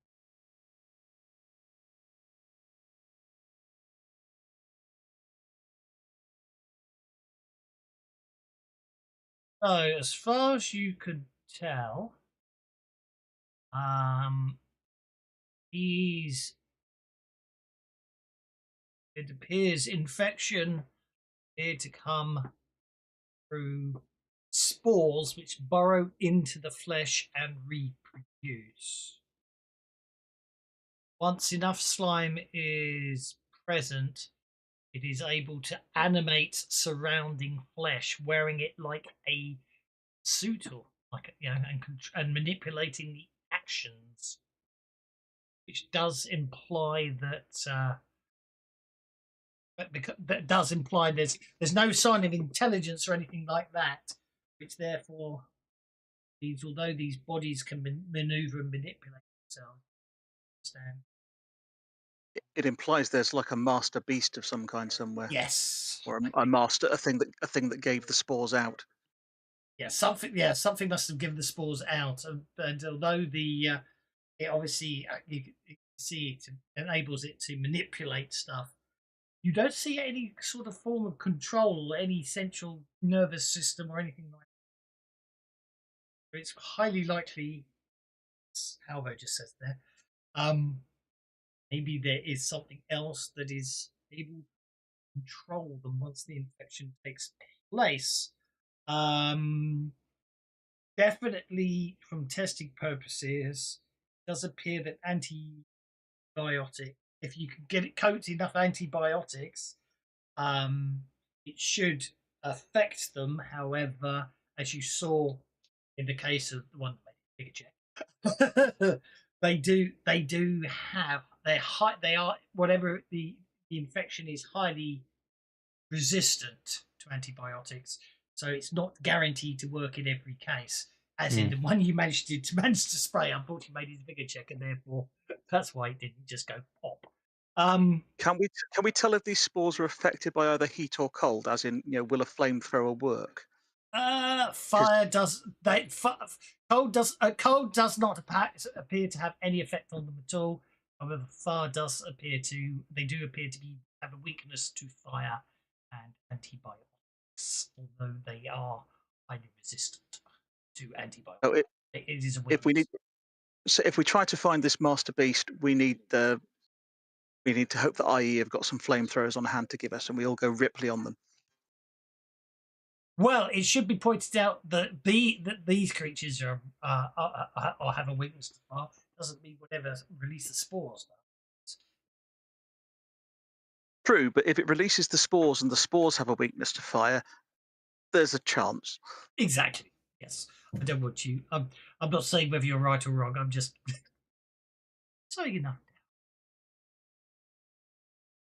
So, as far as you could tell, he's. It appears infection appeared to come through spores which burrow into the flesh and reproduce. Once enough slime is present, it is able to animate surrounding flesh, wearing it like a suit, or like and manipulating the actions, which does imply that. Because that does imply there's no sign of intelligence or anything like that, which therefore means although these bodies can maneuver and manipulate themselves, understand? It implies there's like a master beast of some kind somewhere, Yes. or a master, a thing that gave the spores out. Yeah, something must have given the spores out, and although it obviously you can see it enables it to manipulate stuff, you don't see any sort of form of control, any central nervous system or anything like that. It's highly likely, as Halvo just says there, maybe there is something else that is able to control them once the infection takes place. Definitely, from testing purposes, it does appear that if you can get it coat enough antibiotics, it should affect them. However, as you saw in the case of the one that made a bigger check, they do have they are whatever the infection is highly resistant to antibiotics, so it's not guaranteed to work in every case. As in the one you managed to spray, unfortunately made his bigger check, and therefore that's why it didn't just go pop. Can we tell if these spores are affected by either heat or cold? As in, will a flamethrower work? Fire does. Cold does not appear to have any effect on them at all. However, fire does appear to. They do appear to have a weakness to fire and antibiotics, although they are highly resistant to antibiotics. Oh, it is a weakness. if we try to find this master beast, we need to hope that IE have got some flamethrowers on hand to give us, and we all go Ripley on them. Well, it should be pointed out that these creatures are or have a weakness to fire. Doesn't mean whatever release the spores. True, but if it releases the spores and the spores have a weakness to fire, there's a chance. Exactly. Yes. I don't want you. I'm not saying whether you're right or wrong. I'm just saying enough.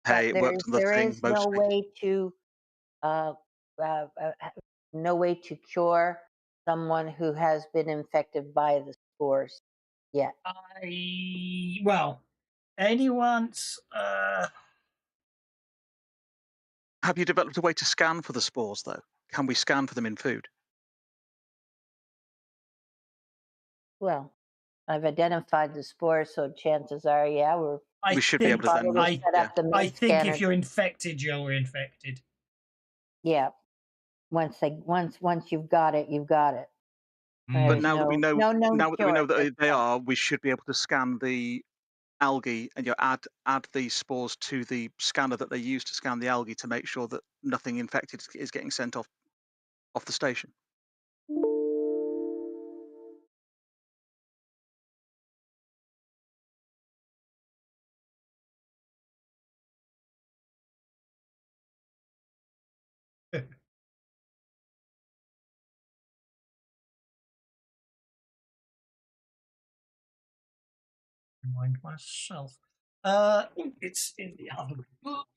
Hey, it worked on the There thing. is no way to no way to cure someone who has been infected by the spores yet. Anyone's. Have you developed a way to scan for the spores, though? Can we scan for them in food? Well, I've identified the spores, so chances are, yeah, We should be able to then. probably set up the I med think scanner. if you're infected, you're infected. Yeah. Once you've got it, you've got it. But now that we know, no now that we know cure. that they are, we should be able to scan the algae and add these spores to the scanner that they use to scan the algae to make sure that nothing infected is getting sent off the station. Remind myself. It's in the other book.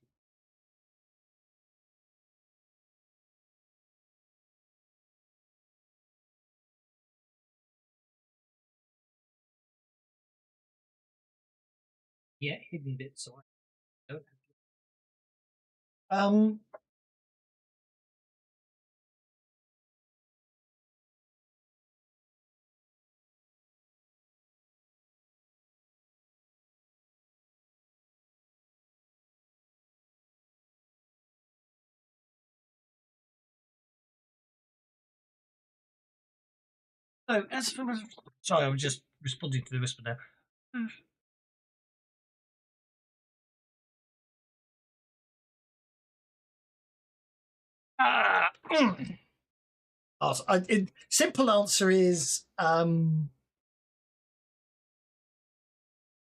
Yeah, hidden bit, so I don't have to. So, sorry, I was just responding to the whisper now. Simple answer is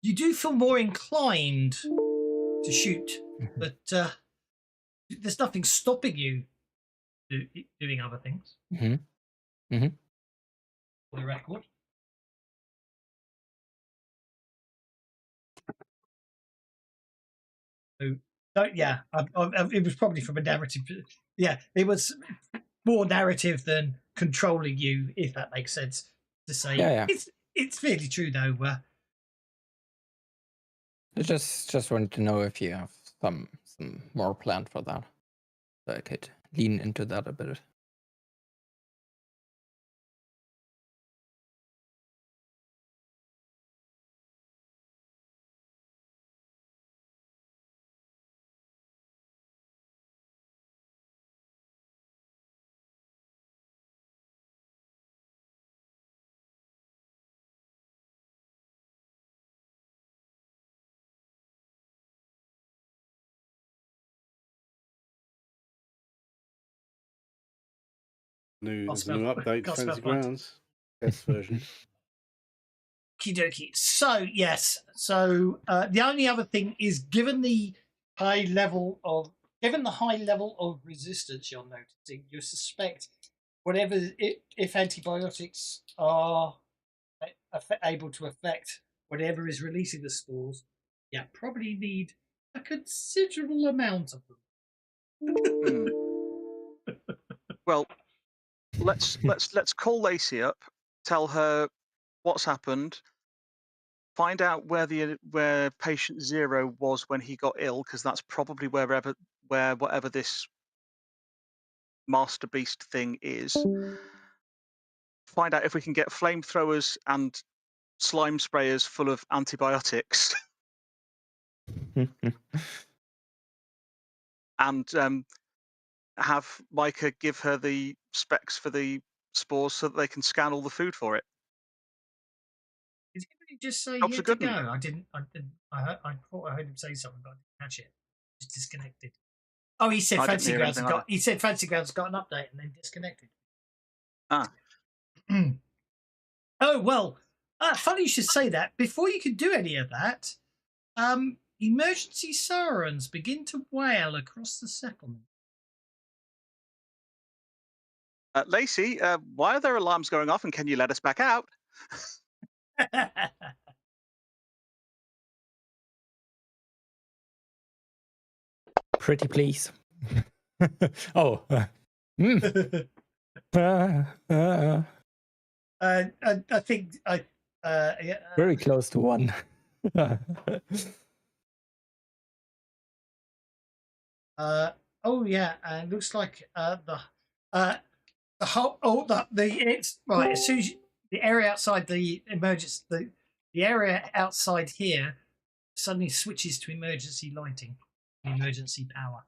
you do feel more inclined to shoot, but there's nothing stopping you doing other things. Mm-hmm. For the record. So, it was probably from a narrative. Yeah, it was more narrative than controlling you, if that makes sense to say. Yeah. It's really true though. I just wanted to know if you have some more planned for that, so I could lean into that a bit. There's a new update to Fantasy Grounds. Test version. Okie dokie. So, yes. So, the only other thing is given the high level of resistance you're noticing, you suspect whatever, if antibiotics are able to affect whatever is releasing the spores, probably need a considerable amount of them. Well, let's call Lacey up, tell her what's happened, find out where patient 0 was when he got ill, because that's probably whatever this master beast thing is. Find out if we can get flamethrowers and slime sprayers full of antibiotics. And have Micah give her the specs for the spores so that they can scan all the food for it. Did he just say Jobs here are to good. go? I didn't. I thought I heard him say something, but I didn't catch it. Just disconnected. Oh, he said Fancy Grounds got. He said Fancy Grounds got an update and then disconnected. Ah. Oh well. Funny you should say that. Before you could do any of that, emergency sirens begin to wail across the settlement. Lacey, why are there alarms going off, and can you let us back out? Pretty please. Oh. I think very close to 1. Oh yeah, and looks like the whole it's right as soon as the area outside the emergency the area outside here suddenly switches to emergency lighting, emergency power.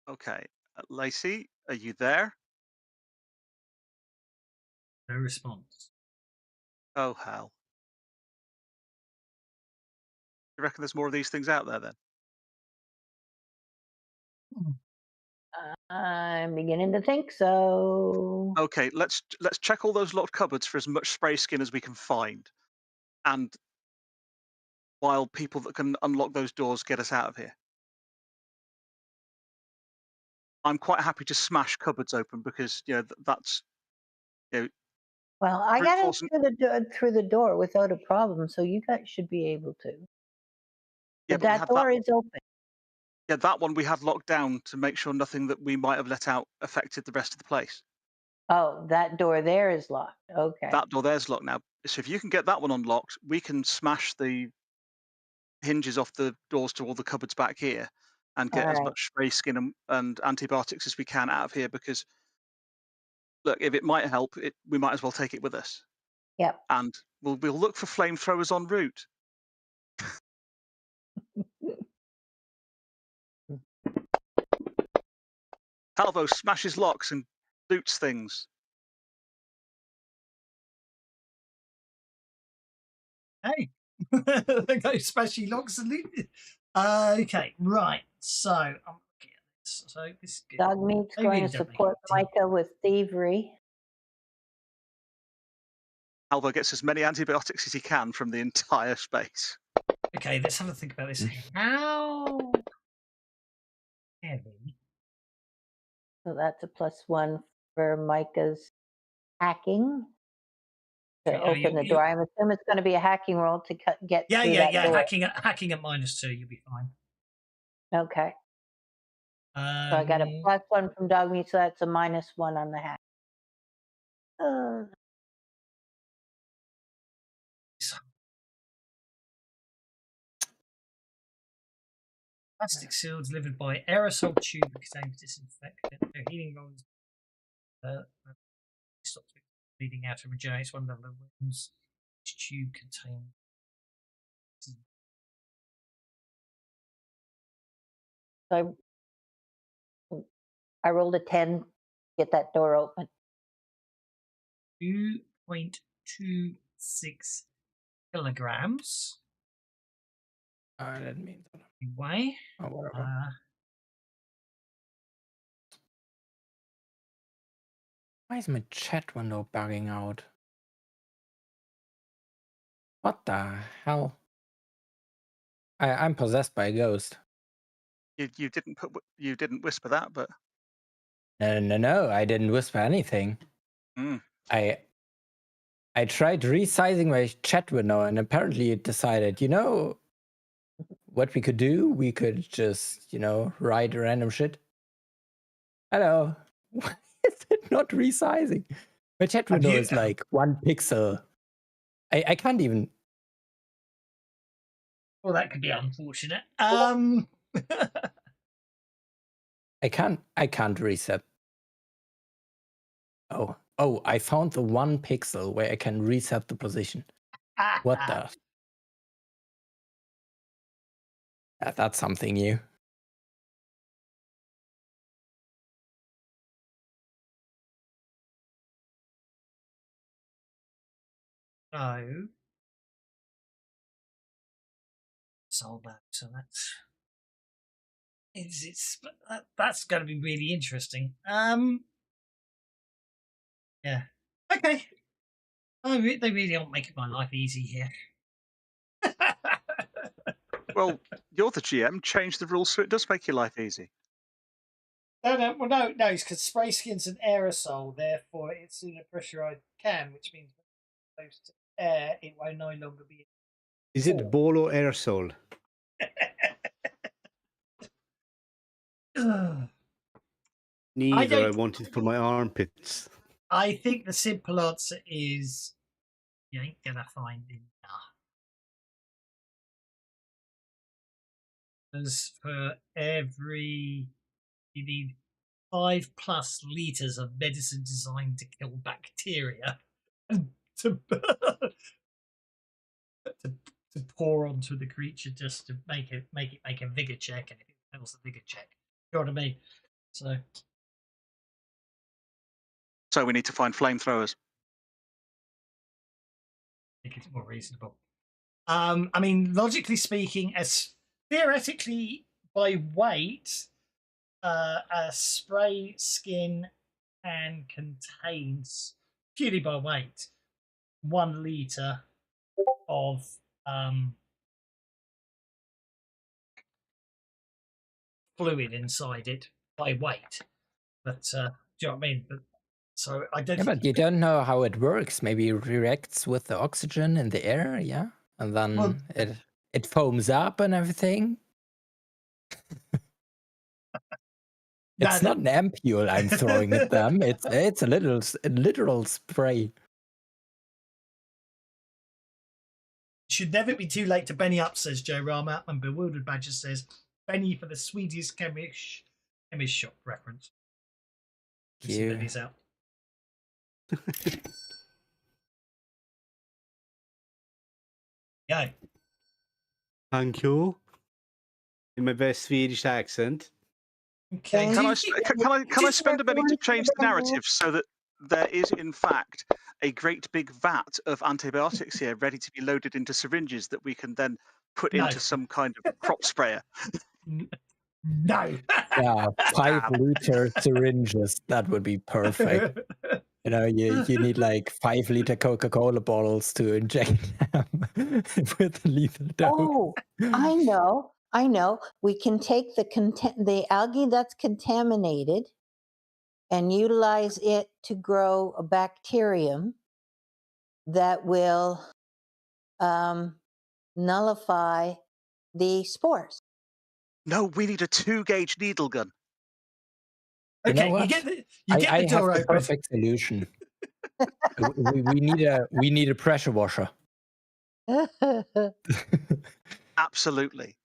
Okay, Lacey, are you there? No response. Oh hell! You reckon there's more of these things out there then? I'm beginning to think so. Okay, let's check all those locked cupboards for as much spray skin as we can find, and while people that can unlock those doors get us out of here. I'm quite happy to smash cupboards open because that's Well, I brute got in force through the door without a problem, so you guys should be able to. Yeah, But but we that have door is open. Yeah, that one we had locked down to make sure nothing that we might have let out affected the rest of the place. Oh, that door there is locked. Okay. That door there's locked now. So if you can get that one unlocked, we can smash the hinges off the doors to all the cupboards back here and get All as right. much spray skin and antibiotics as we can out of here, because look, if it might help, we might as well take it with us. Yep. And we'll look for flamethrowers en route. Halvo smashes locks and loots things. Hey, there goes Smashy Locks and okay, right. So I'm looking at this. So this is good. Dog meat's They going really to don't make support it Micah with thievery. Alvo gets as many antibiotics as he can from the entire space. Okay, let's have a think about this. How heavy? So that's a +1 for Micah's hacking to Okay, open the door. I'm assuming it's going to be a hacking roll to get Yeah, through yeah, that yeah. door. Hacking at -2, you'll be fine. Okay. So I got a +1 from dog meat, so that's a -1 on the hack. Plastic seal delivered by aerosol tube contains disinfectant. No heating rolls. Stops bleeding out and regenerates one level of wounds. Each tube contains. So I rolled a 10, get that door open. 2.26 kilograms. I didn't mean that. Weigh. Oh, whatever. Why is my chat window bugging out? What the hell? I'm possessed by a ghost. You didn't whisper that, but No, I didn't whisper anything. Mm. I tried resizing my chat window, and apparently it decided, you know, what we could do? We could just, you know, write random shit. Hello. Why is it not resizing? My chat window is like 1 pixel. I can't even. Well, that could be unfortunate. I can't reset. Oh, I found the 1 pixel where I can reset the position. What the? That's something new. So, sold that. So that's going to be really interesting. Yeah. Okay. They really aren't making my life easy here. well, you're the GM. Change the rules so it does make your life easy. No, it's because spray skin's an aerosol, therefore it's in a pressurized can, which means when it's close to air, it will no longer be. Is it bolo aerosol? Neither I wanted for my armpits. I think the simple answer is you ain't gonna find enough. Because for every you need 5+ liters of medicine designed to kill bacteria to pour onto the creature just to make it make a vigor check, and if it fails the vigor check, you know what I mean? So we need to find flamethrowers. I think it's more reasonable. I mean, logically speaking, as theoretically by weight, a spray skin can contains purely by weight 1 liter of fluid inside it by weight. But do you know what I mean? But so I don't. Yeah, but you don't know how it works. Maybe it reacts with the oxygen in the air, yeah, and then it foams up and everything. It's not an ampule I'm throwing at them. It's a literal spray. Should never be too late to Benny up, says Joe Rama, and Bewildered Badger says Benny for the Swedish chemist shop reference. Benny's out. Yeah. Thank you. In my best Swedish accent. Okay. Can I spend a minute to change the narrative so that there is, in fact, a great big vat of antibiotics here ready to be loaded into syringes that we can then put No. into some kind of crop sprayer. No. Yeah, 5 Damn. liter syringes. That would be perfect. You know, you need like 5 liter Coca-Cola bottles to inject them with lethal dose. Oh, I know. We can take the algae that's contaminated and utilize it to grow a bacterium that will nullify the spores. No, we need a 2-gauge needle gun. You know Okay, what? you get the I have door the open. perfect solution. we need a pressure washer. Absolutely.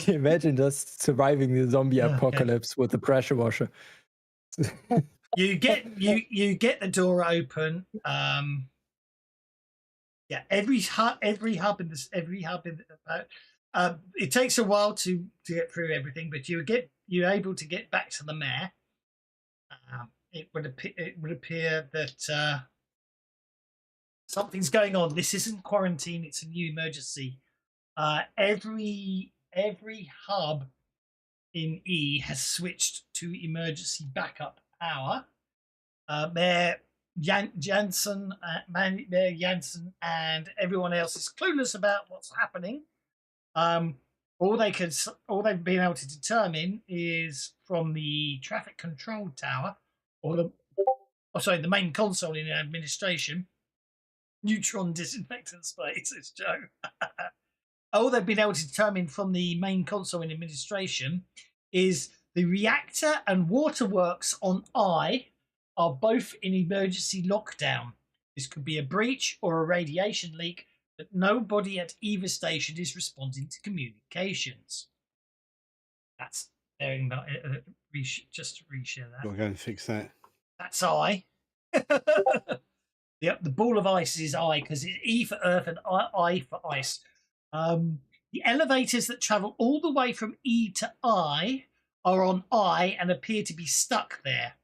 Imagine just surviving the zombie Okay. apocalypse with the pressure washer. You get the door open. Yeah, every hub in this, it takes a while to get through everything, but you're able to get back to the mayor. It would appear that something's going on. This isn't quarantine; it's a new emergency. Every hub in E has switched to emergency backup power. Mayor Jansen and everyone else is clueless about what's happening. All they've been able to determine is from the traffic control tower, or the main console in administration, neutron disinfectant sprays. It's Joe. All they've been able to determine from the main console in administration is the reactor and waterworks on I are both in emergency lockdown. This could be a breach or a radiation leak, but nobody at either station is responding to communications. That's there. Just to reshare that. We'll go and fix that. That's I. Yep, the ball of ice is I because it's E for Earth and I for ice. The elevators that travel all the way from E to I are on I and appear to be stuck there.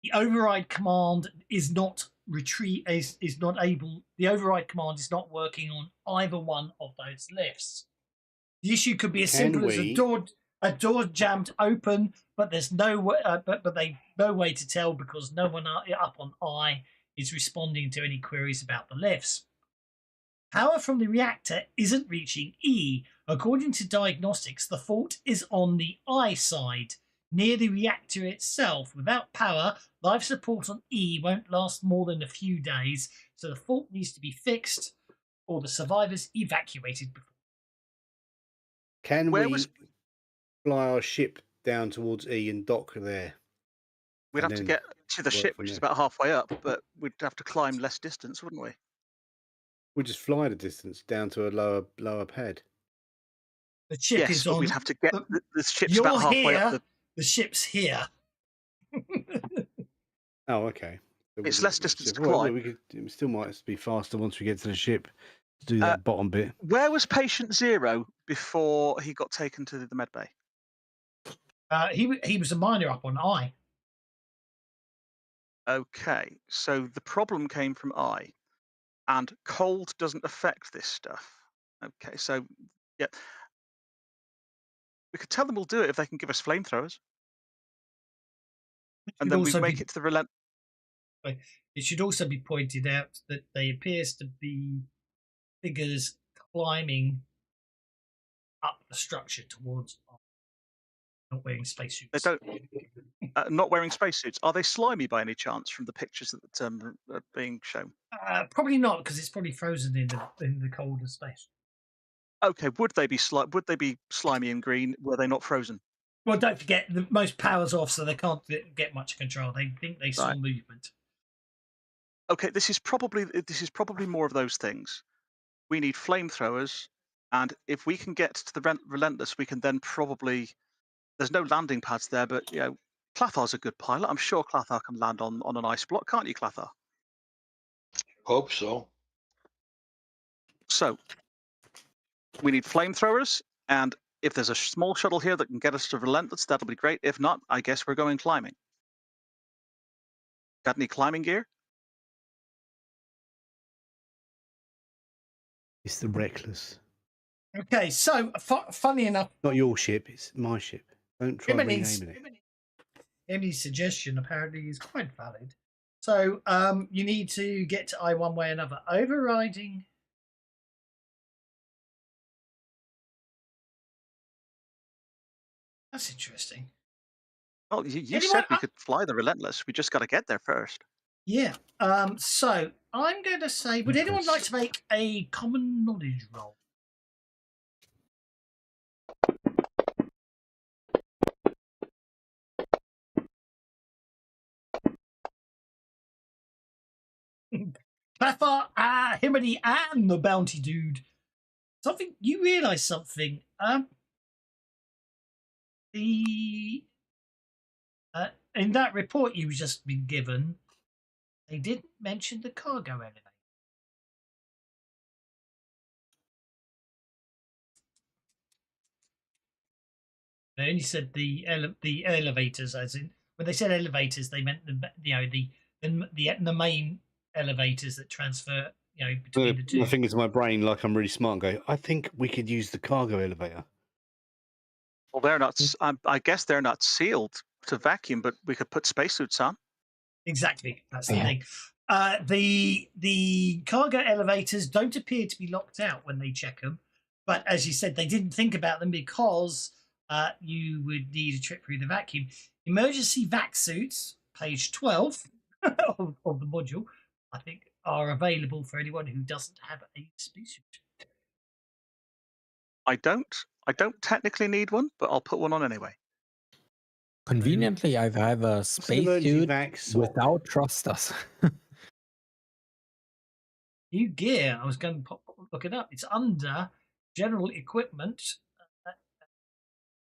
The override command is not the override command is not working on either one of those lifts. The issue could be as simple as a door jammed open, but there's no way, no way to tell because no one up on I is responding to any queries about the lifts. Power from the reactor isn't reaching E. According to diagnostics, the fault is on the I side, near the reactor itself. Without power, life support on E won't last more than a few days, so the fault needs to be fixed or the survivors evacuated before. Can we fly our ship down towards E and dock there? We'd have to get to the ship, which is about halfway up, but we'd have to climb less distance, wouldn't we? We'd just fly the distance down to a lower pad. The ship is on. We'd have to get the ship's about halfway up. The ship's here. Oh, okay. So it's less distance to climb. It still might be faster once we get to the ship to do that bottom bit. Where was patient 0 before he got taken to the med bay? He was a miner up on I. Okay, so the problem came from I, and cold doesn't affect this stuff. Okay, so yeah, we could tell them we'll do it if they can give us flamethrowers, and then we make it to the relent. It should also be pointed out that they appears to be figures climbing up the structure towards not wearing spacesuits. They don't. Not wearing spacesuits. Are they slimy by any chance from the pictures that are being shown? Probably not, because it's probably frozen in the colder space. Okay, would they be slimy and green? Were they not frozen? Well, don't forget the most power's off, so they can't get much control. They think they saw movement. Okay, this is probably more of those things. We need flamethrowers, and if we can get to the relentless, we can then probably. There's no landing pads there, but you know, Clathar's a good pilot. I'm sure Clathar can land on an ice block, can't you, Clathar? Hope so. So we need flamethrowers, and if there's a small shuttle here that can get us to relentless, that'll be great. If not, I guess we're going climbing. Got any climbing gear? It's the Reckless. Okay, so funny enough, Not your ship, it's my ship. Don't try Emily's renaming it. Emily's suggestion apparently is quite valid. So you need to get to I one way or another. Overriding. That's interesting. Well, you Anyway, said we could fly the Relentless. We just got to get there first. Yeah. So I'm going to say, would anyone like to make a common knowledge roll? Cleffa, Himony, and the Bounty Dude. Something you realise something. The in that report you've just been given, they didn't mention the cargo elevator. They only said the elevators, as in when they said elevators, they meant the main elevators that transfer between the two. My fingers in my brain, like I'm really smart, and go, I think we could use the cargo elevator. Well, they're not. I guess they're not sealed to vacuum, but we could put spacesuits on. Exactly, that's the thing. The cargo elevators don't appear to be locked out when they check them, but as you said, they didn't think about them because you would need a trip through the vacuum. Emergency vac suits, page 12 of the module, I think, are available for anyone who doesn't have a spacesuit. I don't technically need one, but I'll put one on anyway. Conveniently, I have a spacesuit without thrusters. New gear. I was going to look it up. It's under general equipment.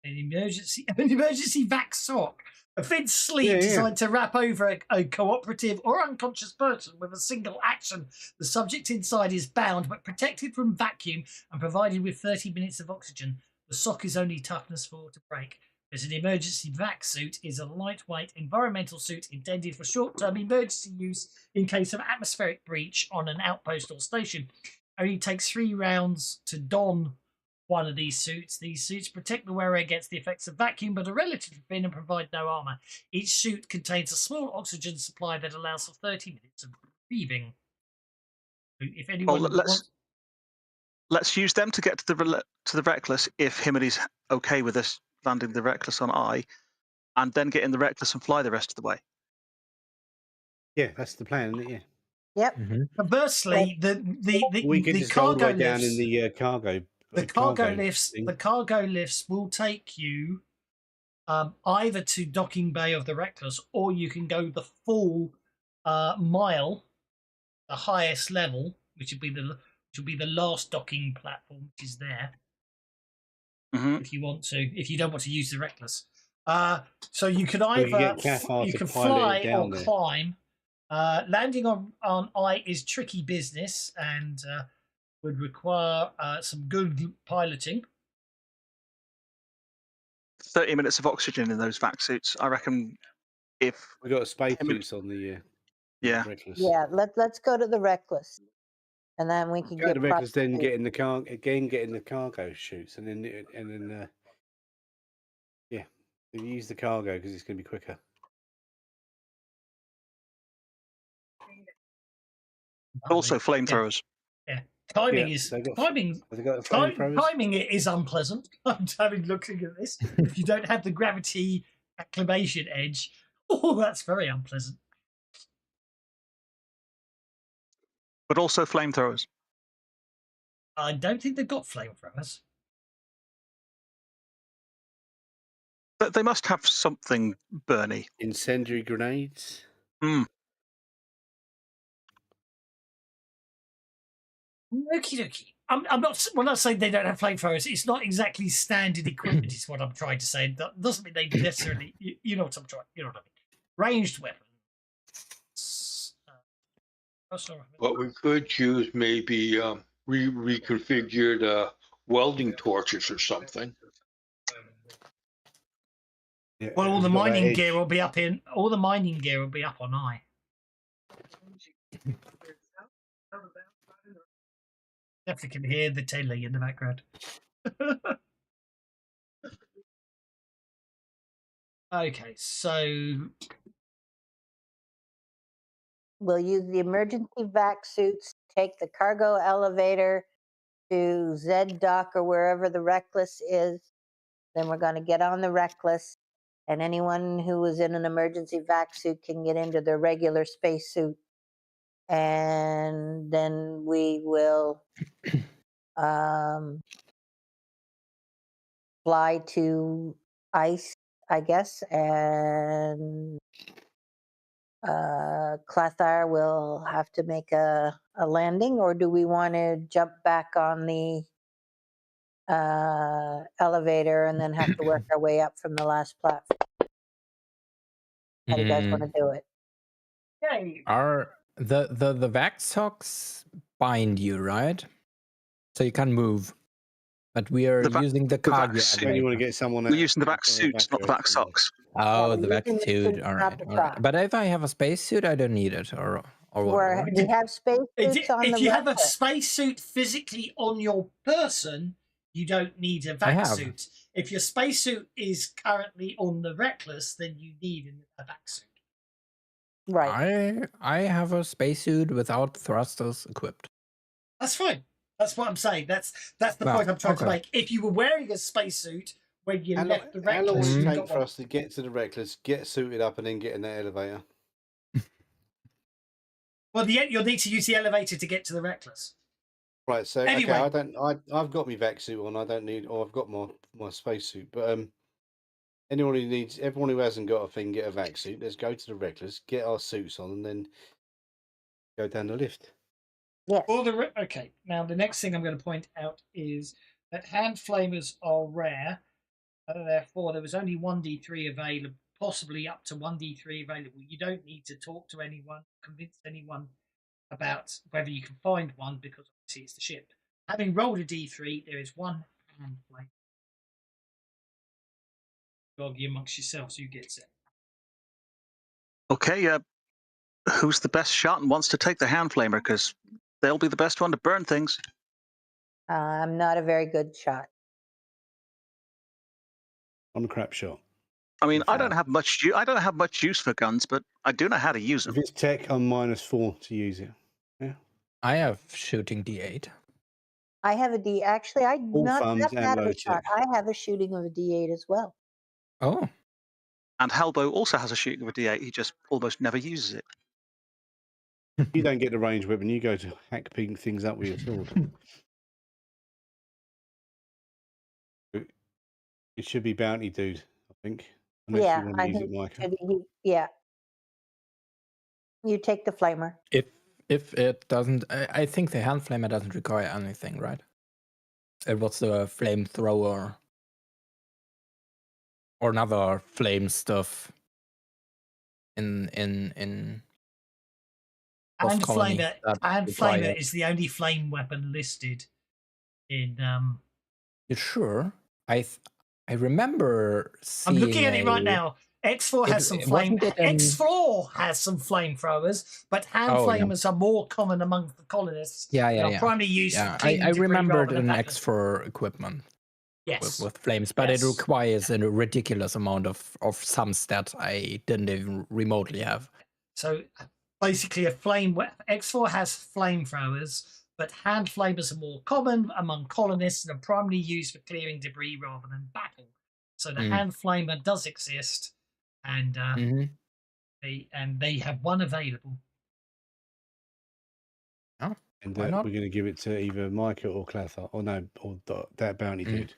An emergency vac sock. A thin sleeve designed to wrap over a cooperative or unconscious person with a single action. The subject inside is bound but protected from vacuum and provided with 30 minutes of oxygen. The sock is only toughness 4 to break. As an emergency vac suit is a lightweight environmental suit intended for short-term emergency use in case of atmospheric breach on an outpost or station. Only takes 3 rounds to don one of these suits. These suits protect the wearer against the effects of vacuum, but are relatively thin and provide no armor. Each suit contains a small oxygen supply that allows for 30 minutes of breathing. If anyone let's use them to get to the Reckless if Himony's okay with us landing the Reckless on I, and then get in the Reckless and fly the rest of the way. Yeah, that's the plan, isn't it? Yeah. Yep. Conversely, we can the just go all the cargo way down lifts, in the cargo. the cargo lifts will take you either to docking bay of the Reckless, or you can go the full mile, the highest level, which will be the last docking platform, which is there. If you want to, if you don't want to use the Reckless, so you could either fly or climb. Landing on I is tricky business and would require some good piloting. 30 minutes of oxygen in those vac suits, I reckon. If we got a spacesuits on the Reckless. Yeah, let's go to the Reckless, and then we can go get to the Reckless, then get in the car again, get in the cargo chutes, and then use the cargo because it's going to be quicker. Also, flamethrowers. Yeah. Timing is timing it is unpleasant. I'm looking at this. If you don't have the gravity acclimation edge, that's very unpleasant. But also flamethrowers. I don't think they've got flamethrowers. But they must have something burny. Incendiary grenades. Okie dokie. I'm not. When I say they don't have flamethrowers, it's not exactly standard equipment. Is what I'm trying to say. That doesn't mean they necessarily. You know what I'm trying. You know what I mean. Ranged weapons. But we could use maybe reconfigured welding torches or something. Yeah, well, all the mining gear will be up on I. Definitely can hear the telly in the background. Okay, so We'll use the emergency vac suits, take the cargo elevator to Z Dock or wherever the Reckless is. Then we're going to get on the Reckless, and anyone who was in an emergency vac suit can get into their regular spacesuit. And then we will fly to ice, I guess, and Clathar will have to make a landing, or do we want to jump back on the elevator and then have to work our way up from the last platform? How do you guys want to do it? yay. Are the vac socks bind you, right? So you can move. But we are using the cargo vac suit. When you want to elevator. get someone We're out, using the vac you wanna suits, not the vac evacuate someone. socks. Oh, we're the vac using the suit. suits, All not right, the all right. socks. But if I have a spacesuit, I don't need it, or Or whatever. we have spacesuits on If the you have a Reckless. spacesuit physically on your person, you don't need a I vac have. suit. If your spacesuit is currently on the Reckless, then you need a vac suit. Right. I have a spacesuit without thrusters equipped. That's fine. That's what I'm saying. That's the Well, point I'm trying to okay. make. If you were wearing a spacesuit when you How long, left the how long Reckless, will it you take got for one. us to get to the Reckless, get suited up, and then get in the elevator? Well, you'll need to use the elevator to get to the Reckless. Right. So Anyway. okay, I've got my vac suit on. I don't need, or I've got my spacesuit. But everyone who hasn't got a thing, get a vac suit. Let's go to the Reckless, get our suits on, and then go down the lift. Yes. Okay. Now the next thing I'm going to point out is that hand flamers are rare. Therefore, there was only 1d3 available, possibly up to 1d3 available. You don't need to talk to anyone, convince anyone about whether you can find one, because obviously it's the ship. Having rolled a d3, there is one hand flame. Argue amongst yourselves who gets it. Okay, who's the best shot and wants to take the hand flamer? Because they'll be the best one to burn things. I'm not a very good shot. On a crap shot. I mean, I Fire. don't have much use for guns, but I do know how to use them. If it's tech, I'm -4 to use it. Yeah. I have shooting D8. I have a D. Actually, I'm All not thumbs that and bad of low a shot. tech. I have a shooting of a D8 as well. Oh, And Halbo also has a shooting with D8. He just almost never uses it. You don't get the range weapon. You go to hack things up with your sword. It should be bounty dude, I think. Unless Yeah, you want to I use it, think Micah. yeah. You take the flamer. if it doesn't, I think the hand flamer doesn't require anything, right? It was the flamethrower or another flame stuff in And Colony flamer, that and required- flamer is the only flame weapon listed in. You sure? I remember I'm seeing. looking at it right now. EXFOR has some flame. wasn't it in- EXFOR has some flamethrowers, but hand Oh, yeah. flamers are more common among the colonists. Yeah, They yeah, are yeah. primarily used Yeah, for cleaning I debris remembered rather than an battling. X for equipment Yes. with flames, but Yes. it requires a ridiculous amount of some stats I didn't even remotely have. So basically, EXFOR has flamethrowers, but hand flamers are more common among colonists and are primarily used for clearing debris rather than battle. So the hand flamer does exist, and they have one available. Oh, And why we're not? going to give it to either Micah or Clathar. Or no, or that bounty dude.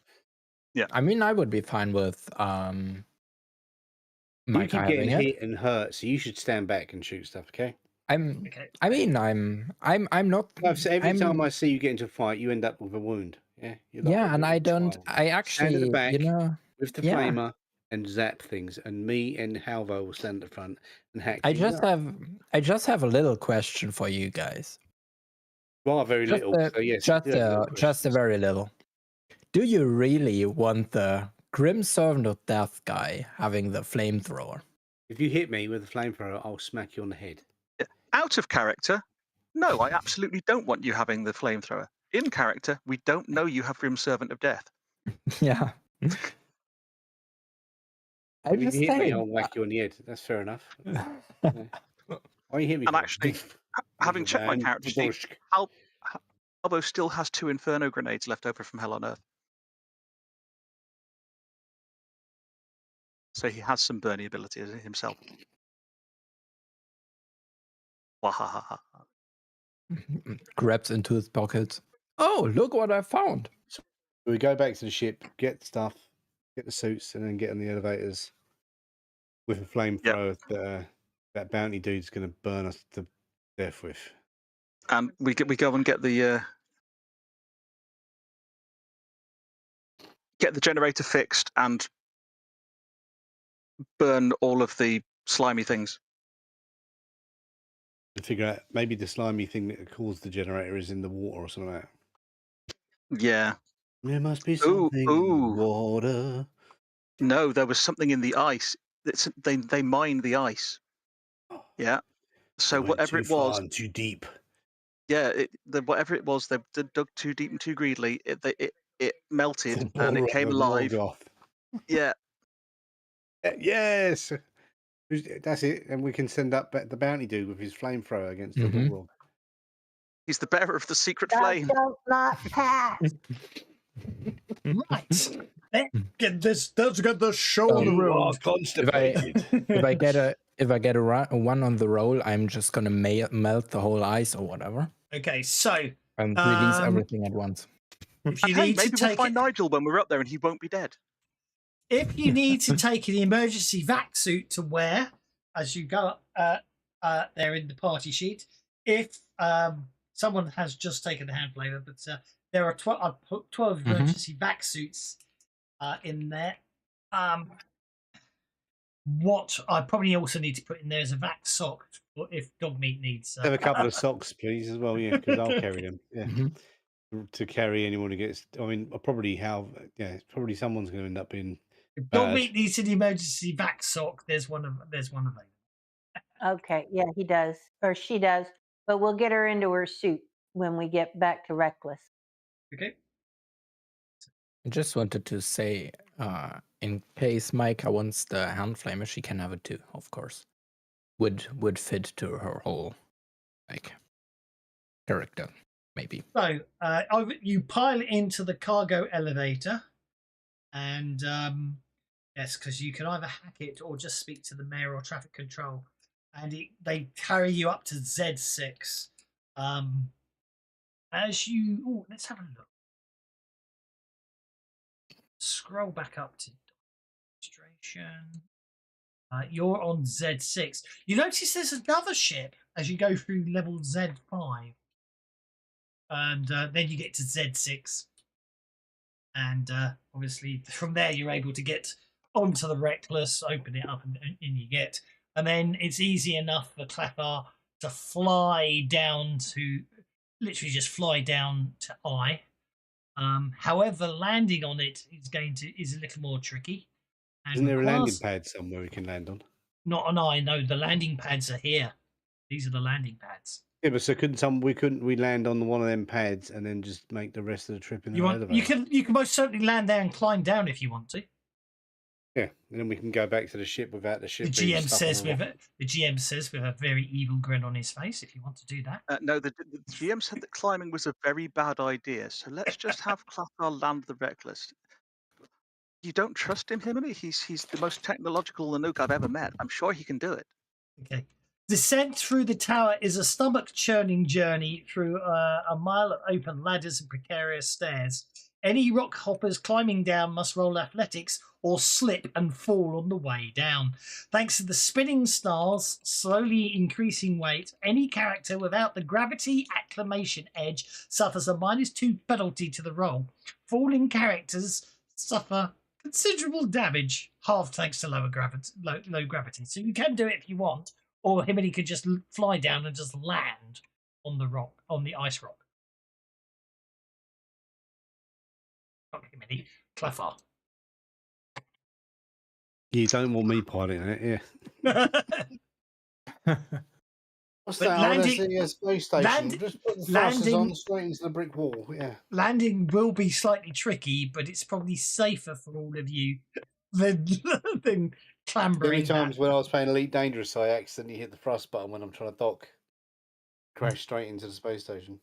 I mean, I would be fine with You Micah keep having getting it. hit and hurt, so you should stand back and shoot stuff, okay? Okay. I mean, I'm not. Every time I see you get into a fight, you end up with a wound. Yeah. You're like Yeah, a and I little don't. child. I Stand at actually, the back with the yeah. flamer and zap things, and me and Halvo will stand at the front and hack. I things just up. have a little question for you guys. Well, very Just little. a, So yes, just you have little a questions. very little. Do you really want the Grim Servant of Death guy having the flamethrower? If you hit me with a flamethrower, I'll smack you on the head. Out of character, no, I absolutely don't want you having the flamethrower. In character, we don't know you have Grim Servant of Death. Yeah. I You just hit me, saying. I'll whack you on the head. That's fair enough. Why you hit me And for? actually, having checked my character sheet, Albo still has 2 Inferno grenades left over from Hell on Earth. So he has some burning ability himself. Wahahaha. Grabs into his pockets. Oh, look what I found. We go back to the ship, get stuff, get the suits, and then get on the elevators with a flamethrower that bounty dude's going to burn us to death with. And we go and get the generator fixed and burn all of the slimy things. And figure out maybe the slimy thing that caused the generator is in the water or something like that. Yeah. There must be something in Ooh. the water. No, there was something in the ice. They mined the ice. Yeah. So whatever it was, too deep. yeah, whatever it was, they dug too deep and too greedily. It melted and it came alive. Yeah. Yes. That's it. And we can send up the bounty dude with his flamethrower against the Bullrog. He's the bearer of the secret Thou flame. shalt not pass. Right. Let's get the show on the road. Constipated. If I get a one on the roll, I'm just gonna melt the whole ice or whatever Okay, so and release everything at once. if you Hey, need to maybe we'll take find Nigel when we're up there and he won't be dead. if you need to take an emergency vac suit to wear as you go there in the party sheet, if someone has just taken the hand flavor, but there are 12 emergency vac suits in there. What I probably also need to put in there is a vac sock if dog meat needs. Have a couple of socks, please, as well. Yeah, because I'll carry them. Yeah. To carry anyone who gets. I mean, probably probably someone's going to end up being. If dog meat needs an emergency vac sock, there's one available. Okay, yeah, he does, or she does, but we'll get her into her suit when we get back to Reckless. Okay. I just wanted to say, in case Micah wants the hand flamer, she can have it too, of course. Would fit to her whole character, maybe. So you pile into the cargo elevator, and yes, because you can either hack it or just speak to the mayor or traffic control, and they carry you up to Z6. As you, let's have a look. Scroll back up to demonstration. You're on Z6. You notice there's another ship as you go through level Z5. And then you get to Z6. And obviously from there you're able to get onto the Reckless, open it up, and you get. And then it's easy enough for Clapper to fly down to, literally just fly down to I. However, landing on it is a little more tricky. And isn't there a landing pad somewhere we can land on? Not on I. No, the landing pads are here. These are the landing pads. Yeah, but so couldn't we land on one of them pads and then just make the rest of the trip in the elevator? You can most certainly land there and climb down if you want to. Yeah, and then we can go back to the ship without the ship. The GM says with a very evil grin on his face. If you want to do that. No, the GM said that climbing was a very bad idea. So let's just have Clapper land the Reckless. You don't trust him, Himini? He's the most technological Anouk I've ever met. I'm sure he can do it. Okay. Descent through the tower is a stomach-churning journey through a mile of open ladders and precarious stairs. Any rock hoppers climbing down must roll athletics or slip and fall on the way down. Thanks to the spinning stars slowly increasing weight, any character without the gravity acclimation edge suffers a -2 penalty to the roll. Falling characters suffer considerable damage, half thanks to low gravity. So you can do it if you want, or Himini could just fly down and just land on the rock, on the ice rock. Not Himini, Clefar. You don't want me piloting it, yeah. What's But that? Oh, that's landing- the space station. land- Just put the thrusters landing- on straight into the brick wall. Yeah. Landing will be slightly tricky, but it's probably safer for all of you than Many clambering. times when I was playing Elite Dangerous, I accidentally hit the thrust button when I'm trying to dock. Crash straight into the space station.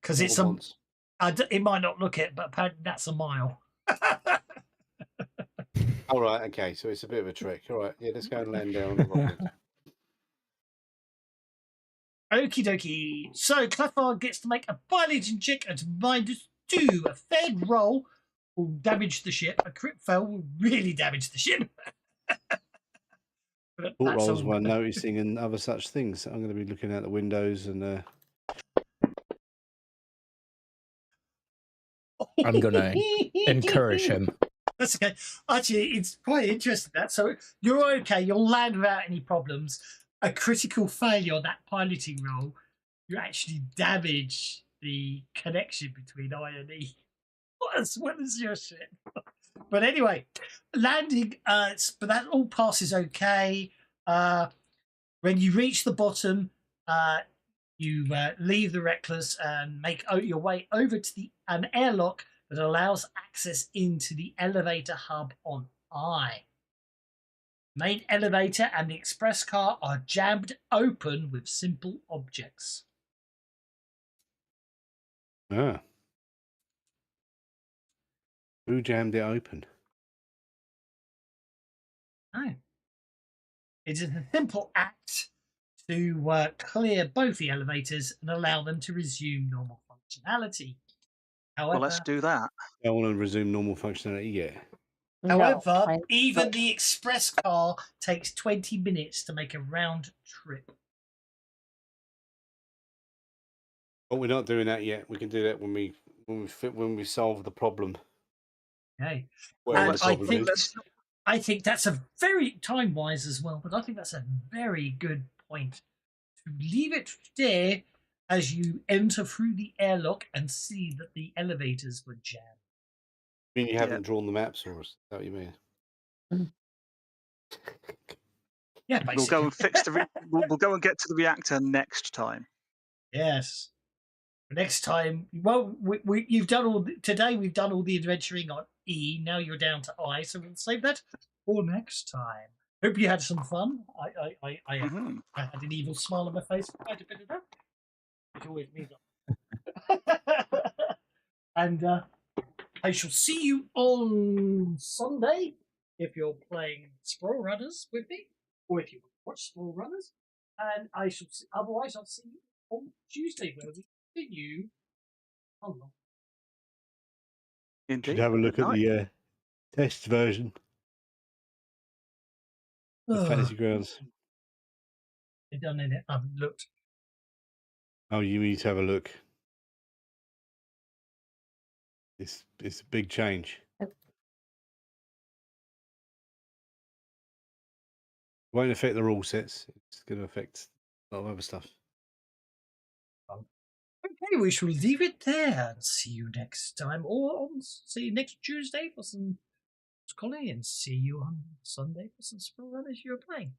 Because it's More than once. it might not look it, but apparently that's a mile. All right, okay, so it's a bit of a trick. All right, yeah, let's go and land down on the rocket. Okie dokie. So Clefard gets to make a piloting check at -2. A failed roll will damage the ship. A crit fail will really damage the ship. But Port that's rolls all. while noticing and other such things. I'm going to be looking out the windows and I'm gonna encourage him. That's okay. Actually, it's quite interesting that. So you're okay. You'll land without any problems. A critical failure on that piloting roll, you actually damage the connection between I and E as well as your ship. But anyway, landing. But that all passes okay. When you reach the bottom, you leave the Reckless and make your way over to an airlock that allows access into the elevator hub on I. Main elevator and the express car are jammed open with simple objects. Who jammed it open? No. It is a simple act to clear both the elevators and allow them to resume normal functionality. However, Well, let's do that. I want to resume normal functionality yet. However, even the express car takes 20 minutes to make a round trip. But we're not doing that yet. We can do that when we solve the problem. Okay. Whatever And the problem is. I think that's a very time-wise as well, but I think that's a very good point to leave it there as you enter through the airlock and see that the elevators were jammed. I mean, you haven't drawn the maps for us. Is that what you mean? Yeah, We'll basically. go and fix the. We'll go and get to the reactor next time. Yes. Next time, well, you've done all today. We've done all the adventuring on E. Now you're down to I, so we'll save that for next time. Hope you had some fun. I had an evil smile on my face for quite a bit of that. It always means that. And I shall see you on Sunday if you're playing Sprawl Runners with me, or if you watch Sprawl Runners. And I shall see, otherwise I'll see you on Tuesday where we continue. Hold on. Indeed. Should have a look at the test version of Fantasy Grounds. I've done it. I've looked. Oh, you need to have a look. It's a big change. Won't affect the rule sets. It's going to affect a lot of other stuff. Okay, we shall leave it there and see you next time, or see you next Tuesday for some colony, and see you on Sunday for some Sprawl Runners you're playing.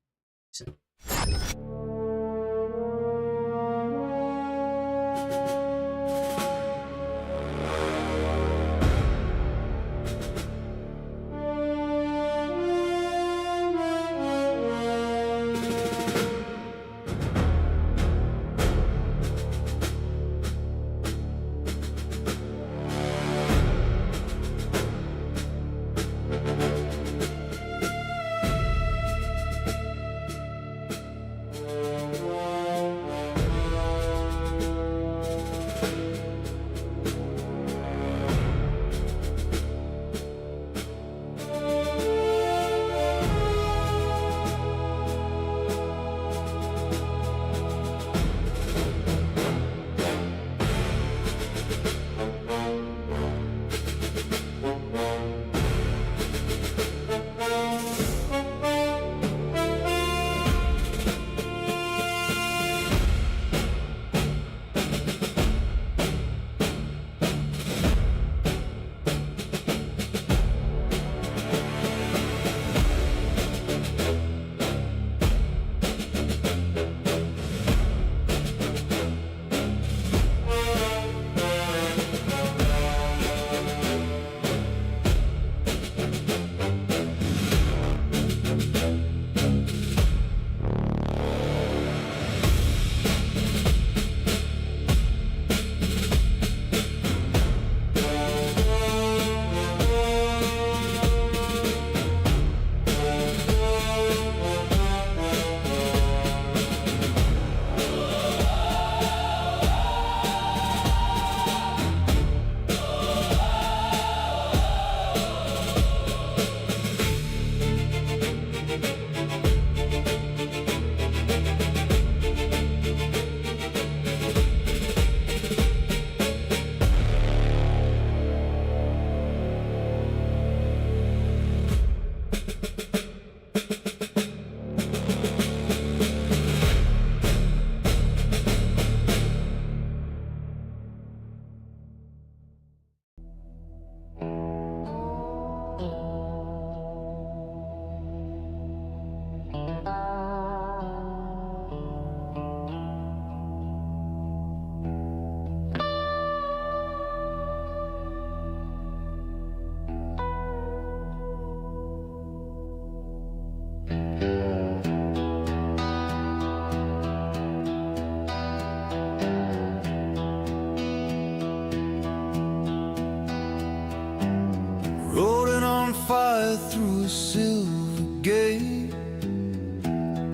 on fire through a silver gate.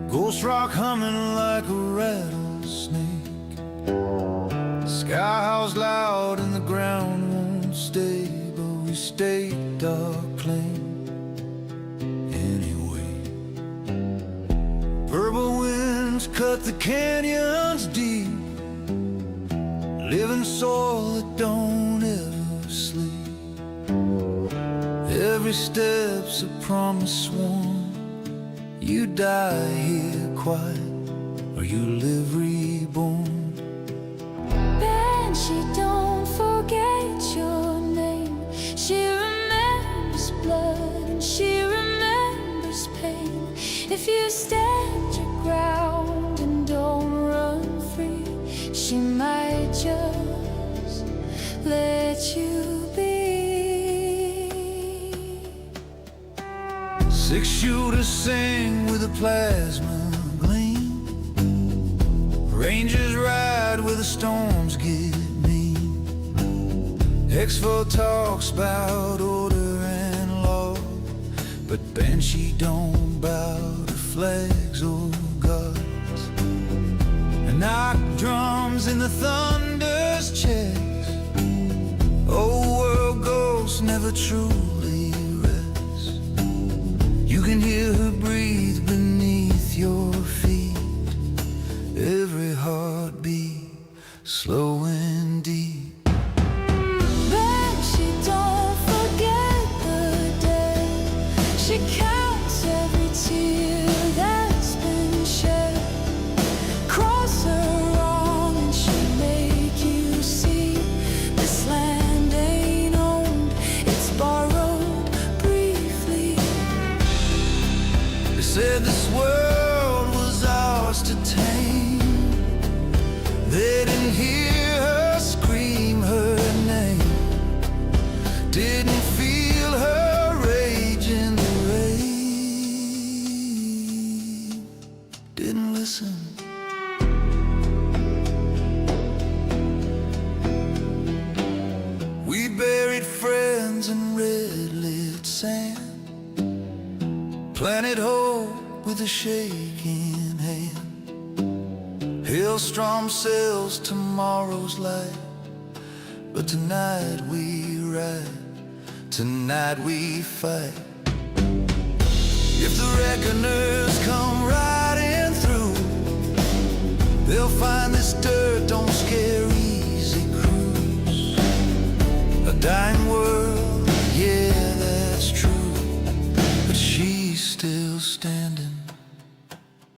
Ghost rock humming like a rattlesnake. Sky howls loud and the ground won't stay, but we stay dark plain anyway. Purple winds cut the canyons deep, living soil that don't ever sleep. Every step's a promise sworn. You die here quiet, or you live reborn. Banshee, don't forget your name. She remembers blood and she remembers pain. If you stand your ground and don't run free, she might just let you be. 6-shooters sing with a plasma gleam. Rangers ride where the storms get mean. EXFOR talks about order and law, but Banshee don't bow to flags or gods. And knock drums in the thunder's chest. Old world ghosts never truly rest. You can hear her breathe beneath your feet. Every heartbeat slow and deep. Banshee, don't forget the dead. She counts every tear that's been shed. Cross her wrong and she'll make you see this land ain't owned, it's borrowed briefly. They said this world was ours to tame. They didn't hear her scream her name, didn't feel her rage in the rain, didn't listen. We buried friends in red-lit sand, planted hope with a shaking hand. Hailstorm sails tomorrow's light, but tonight we ride, tonight we fight. If the reckoners come riding through, they'll find this dirt don't scare easy crews. A dying